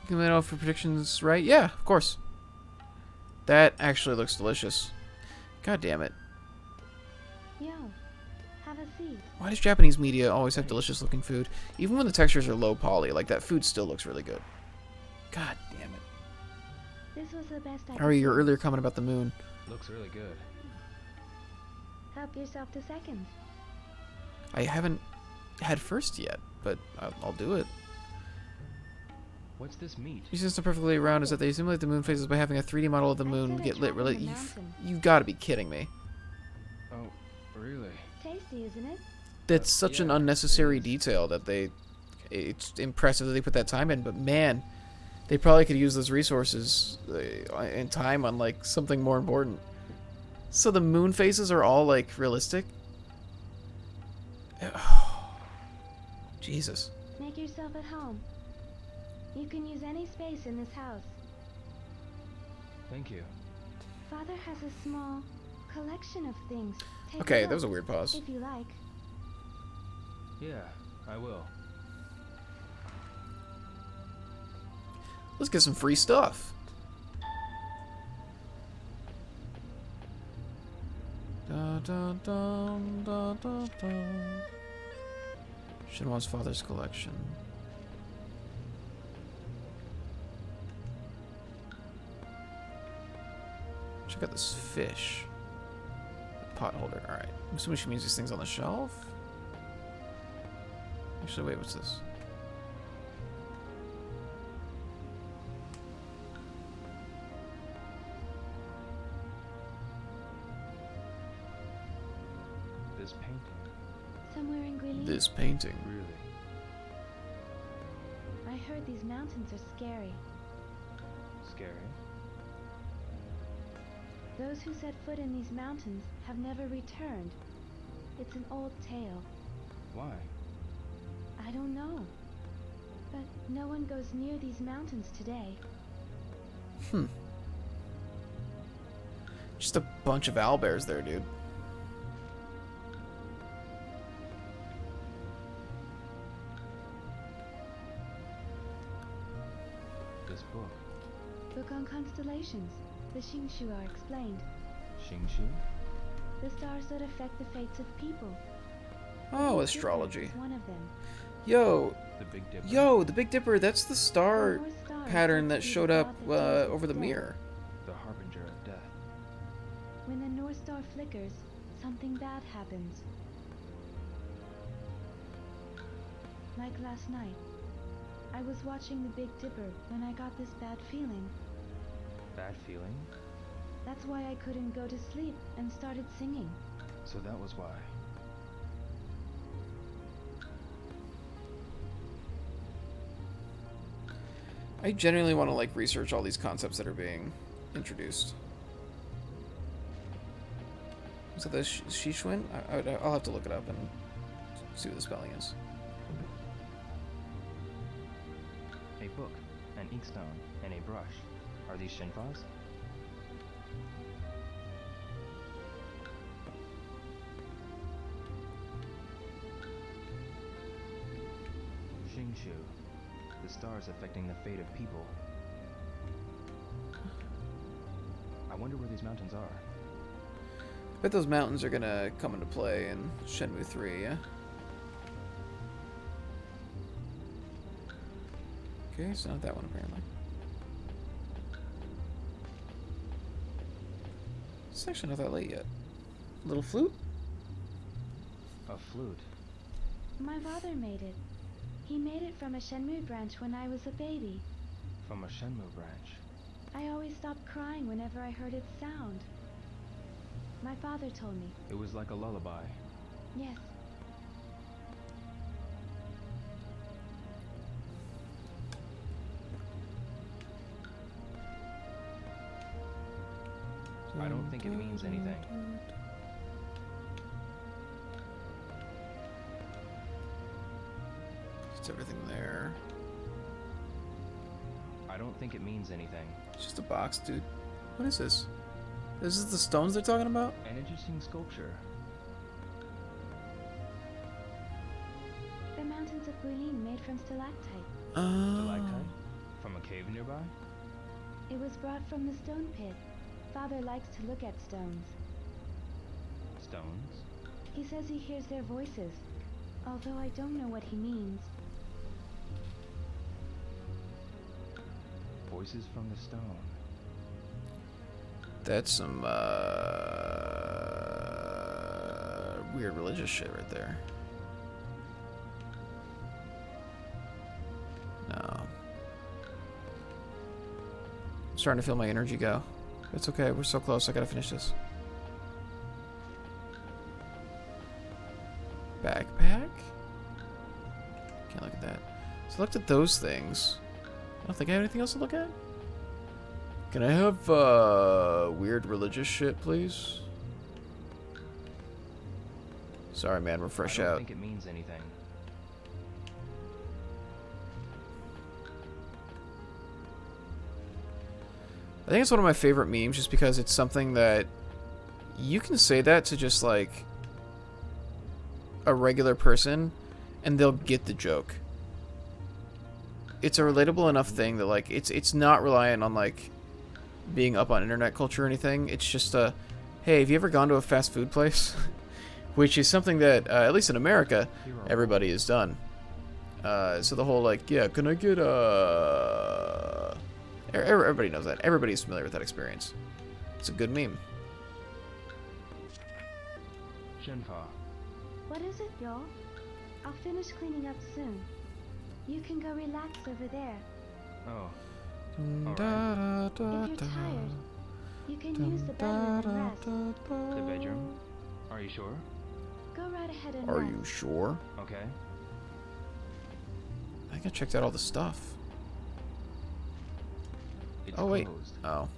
Can we know if your prediction's right? Yeah, of course. That actually looks delicious. God damn it. Yo, have a seat. Why does Japanese media always have delicious looking food? Even when the textures are low poly, like that food still looks really good. God damn it. This was the best I Ari, could your do. earlier comment about the moon. Looks really good. Help yourself to seconds. I haven't had first yet, but I'll do it. What's this meat? The system perfectly around is that they simulate the moon phases by having a 3D model of the I moon said get a lit. drop in the mountain. You've got to be kidding me. Oh, really? Tasty, isn't it? That's such an Yeah, unnecessary it is. detail that it's impressive that they put that time in, but man, they probably could use those resources and time on like something more important. So the moon phases are all like realistic? Jesus. Make yourself at home. You can use any space in this house. Thank you. Father has a small collection of things. Take Okay, a that was a look, weird pause. if you like. Yeah, I will. Let's get some free stuff. Da, da, da, da, da, da. Shenmue's father's collection. Check out this fish. Pot holder. Alright. I'm assuming she means these things on the shelf. Actually, wait, what's this? This painting. Somewhere in Greeley. This painting. Really? I heard these mountains are scary. Scary? Those who set foot in these mountains have never returned. It's an old tale. Why? I don't know. But no one goes near these mountains today. Just a bunch of owlbears there, dude. This book. Book on constellations. The Shenmue are explained. Shenmue? The stars that affect the fates of people. Oh, Big Dipper astrology. is one of them. Yo, The Big Dipper? yo, the Big Dipper, that's the star The North Star is pattern said that to be showed the up god that deals over the with death. mirror. The Harbinger of Death. When the North Star flickers, something bad happens. Like last night. I was watching the Big Dipper when I got this bad feeling. Bad feeling? That's why I couldn't go to sleep and started singing. So that was why. I genuinely want to like research all these concepts that are being introduced. Is that the Shishwin? I'll have to look it up and see what the spelling is. A book, an inkstone, and a brush. Are these Shenfas? Shenmue. The stars affecting the fate of people. I wonder where these mountains are. Bet those mountains are gonna come into play in Shenmue 3, yeah? Okay, it's not that one apparently. It's actually not that late yet. Little flute? A flute. My father made it. He made it from a Shenmue branch when I was a baby. From a Shenmue branch. I always stopped crying whenever I heard its sound. My father told me. It was like a lullaby. Yes. I don't think it means anything. It's everything there. I don't think it means anything. It's just a box, dude. What is this? This is the stones they're talking about? An interesting sculpture. The mountains of Bailu made from stalactite. Stalactite? From a cave nearby? It was brought from the stone pit. Father likes to look at stones. Stones? He says he hears their voices, although I don't know what he means. Voices from the stone. That's some weird religious shit right there. No. I'm starting to feel my energy go. It's okay, we're so close, I gotta finish this. Backpack? Can't look at that. So I looked at those things. I don't think I have anything else to look at. Can I have weird religious shit, please? Sorry, man, we're fresh I don't out. think it means anything. I think it's one of my favorite memes just because it's something that you can say that to just like a regular person and they'll get the joke. It's a relatable enough thing that like it's not reliant on like being up on internet culture or anything. It's just a, hey, have you ever gone to a fast food place? Which is something that, at least in America, everybody has done. So the whole like, yeah, can I get everybody knows that. Everybody's familiar with that experience. It's a good meme. Shenfa. What is it, y'all? I'll finish cleaning up soon. You can go relax over there. Oh. If you're tired, you can use the bedroom and rest. The bedroom? Are you sure? Go right ahead and Are rest. you sure? Okay. I think I checked out all the stuff. It's Oh, wait. closed. Oh.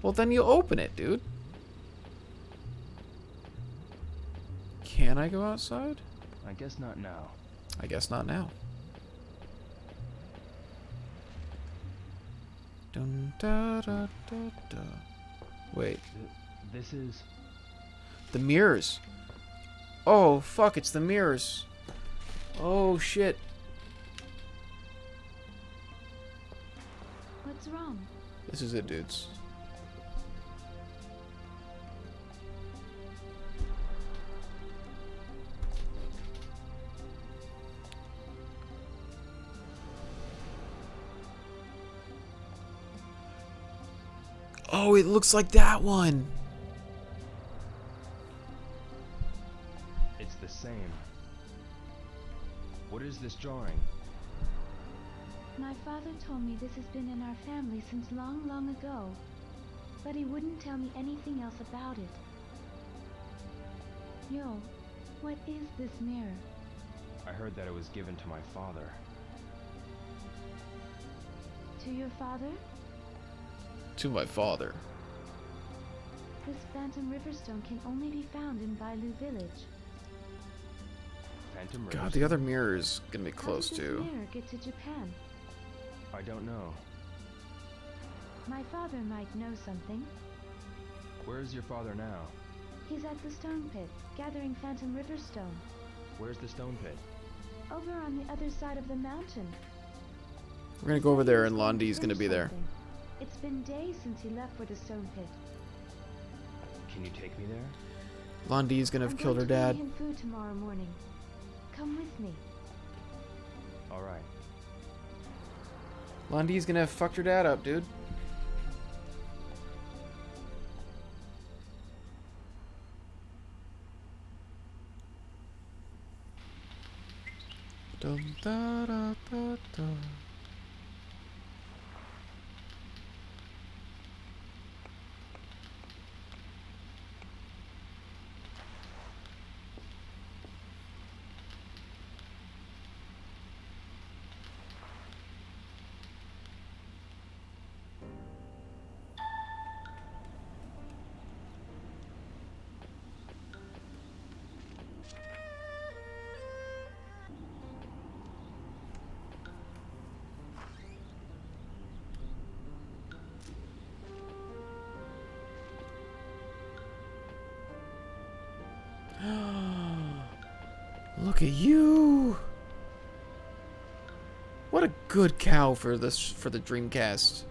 Well, then you open it, dude. Can I go outside? I guess not now. I guess not now. Dun, da, da, da, da. Wait. This is... The mirrors. Oh, fuck, it's the mirrors. Oh, shit. What's wrong? This is it, dudes. Oh, it looks like that one. It's the same. What is this drawing? My father told me this has been in our family since long, long ago. But he wouldn't tell me anything else about it. Yo, what is this mirror? I heard that it was given to my father. To your father? To my father. This Phantom Riverstone can only be found in Bailu village. Phantom God, Rivers? the other mirror is gonna be close How did this to. mirror get to Japan? I don't know. My father might know something. Where is your father now? He's at the stone pit, gathering Phantom Riverstone. Where's the stone pit? Over on the other side of the mountain. We're gonna go over there and Londi's gonna be there. It's been days since he left for the stone pit. Can you take me there? Londi's gonna have killed her dad. I'm going to bring him food tomorrow morning. Come with me. All right. Londi's gonna have fucked her dad up, dude. Dum, da, da, da, da. Look at you! What a good cow for the Dreamcast.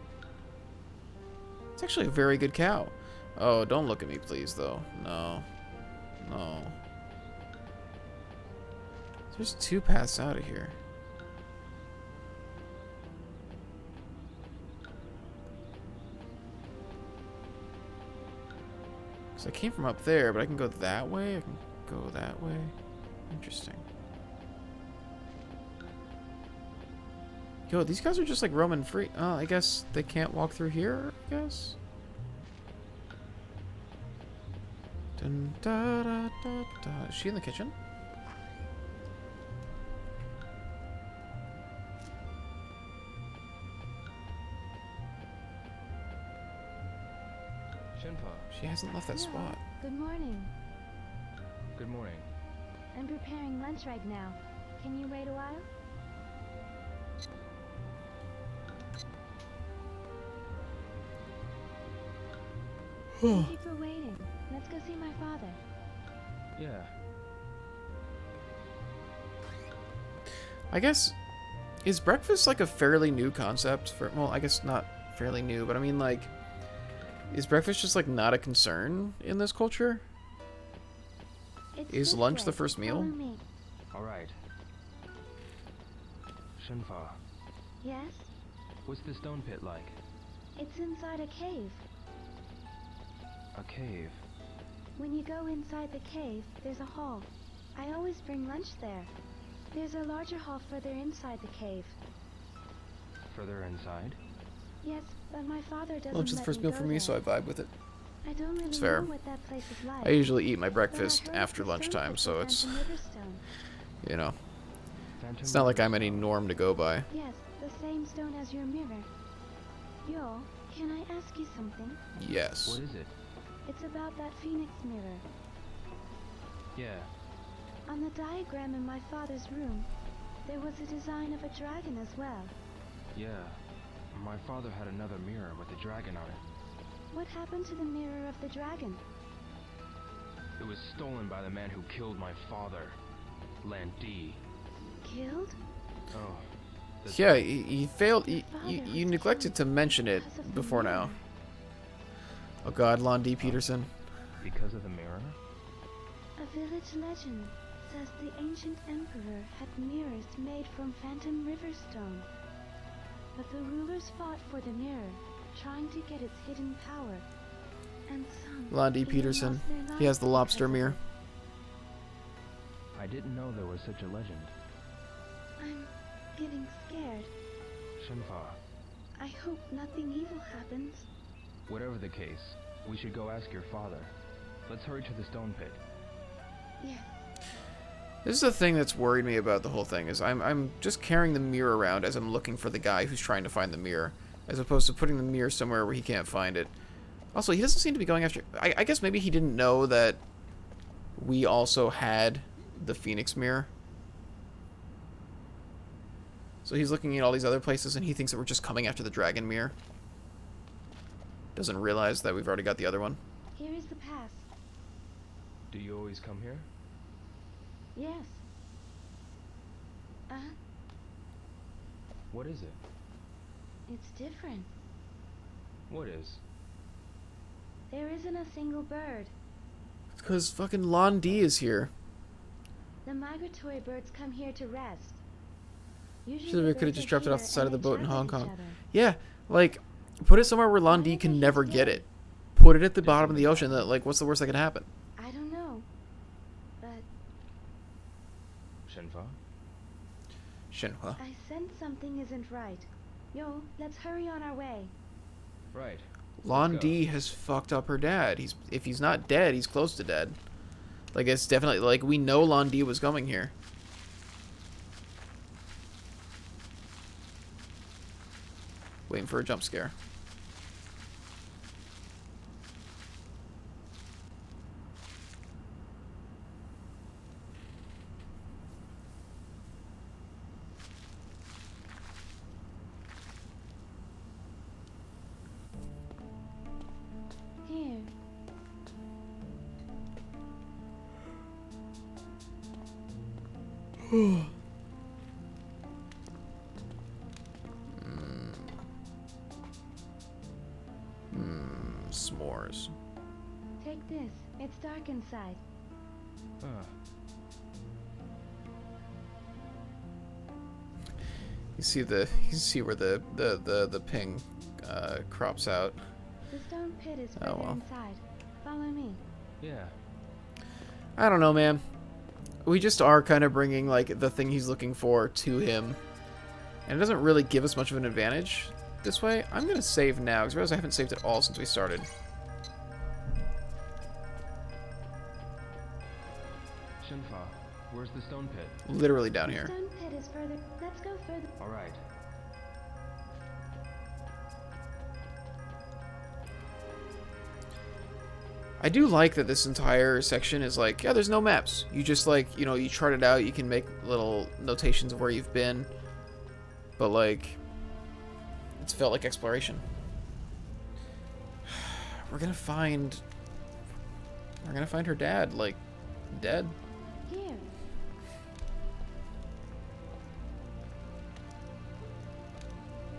It's actually a very good cow. Oh, don't look at me, please, though. No. No. There's 2 paths out of here. So I came from up there, but I can go that way. I can go that way. Interesting. Yo, these guys are just like roaming free. Oh, I guess they can't walk through here, I guess? Dun, da, da, da, da. Is she in the kitchen? Shenpa, She hasn't left that Hello. spot. Good morning. good morning. I'm preparing lunch right now. Can you wait a while? Thank you for waiting. Let's go see my father. Yeah. I guess, is breakfast like a fairly new concept for, well, I guess not fairly new, but I mean like, is breakfast just like not a concern in this culture? It's Is this lunch way. the first meal? Follow me. All right. Shenfa, Yes? what's the stone pit like? It's inside a cave. A cave. When you go inside the cave, there's a hall. I always bring lunch there. There's a larger hall further inside the cave. Further inside? Yes, but my father doesn't Lunch is the let first me meal go for me, there. so I vibe with it. I don't really It's fair. know what that place is like. I usually eat my but I breakfast heard after the stone lunchtime, pits so are it's, Phantom Riverstone. you know, Phantom it's not like I'm any Riverstone. norm to go by. Yes, the same stone as your mirror. Yo, can I ask you something? Yes. What is it? It's about that phoenix mirror. Yeah. On the diagram in my father's room, there was a design of a dragon as well. Yeah. My father had another mirror with a dragon on it. What happened to the mirror of the dragon? It was stolen by the man who killed my father, Landy. Killed? Oh. that's Yeah, right. he failed. Your father You was neglected to killed mention it because of the before now. mirror. Oh God, Lon D. Peterson. Because of the mirror? A village legend says the ancient emperor had mirrors made from Phantom Riverstone. But the rulers fought for the mirror, trying to get its hidden power. And some Lon D. even Peterson. lost their He has the lives lobster because of mirror. it. I didn't know there was such a legend. I'm getting scared. Shenfa, I hope nothing evil happens. whatever the case, we should go ask your father. Let's hurry to the stone pit. Yes. This is the thing that's worried me about the whole thing, is I'm just carrying the mirror around as I'm looking for the guy who's trying to find the mirror, as opposed to putting the mirror somewhere where he can't find it. Also, he doesn't seem to be going after... I guess maybe he didn't know that we also had the Phoenix mirror. So he's looking at all these other places and he thinks that we're just coming after the dragon mirror. Doesn't realize that we've already got the other one. Here is the pass. Do you always come here? Yes. What is it? It's different. What is? There isn't a single bird. It's because fucking Lon D is here. The migratory birds come here to rest. Usually Should the we could have birds just are dropped it off here the side of and the they boat in chat Hong with each Kong. other. Yeah, like, put it somewhere where Lon D can never get it. Put it at the bottom of the ocean. That, like, what's the worst that could happen? I don't know. But Shenfa? Shenhua. I sense something isn't right. Yo, let's hurry on our way. Right. Lon go. D has fucked up her dad. If he's not dead, he's close to dead. Like, it's definitely, like, we know Lon D was coming here. Waiting for a jump scare. Here. S'mores. Take this. It's dark inside. You see where the ping crops out. The stone pit is further inside. Follow me. Yeah. I don't know, man. We just are kind of bringing like the thing he's looking for to him, and it doesn't really give us much of an advantage this way. I'm gonna save now because I realize I haven't saved at all since we started. Shenfa, where's the stone pit? Literally down The here. stone pit is further. Let's go further. All right. I do like that this entire section is like, yeah, there's no maps. You just like, you know, you chart it out. You can make little notations of where you've been, but like, it's felt like exploration. We're gonna find her dad, like, dead. Here.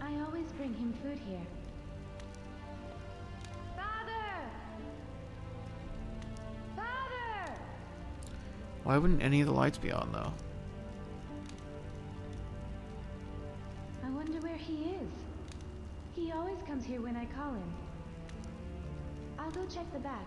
I always bring him food here. Father! Father! Why wouldn't any of the lights be on, though? I wonder where he is. He always comes here when I call him. I'll go check the back.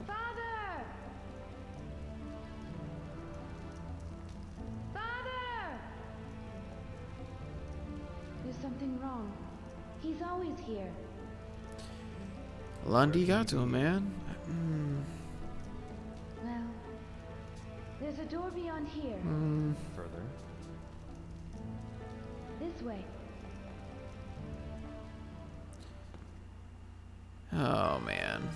Father! Father! There's something wrong. He's always here. Lundy got to him, man. Well, there's a door beyond here. Further. This way. Oh, man.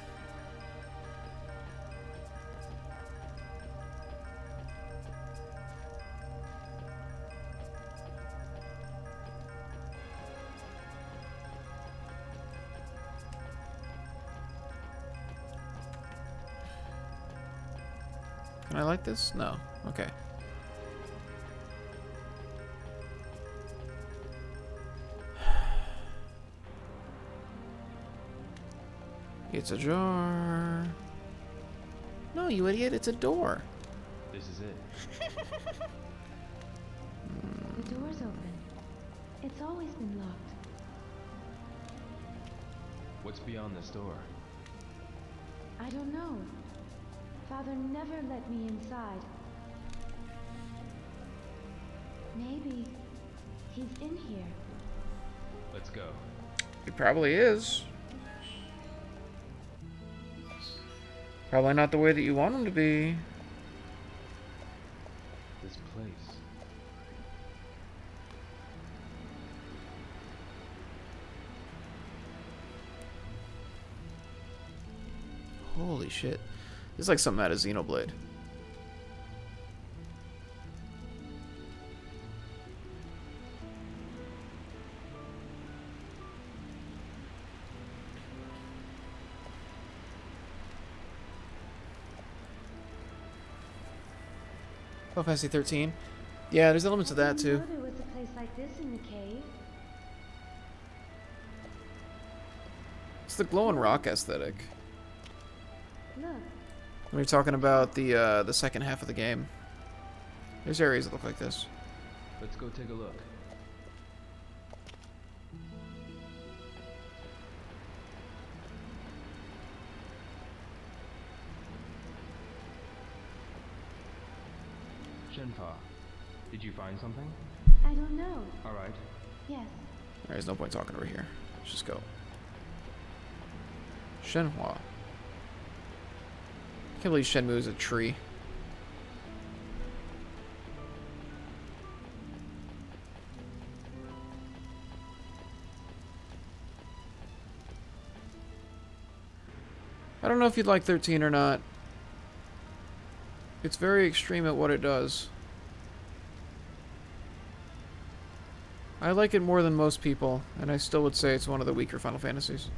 Can I light this? No. Okay. It's a jar. No, you idiot, it's a door. This is it. The door's open. It's always been locked. What's beyond this door? I don't know. Father never let me inside. Maybe he's in here. Let's go. He probably is. Probably not the way that you want him to be. This place. Holy shit. This is like something out of Xenoblade. Final Fantasy 13. Yeah, there's elements of that I didn't too. know there was a place like this in the cave. It's the glowing rock aesthetic. Look, When you're talking about the second half of the game, there's areas that look like this. Let's go take a look. Shenfa, did you find something? I don't know. All right. Yes. There's no point talking over here. Let's just go. Shenhua. I can't believe Shenmue is a tree. if you'd like 13 or not. It's very extreme at what it does. I like it more than most people, and I still would say it's one of the weaker Final Fantasies.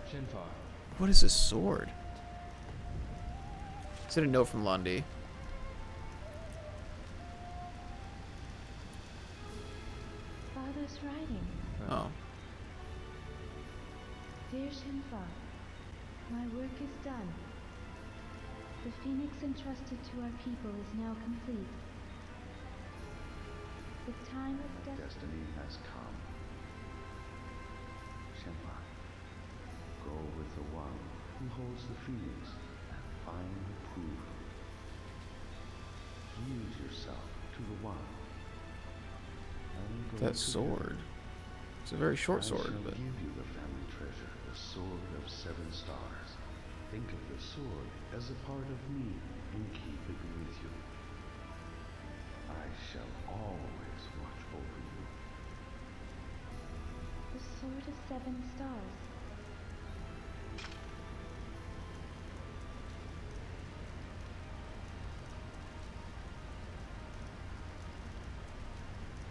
Shinfa. What is this sword? Is it a note from Londi? Father's writing. Oh. Dear Shenmue, my work is done. The phoenix entrusted to our people is now complete. The time of Destiny has come. Shenmue, go with the one who holds the phoenix and find the proof. Use yourself to the one. That sword. It's a very short sword, I shall but... give you the family treasure, the sword of 7 stars. Think of the sword as a part of me and keep it with you. I shall always watch over you. the sword of 7 stars.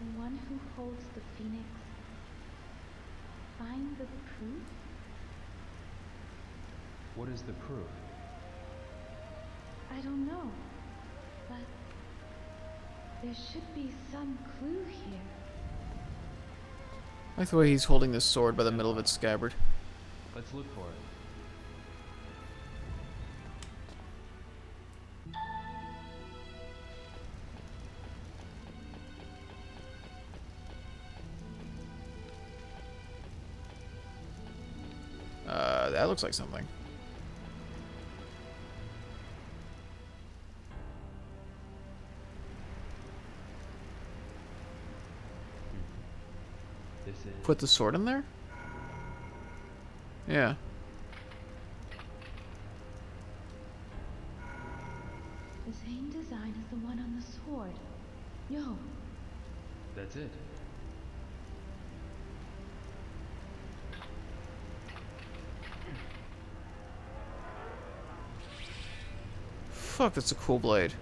The one who holds the phoenix. Find the proof? What is the proof? I don't know, but there should be some clue here. I like the way he's holding this sword by the middle of its scabbard. Let's look for it. That looks like something. This is... Put the sword in there? Yeah. The same design as the one on the sword. Yo, That's it. Fuck, that's a cool blade.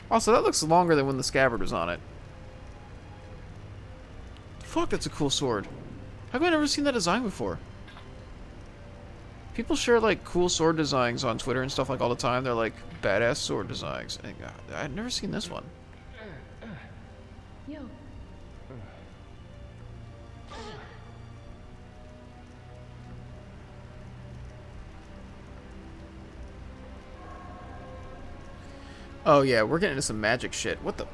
Also, that looks longer than when the scabbard was on it. Fuck, that's a cool sword. How come I never seen that design before? People share, like, cool sword designs on Twitter and stuff, like, all the time. They're, like, badass sword designs. And, I've never seen this one. yo. Oh, yeah, we're getting into some magic shit. What the...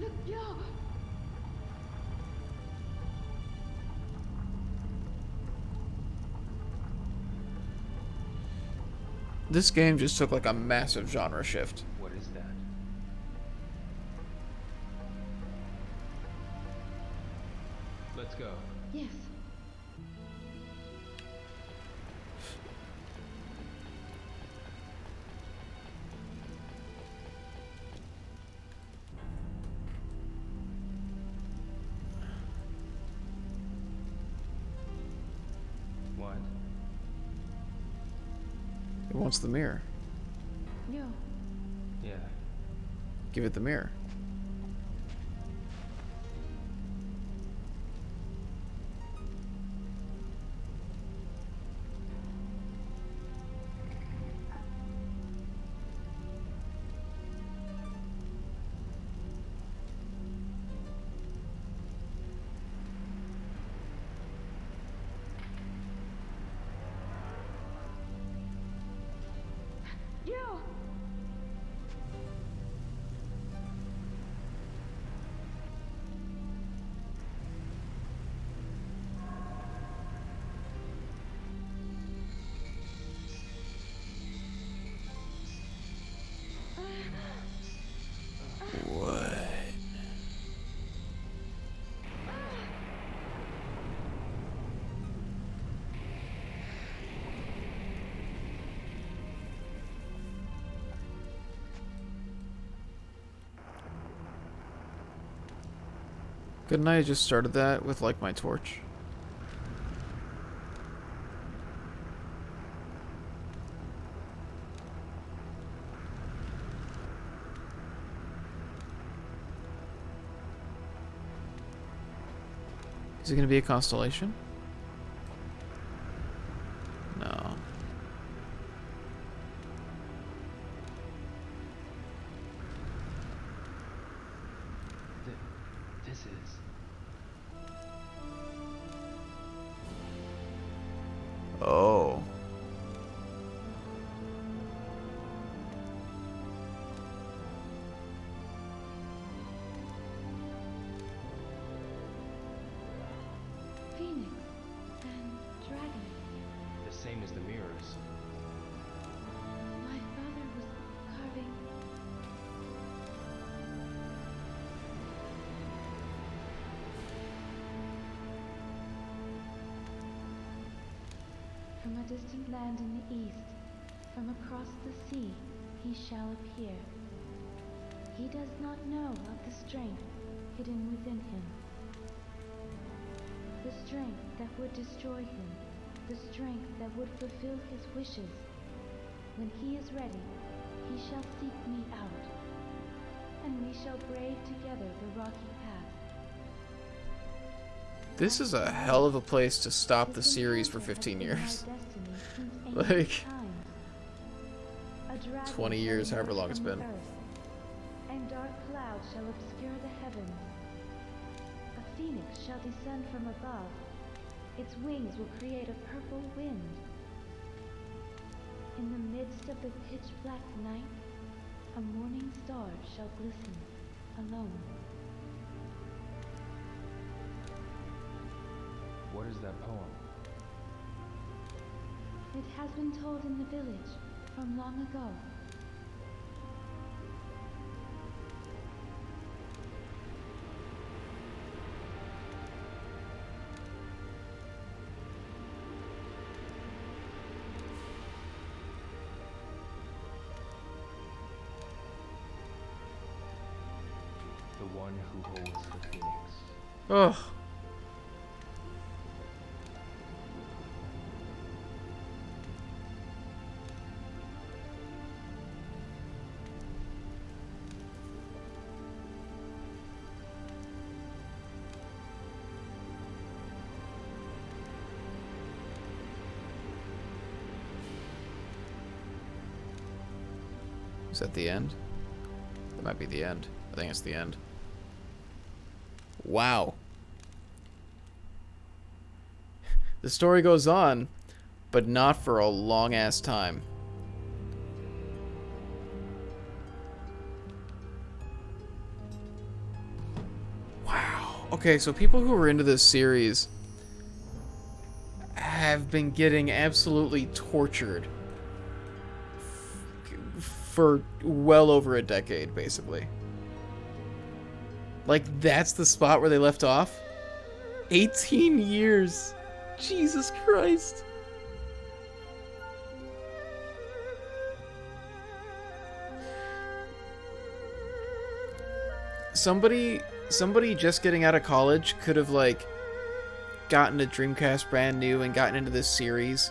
Look, yo. This game just took, like, a massive genre shift. What is that? Let's go. Yes. What? It wants the mirror. Yo. Yeah. Give it the mirror. Yo. Couldn't I have just started that with, like, my torch? Is it going to be a constellation? No. This is... Oh. Phoenix and dragon. the same as the mirrors. My father was carving. From a distant land in the east, from across the sea, he shall appear. He does not know of the strength hidden within him. The strength that would destroy him, the strength that would fulfill his wishes. When he is ready, he shall seek me out, and we shall brave together the rocky path. This is a hell of a place to stop the series for 15 years. Like, 20 years, however long it's been. And dark clouds shall obscure the heavens. A phoenix shall descend from above. Its wings will create a purple wind. In the midst of the pitch-black night, a morning star shall glisten, alone. What is that poem? It has been told in the village from long ago. The one who holds the phoenix. Ugh. Is that the end? That might be the end. I think it's the end. Wow. The story goes on, but not for a long-ass time. Wow. Okay, so people who are into this series have been getting absolutely tortured for well over a decade, basically. Like, that's the spot where they left off? 18 years. Jesus Christ. Somebody just getting out of college could have, like, gotten a Dreamcast brand new and gotten into this series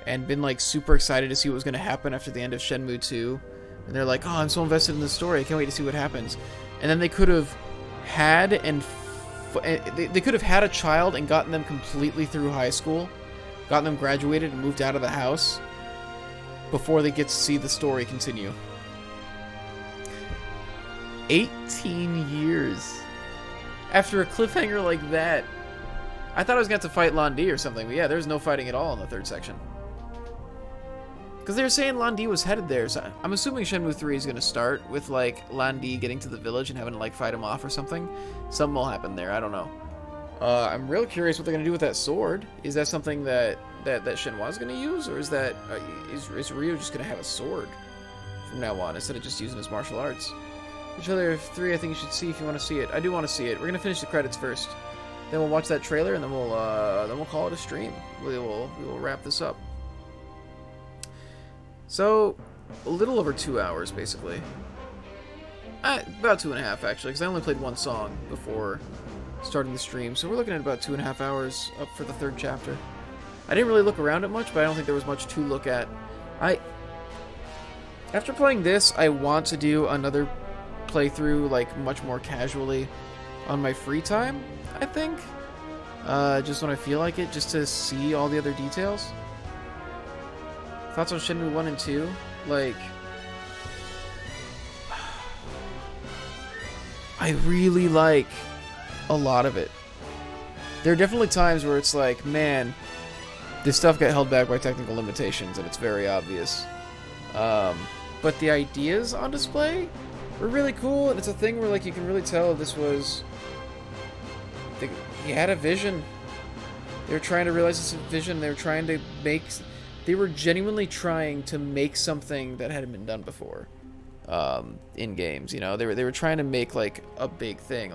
and been, like, super excited to see what was going to happen after the end of Shenmue 2. And they're like, oh, I'm so invested in the story. I can't wait to see what happens. And then they could have had they could have had a child and gotten them completely through high school, gotten them graduated and moved out of the house before they get to see the story continue. 18 years. After a cliffhanger like that. I thought I was going to have to fight Londi or something, but yeah, there's no fighting at all in the third section. Because they were saying Londi was headed there, so I'm assuming Shenmue 3 is going to start with, like, Londi getting to the village and having to, like, fight him off or something. Something will happen there, I don't know. I'm real curious what they're going to do with that sword. Is that something that Shenhua's going to use, or is that, is Ryu just going to have a sword from now on, instead of just using his martial arts? The trailer of 3 I think you should see if you want to see it. I do want to see it. We're going to finish the credits first. Then we'll watch that trailer, and then we'll call it a stream. We will wrap this up. So, a little over 2 hours, basically. About 2.5, actually, because I only played one song before starting the stream. So we're looking at about 2.5 hours up for the 3rd chapter. I didn't really look around it much, but I don't think there was much to look at. After playing this, I want to do another playthrough, like, much more casually on my free time, I think. Just when I feel like it, just to see all the other details. Thoughts on Shenmue 1 and 2? Like, I really like a lot of it. There are definitely times where it's like, man, this stuff got held back by technical limitations, and it's very obvious. But the ideas on display were really cool, and it's a thing where, like, you can really tell this was... He had a vision. They were trying to realize this vision. They were trying to make... They were genuinely trying to make something that hadn't been done before. In games, you know, they were trying to make, like, a big thing,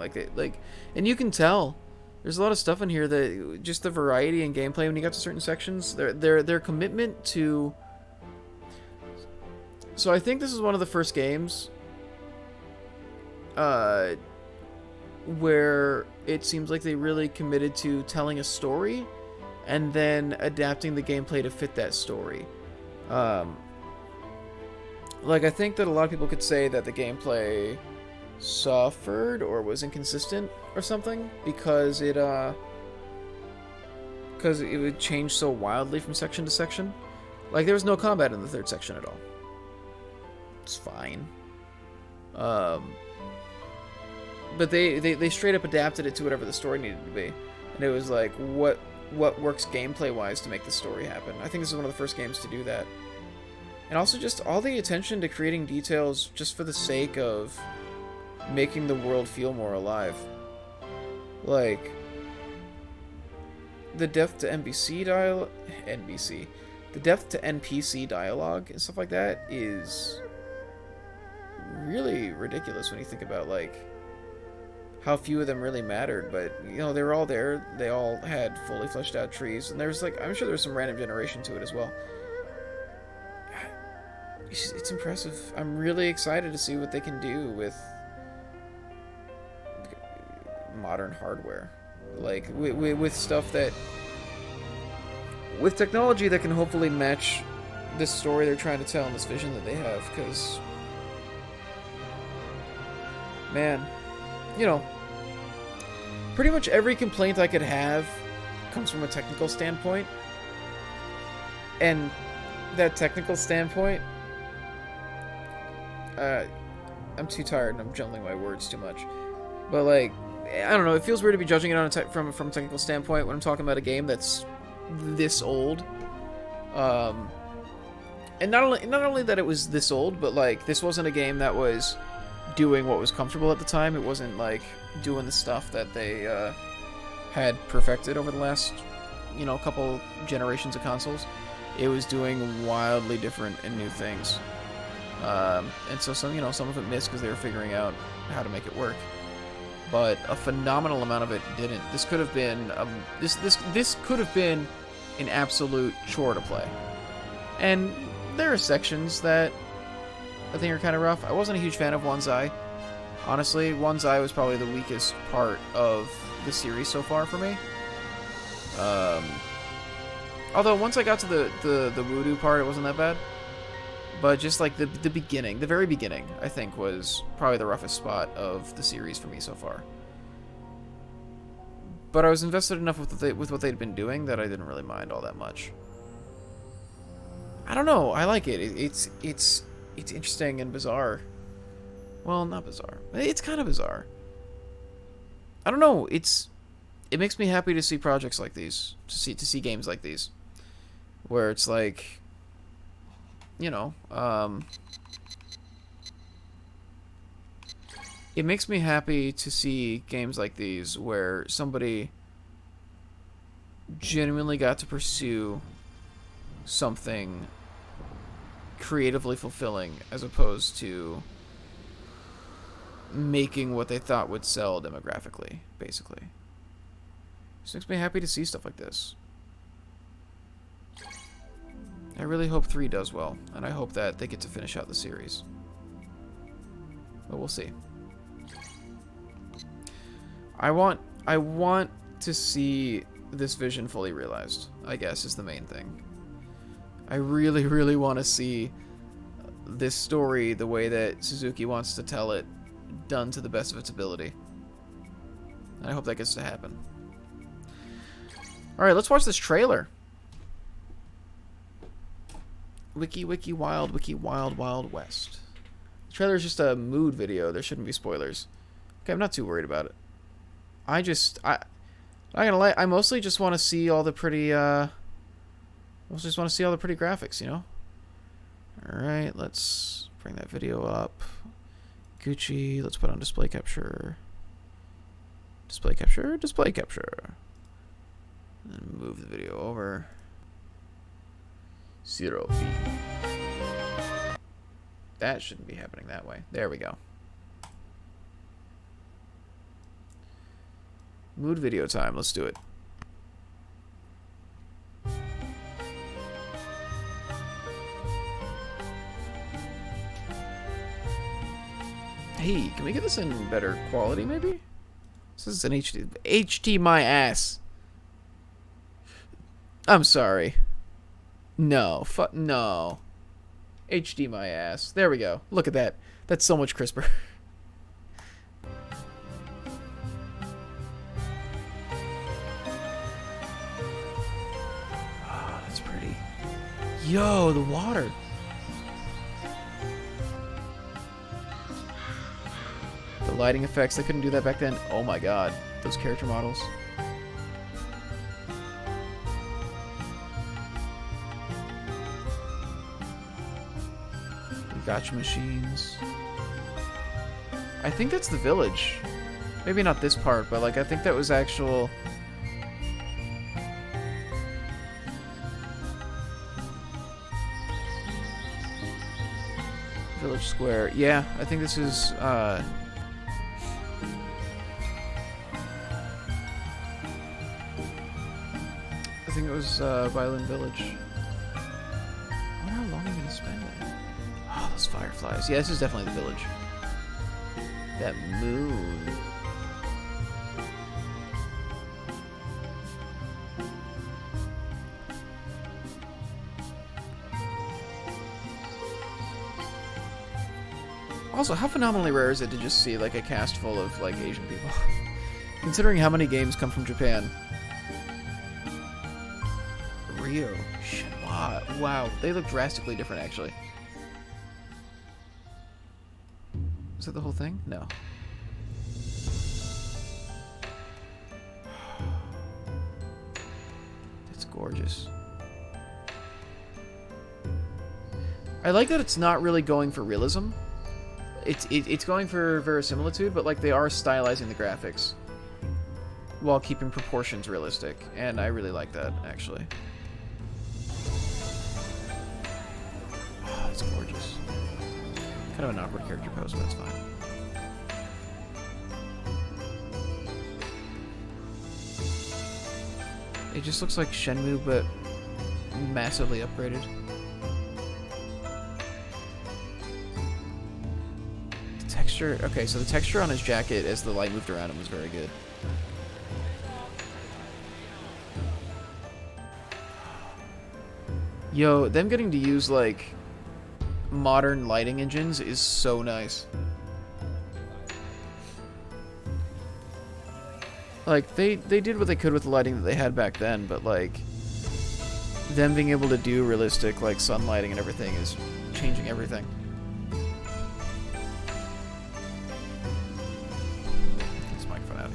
and you can tell there's a lot of stuff in here that just the variety in gameplay when you got to certain sections, their commitment to. So I think this is one of the first games where it seems like they really committed to telling a story and then adapting the gameplay to fit that story. Like, I think that a lot of people could say that the gameplay suffered or was inconsistent or something because it would change so wildly from section to section. Like, there was no combat in the 3rd section at all. It's fine. But they straight up adapted it to whatever the story needed to be. And it was like, what works gameplay-wise to make the story happen? I think this is one of the first games to do that. And also just all the attention to creating details just for the sake of making the world feel more alive. Like, the depth to NPC dialogue and stuff like that is really ridiculous when you think about, like, how few of them really mattered. But, you know, they were all there. They all had fully fleshed out trees. And there's, like, I'm sure there's some random generation to it as well. It's impressive. I'm really excited to see what they can do with modern hardware. Like, with stuff that... With technology that can hopefully match this story they're trying to tell and this vision that they have, because... Man, you know, pretty much every complaint I could have comes from a technical standpoint. And that technical standpoint... I'm too tired and I'm jumbling my words too much. But, like, I don't know, it feels weird to be judging it on from a technical standpoint when I'm talking about a game that's this old. And not only that it was this old, but, like, this wasn't a game that was doing what was comfortable at the time. It wasn't, like, doing the stuff that they had perfected over the last, you know, couple generations of consoles. It was doing wildly different and new things. And so some of it missed because they were figuring out how to make it work. But a phenomenal amount of it didn't. This could have been this could have been an absolute chore to play. And there are sections that I think are kind of rough. I wasn't a huge fan of One's Eye. Honestly, One's Eye was probably the weakest part of the series so far for me. Although once I got to the voodoo part, it wasn't that bad. But just like the beginning, the very beginning, I think was probably the roughest spot of the series for me so far. But I was invested enough with what they'd been doing that I didn't really mind all that much. I don't know. I like it. It's interesting and bizarre. Well, not bizarre. It's kind of bizarre. I don't know. It makes me happy to see projects like these, to see games like these, where it's like, you know, it makes me happy to see games like these where somebody genuinely got to pursue something creatively fulfilling as opposed to making what they thought would sell demographically, basically. Just makes me happy to see stuff like this. I really hope 3 does well, and I hope that they get to finish out the series. But we'll see. I want I want to see this vision fully realized, I guess, is the main thing. I really, really want to see this story the way that Suzuki wants to tell it, done to the best of its ability. And I hope that gets to happen. Alright, let's watch this trailer. Wiki Wild Wild West. The trailer is just a mood video. There shouldn't be spoilers. Okay, I'm not too worried about it. I'm not gonna lie, I mostly just want to see all the pretty, graphics, you know? Alright, let's bring that video up. Gucci, let's put on display capture. Display capture. And move the video over. 0 feet. That shouldn't be happening that way. There we go. Mood video time. Let's do it. Hey, can we get this in better quality, maybe? This is an HD. HD my ass. I'm sorry. No. No. HD my ass. There we go. Look at that. That's so much crisper. Oh, that's pretty. Yo, the water. The lighting effects, they couldn't do that back then. Oh my god. Those character models. Gotcha machines. I think that's the village. Maybe not this part, but like I think that was actual. Village Square. Yeah, I think this is I think it was Bailu Village. I wonder how long I'm gonna spend there. Oh, those fireflies. Yeah, this is definitely the village. That moon. Also, how phenomenally rare is it to just see like a cast full of like Asian people? Considering how many games come from Japan. Rio. Shenmue. Wow, they look drastically different actually. Is that the whole thing? No. It's gorgeous. I like that it's not really going for realism. It's going for verisimilitude, but like they are stylizing the graphics while keeping proportions realistic, and I really like that actually. Oh, it's gorgeous. Kind of an awkward character pose, but it's fine. It just looks like Shenmue, but massively upgraded. The texture... Okay, so the texture on his jacket as the light moved around him was very good. Yo, them getting to use, like, modern lighting engines is so nice. Like, they did what they could with the lighting that they had back then, but, like, them being able to do realistic, like, sun lighting and everything is changing everything. Get this microphone out of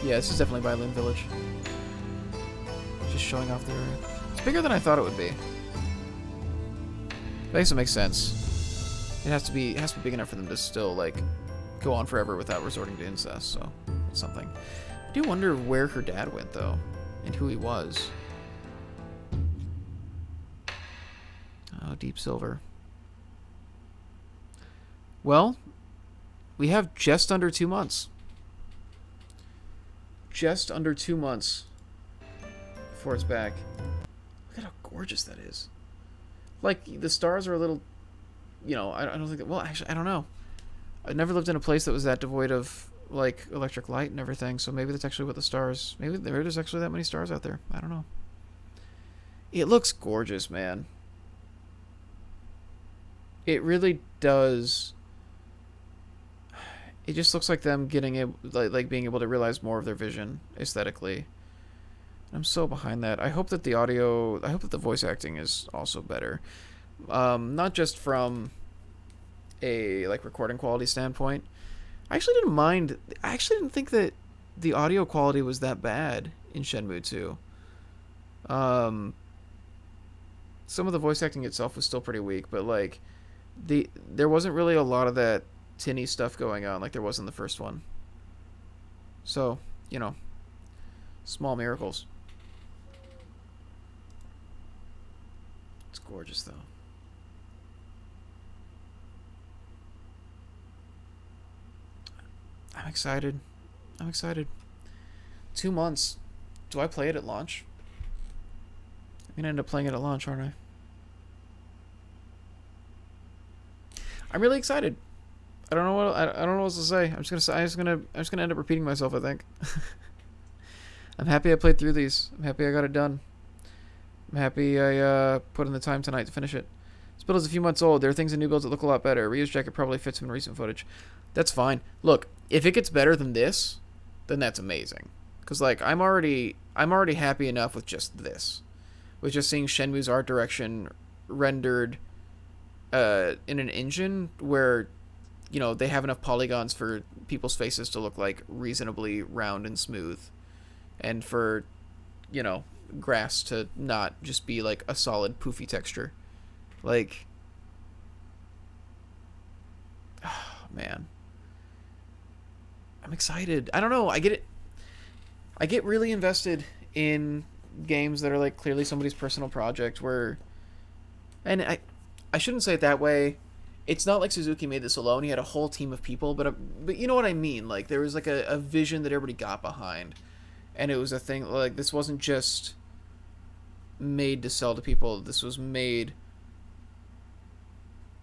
here. Yeah, this is definitely Bailu Village. Just showing off the area. It's bigger than I thought it would be. I guess it makes sense. It has to be big enough for them to still, like, go on forever without resorting to incest, so it's something. I do wonder where her dad went, though, and who he was. Oh, Deep Silver. Well, we have just under 2 months. Just under 2 months before it's back. Look at how gorgeous that is. Like, the stars are a little, you know, I don't think that, well, actually, I don't know. I've never lived in a place that was that devoid of like electric light and everything. So maybe that's actually what the stars. Maybe there's actually that many stars out there. I don't know. It looks gorgeous, man. It really does. It just looks like them getting it, like being able to realize more of their vision aesthetically. I'm so behind that. I hope that the audio, I hope that the voice acting is also better. Not just from a like recording quality standpoint. I actually didn't mind. I actually didn't think that the audio quality was that bad in Shenmue 2. Some of the voice acting itself was still pretty weak, but like there wasn't really a lot of that tinny stuff going on like there was in the first one. So, you know, small miracles. It's gorgeous though. I'm excited. I'm excited. 2 months. Do I play it at launch? I'm gonna end up playing it at launch, aren't I? I'm really excited. I don't know what else to say. I'm just gonna end up repeating myself, I think. I'm happy I played through these. I'm happy I got it done. I'm happy I put in the time tonight to finish it. This build is a few months old. There are things in new builds that look a lot better. Ryu's jacket probably fits him in recent footage. That's fine. Look, if it gets better than this, then that's amazing. Cause like I'm already happy enough with just this. With just seeing Shenmue's art direction rendered in an engine where, you know, they have enough polygons for people's faces to look like reasonably round and smooth, and for, you know, grass to not just be like a solid poofy texture. Like, oh, man, I'm excited. I don't know. I get really invested in games that are like clearly somebody's personal project where, and I shouldn't say it that way. It's not like Suzuki made this alone. He had a whole team of people, but you know what I mean? Like there was like a vision that everybody got behind, and it was a thing. Like this wasn't just made to sell to people. This was made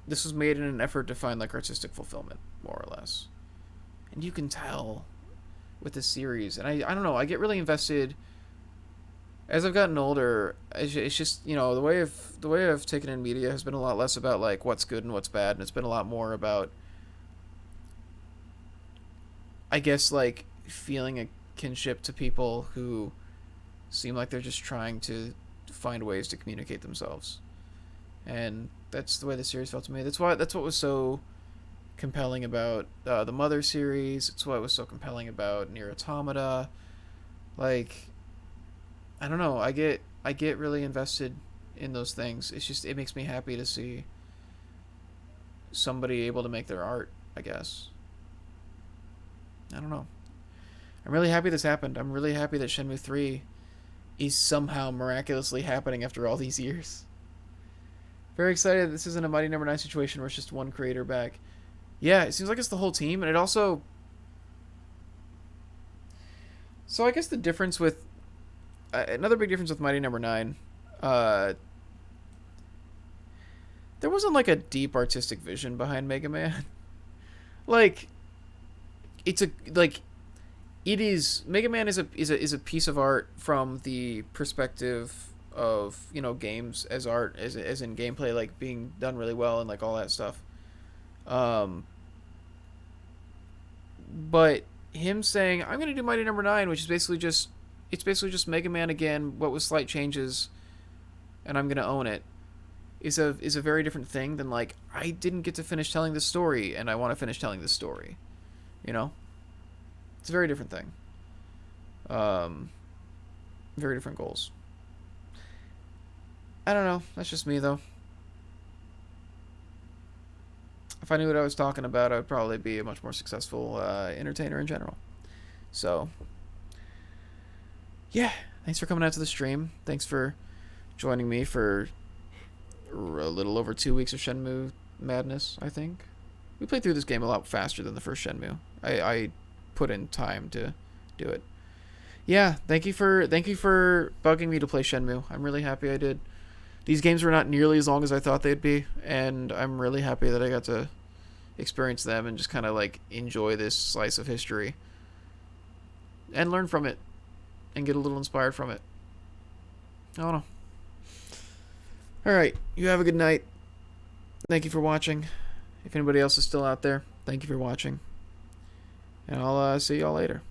in an effort to find like artistic fulfillment, more or less. And you can tell with this series, and I don't know. I get really invested as I've gotten older. It's just, you know, the way I've taken in media has been a lot less about like what's good and what's bad, and it's been a lot more about, I guess, like feeling a kinship to people who seem like they're just trying to find ways to communicate themselves, and that's the way the series felt to me. That's what was so compelling about the Mother series. It's what was so compelling about Nier Automata. Like, I don't know. I get really invested in those things. It's just, it makes me happy to see somebody able to make their art, I guess. I don't know. I'm really happy this happened. I'm really happy that Shenmue 3 is somehow miraculously happening after all these years. Very excited this isn't a Mighty Number 9 situation where it's just one creator back. Yeah, it seems like it's the whole team, and it also... So I guess the difference with... another big difference with Mighty Number 9, there wasn't like a deep artistic vision behind Mega Man. Like, it's a like, it is Mega Man is a piece of art from the perspective of, you know, games as art, as in gameplay, like being done really well and like all that stuff. But him saying I'm gonna do Mighty Number 9, which is basically just Mega Man again, what with slight changes, and I'm gonna own it, is a very different thing than like I didn't get to finish telling the story and I want to finish telling the story. You know, it's a very different thing. Very different goals. I don't know. That's just me though. If I knew what I was talking about, I would probably be a much more successful entertainer in general. So, yeah, thanks for coming out to the stream. Thanks for joining me for a little over 2 weeks of Shenmue madness, I think. We played through this game a lot faster than the first Shenmue. I put in time to do it. Yeah, thank you for bugging me to play Shenmue. I'm really happy I did. These games were not nearly as long as I thought they'd be, and I'm really happy that I got to experience them and just kind of like enjoy this slice of history and learn from it and get a little inspired from it. I don't know. All right, you have a good night. Thank you for watching. If anybody else is still out there, thank you for watching. And I'll see y'all later.